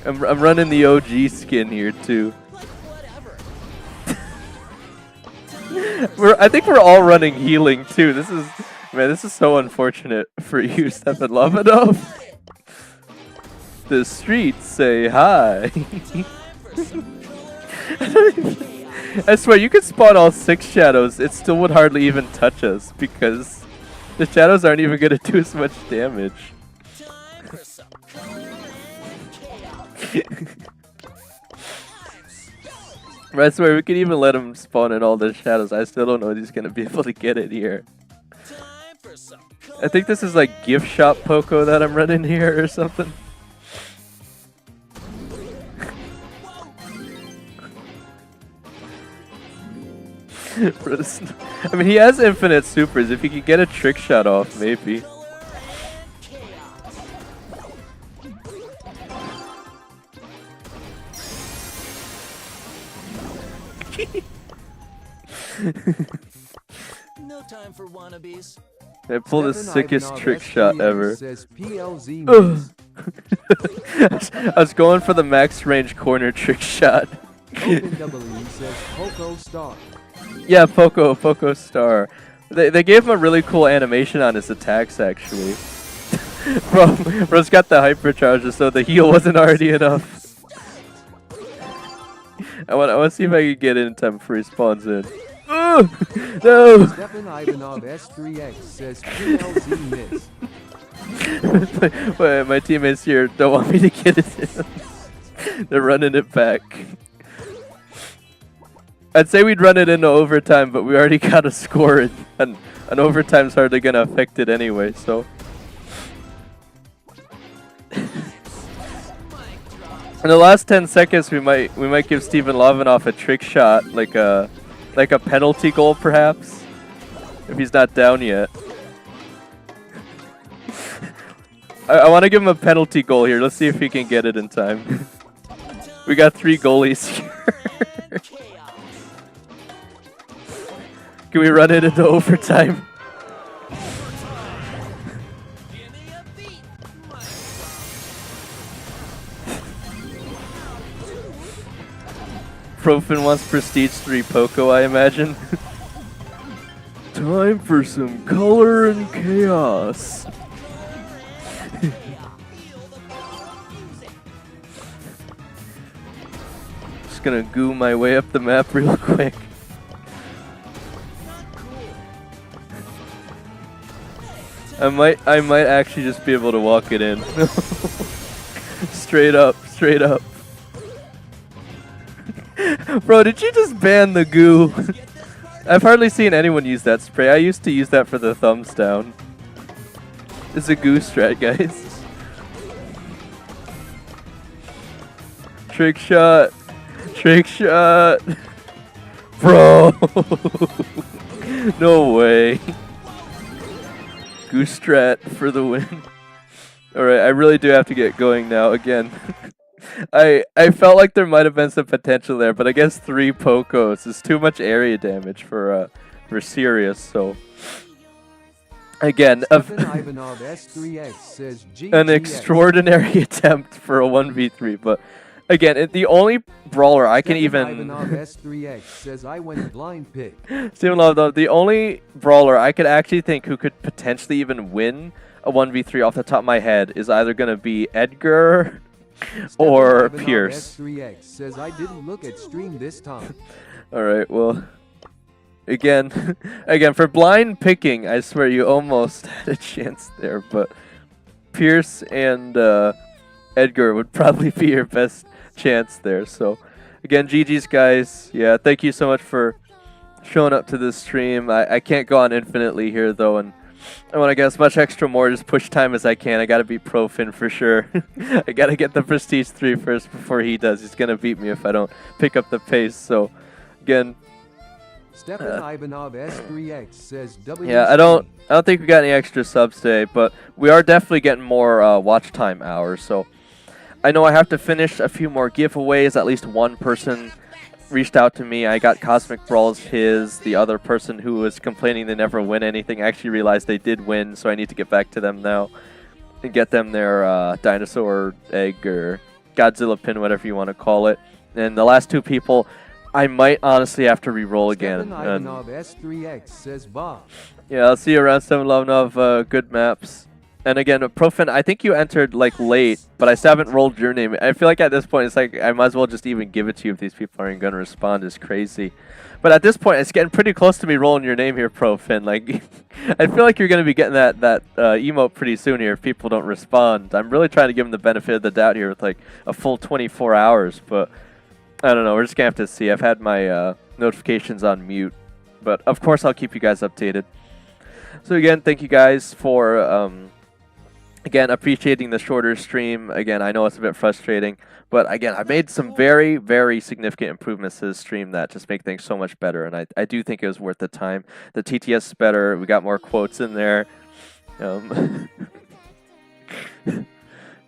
Speaker 2: I'm running the OG skin here too. I think we're all running healing too. This is so unfortunate for you, Stefan Lavanov. The streets say hi. I swear, you could spawn all 6 shadows. It still would hardly even touch us because the shadows aren't even going to do as much damage. I swear, we could even let him spawn in all the shadows. I still don't know if he's going to be able to get it here. I think this is like gift shop Poco that I'm running here or something. I mean, he has infinite supers. If he could get a trick shot off, maybe.
Speaker 4: No time for wannabes.
Speaker 2: I pulled the
Speaker 1: Stefan
Speaker 2: sickest
Speaker 1: Ivanov
Speaker 2: trick
Speaker 1: S3X
Speaker 2: shot ever.
Speaker 1: Says PLZ miss.
Speaker 2: I was going for the max range corner trick shot.
Speaker 1: OpenWE says Poco Star.
Speaker 2: Yeah, Poco Star. They gave him a really cool animation on his attacks, actually. Bro's got the hypercharger, so the heal wasn't already enough. I want to see if I can get in time before he spawns in. No!
Speaker 1: Stefan Ivanov S3X says PLZ miss.
Speaker 2: Wait, my teammates here don't want me to get it in. They're running it back. I'd say we'd run it into overtime, but we already got a score, and overtime's hardly gonna affect it anyway. So, in the last 10 seconds, we might give Stefan Lavanov a trick shot, like a penalty goal, perhaps, if he's not down yet. I want to give him a penalty goal here. Let's see if he can get it in time. We got 3 goalies here. Can we run it into overtime? Profin wants Prestige 3 Poco, I imagine. Time for some color and chaos. Just gonna goo my way up the map real quick. I might actually just be able to walk it in. Straight up. Bro, did you just ban the goo? I've hardly seen anyone use that spray. I used to use that for the thumbs down. It's a goo strat, guys. Trick shot. Bro. No way. Goose strat for the win. Alright, I really do have to get going now again. I felt like there might have been some potential there, but I guess 3 Pocos is too much area damage for We're serious, so again,
Speaker 1: Stefan Ivanov S3X says
Speaker 2: an
Speaker 1: GGS.
Speaker 2: extraordinary attempt for a 1v3, but again, the only brawler I can
Speaker 1: Stefan
Speaker 2: even
Speaker 1: Ivanov S3X says I went blind pick.
Speaker 2: Steven Love, though, the only brawler I could actually think who could potentially even win a 1v3 off the top of my head is either going to be Edgar or
Speaker 1: Stefan Ivanov
Speaker 2: Pierce.
Speaker 1: S3X says I didn't look at stream this time.
Speaker 2: All right, well, again, for blind picking, I swear you almost had a chance there, but Pierce and Edgar would probably be your best chance there. So, again, GG's, guys. Yeah, thank you so much for showing up to this stream. I can't go on infinitely here, though, and I want to get as much extra Mortis push time as I can. I got to beat Profin for sure. I got to get the Prestige 3 first before he does. He's going to beat me if I don't pick up the pace. So, again,
Speaker 1: Stefan Ivanov S3X says WC.
Speaker 2: yeah, I don't think we got any extra subs today, but we are definitely getting more watch time hours. So, I know I have to finish a few more giveaways. At least one person reached out to me. I got Cosmic Brawls his. The other person who was complaining they never win anything actually realized they did win, so I need to get back to them now and get them their dinosaur egg or Godzilla pin, whatever you want to call it. And the last two people, I might honestly have to re-roll again.
Speaker 1: Stefan Ivanov S3X says Bob.
Speaker 2: Yeah, I'll see you around 7-Eleven. Good maps. And again, Profin, I think you entered like late, but I still haven't rolled your name. I feel like at this point, it's like I might as well just even give it to you if these people aren't going to respond. It's crazy. But at this point, it's getting pretty close to me rolling your name here, Profin. Like, I feel like you're going to be getting that emote pretty soon here if people don't respond. I'm really trying to give them the benefit of the doubt here with like a full 24 hours, but I don't know. We're just going to have to see. I've had my notifications on mute, but of course I'll keep you guys updated. So again, thank you guys for again, appreciating the shorter stream. Again, I know it's a bit frustrating, but again, I made some very, very significant improvements to this stream that just make things so much better, and I do think it was worth the time. The TTS is better. We got more quotes in there. Hang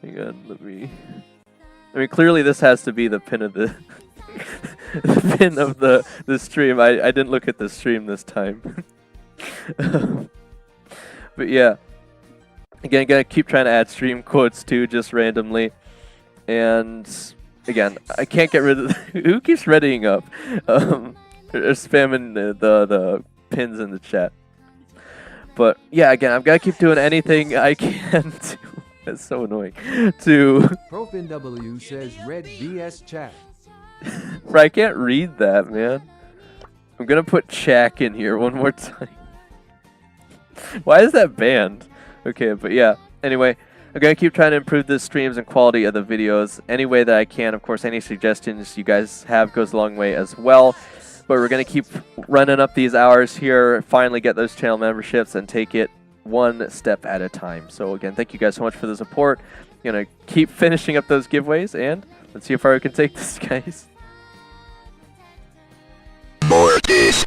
Speaker 2: on, I mean, clearly this has to be the pin of the the pin of the stream. I didn't look at the stream this time. But yeah. Again, gonna keep trying to add stream quotes too, just randomly. And again, I can't get rid of who keeps readying up, or spamming the pins in the chat. But yeah, again, I'm gonna keep doing anything I can to. That's so annoying. To
Speaker 1: Profin W says red VS chat.
Speaker 2: I can't read that, man. I'm gonna put Chak in here one more time. Why is that banned? Okay, but yeah, anyway, I'm going to keep trying to improve the streams and quality of the videos any way that I can. Of course, any suggestions you guys have goes a long way as well. But we're going to keep running up these hours here, finally get those channel memberships, and take it one step at a time. So again, thank you guys so much for the support. I'm going to keep finishing up those giveaways, and let's see how far we can take this, guys.
Speaker 3: Mortis.